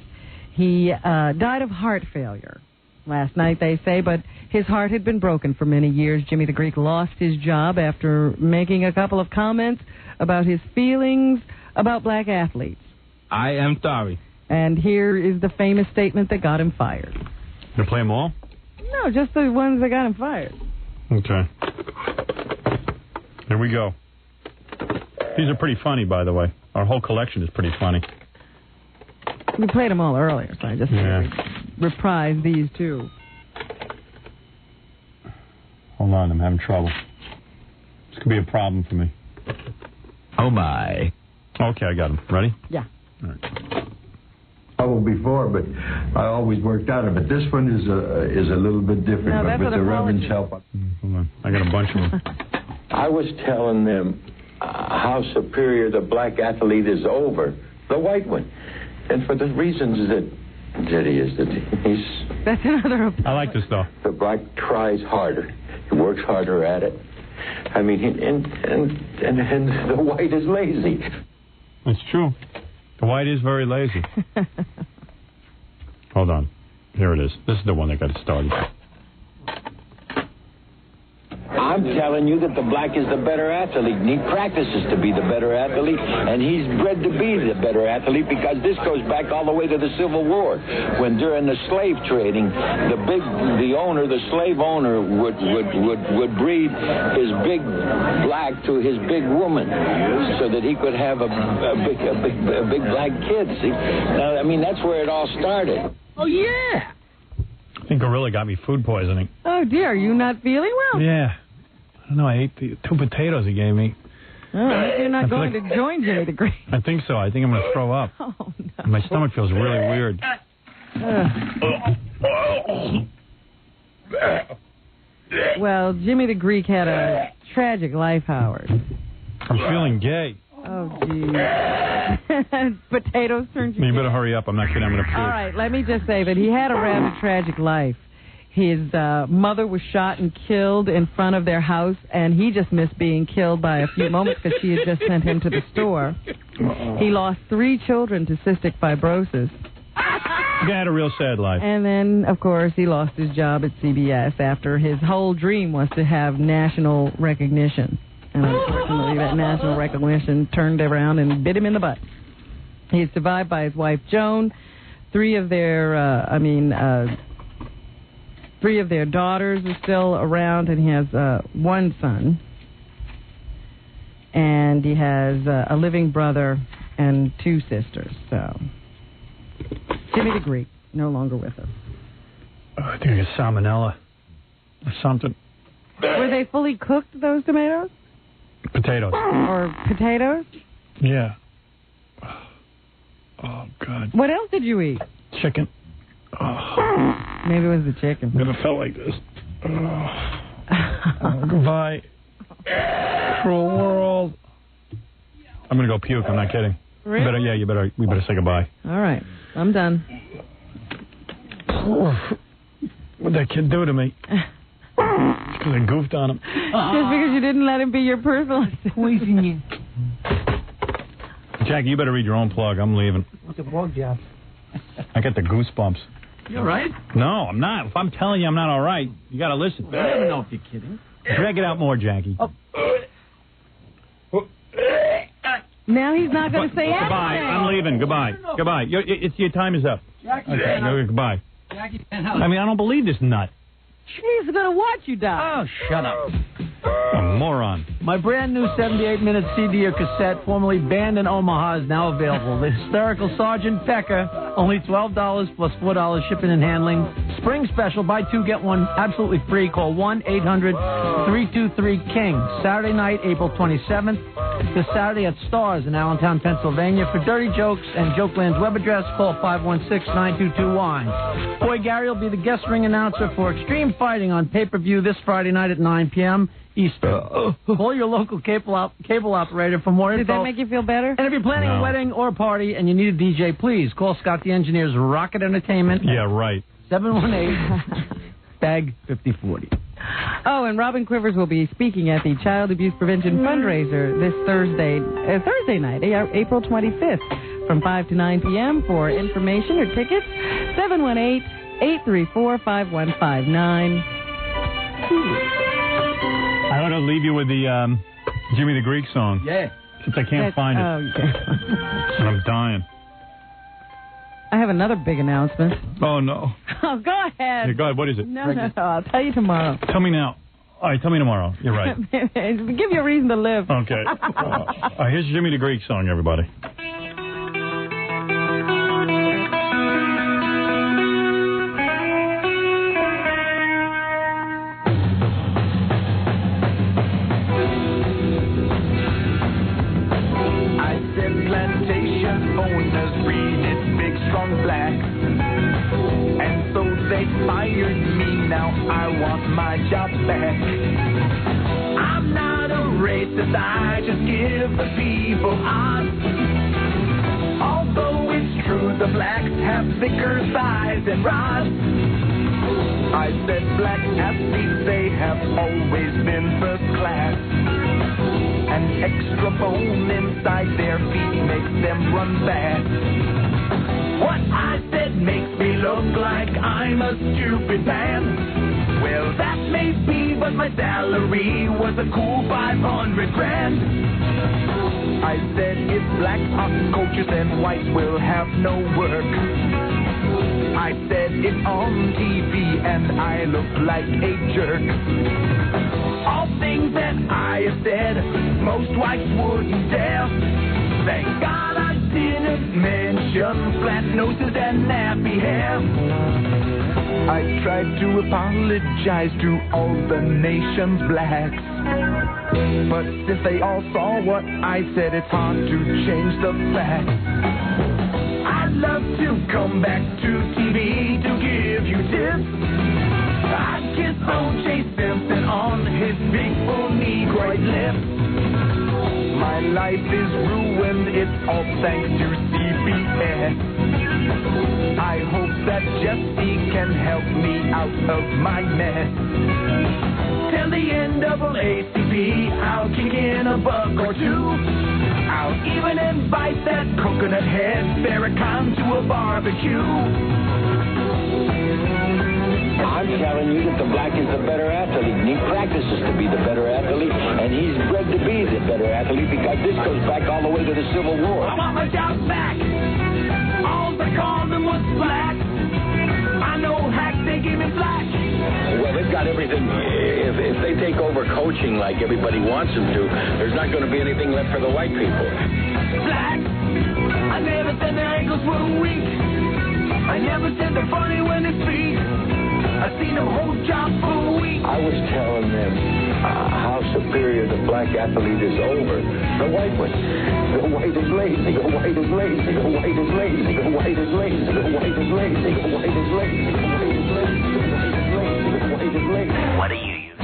He died of heart failure last night, they say, but his heart had been broken for many years. Jimmy the Greek lost his job after making a couple of comments about his feelings about black athletes. I am sorry. And here is the famous statement that got him fired. You play them all? No, just the ones that got him fired. Okay. Here we go. These are pretty funny, by the way. Our whole collection is pretty funny. We played them all earlier, so I just reprised these two. Hold on, I'm having trouble. This could be a problem for me. Oh, my. Okay, I got them. Ready? Yeah. All right. Trouble before, but I always worked out it. But this one is a little bit different. No, but with the Reverend's help. Hold on. I got a bunch of them. I was telling them how superior the black athlete is over the white one. And for the reasons that he is, that he's... That's another... I like this, though. The black tries harder. He works harder at it. I mean, and the white is lazy. It's true. The white is very lazy. Hold on. Here it is. This is the one that got it started. I'm telling you that the black is the better athlete, and he practices to be the better athlete, and he's bred to be the better athlete because this goes back all the way to the Civil War, when during the slave trading, the slave owner would breed his big black to his big woman, so that he could have a big black kid. See, now I mean that's where it all started. Oh yeah. I think Gorilla got me food poisoning. Oh dear, are you not feeling well? Yeah. I don't know, I ate the 2 potatoes he gave me. Oh, you're not going to join Jimmy the Greek. I think so. I think I'm going to throw up. Oh, no. My stomach feels really weird. Well, Jimmy the Greek had a tragic life, Howard. I'm feeling gay. Oh, geez. Potatoes turned you You gay? better hurry up. I'm not kidding. I'm going to puke. All right, let me just say that he had a rather tragic life. His mother was shot and killed in front of their house, and he just missed being killed by a few moments because she had just sent him to the store. He lost 3 children to cystic fibrosis. He had a real sad life. And then, of course, he lost his job at CBS after his whole dream was to have national recognition. And unfortunately, that national recognition turned around and bit him in the butt. He is survived by his wife, Joan, three of their daughters are still around, and he has one son. And he has a living brother and two sisters. So, Jimmy the Greek, no longer with us. I think it's salmonella or something. Were they fully cooked, those tomatoes? Potatoes. Or potatoes? Yeah. Oh, God. What else did you eat? Chicken. Oh. Maybe it was the chicken. Never felt like this. Goodbye. Cruel world. I'm going to go puke. I'm not kidding. Really? We better say goodbye. All right. I'm done. What'd that kid do to me? Because I goofed on him. Just because you didn't let him be your personal poison you. Jackie, you better read your own plug. I'm leaving. What's a bug job? I got the goosebumps. You all right? No, I'm not. If I'm telling you I'm not all right, you got to listen. I never know if you're kidding. Drag it out more, Jackie. Oh. Now he's not going to say anything. Goodbye. I'm leaving. Goodbye. Goodbye. Your time is up. Jackie, okay, goodbye. Jackie, I mean, I don't believe this nut. He's going to watch you die. Oh, shut up. A moron. My brand new 78-minute CD or cassette, formerly banned in Omaha, is now available. The Hysterical Sergeant Pecker, only $12 plus $4 shipping and handling. Spring special, buy two, get one absolutely free. Call 1-800-323-KING. Saturday night, April 27th. This Saturday at Stars in Allentown, Pennsylvania. For dirty jokes and Jokeland's web address, call 516-922-WINE. Boy Gary will be the guest ring announcer for Extreme Fighting on pay-per-view this Friday night at 9 p.m. Eastern. Call your local cable operator for more info. Did that make you feel better? And if you're planning a wedding or a party and you need a DJ, please call Scott the Engineer's Rocket Entertainment. Yeah, right. 718-BAG-5040. Oh, and Robin Quivers will be speaking at the Child Abuse Prevention Fundraiser this Thursday night, April 25th, from 5 to 9 p.m. For information or tickets, 718-834-5159. I ought to leave you with the Jimmy the Greek song. Yeah. Since I can't find it. Oh, yeah. And I'm dying. I have another big announcement. Oh, no. Oh, go ahead. Yeah, go ahead. What is it? No, I'll tell you tomorrow. Tell me now. All right, tell me tomorrow. You're right. Give you a reason to live. Okay. Here's Jimmy the Greek song, everybody. I just give the people odds. Although it's true the blacks have thicker thighs and rods. I said black athletes, they have always been first class. An extra bone inside their feet makes them run fast. What I said makes me look like I'm a stupid man. Well, that may be, but my salary was a cool $500 grand. I said if blacks are coaches, then whites will have no work. I said it on TV, and I look like a jerk. All things that I have said, most whites wouldn't dare. Thank God I didn't mention flat noses and nappy hair. I tried to apologize to all the nation's blacks. But since they all saw what I said, it's hard to change the facts. I'd love to come back to TV to give you tips. I'd kiss O.J. Simpson on his big full negroid lips. My life is ruined, it's all thanks to CBS. I hope that Jesse can help me out of my mess. Tell the NAACP I'll kick in $1 or $2. I'll even invite that coconut head Farrakhan to a barbecue. I'm telling telling you that the black is the better athlete, and he practices to be the better athlete, and he's bred to be the better athlete because this goes back all the way to the Civil War. I want my job back. All they called them was black. I know hacks, they give me flack. Well, they've got everything. If they take over coaching like everybody wants them to, there's not going to be anything left for the white people. Black. I never said their ankles were weak. I never said they're funny when they speak. I seen them hold jobs for a week. I was telling them how superior the black athlete is over the white one. The white is lazy. The white is lazy. The white is lazy. The white is lazy. The white is lazy. The white is lazy. The white is lazy. The white is lazy. What do you use?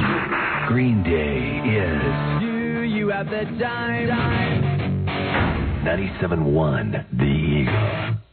Green Day is. Do you have the time? 97.1 The Eagle.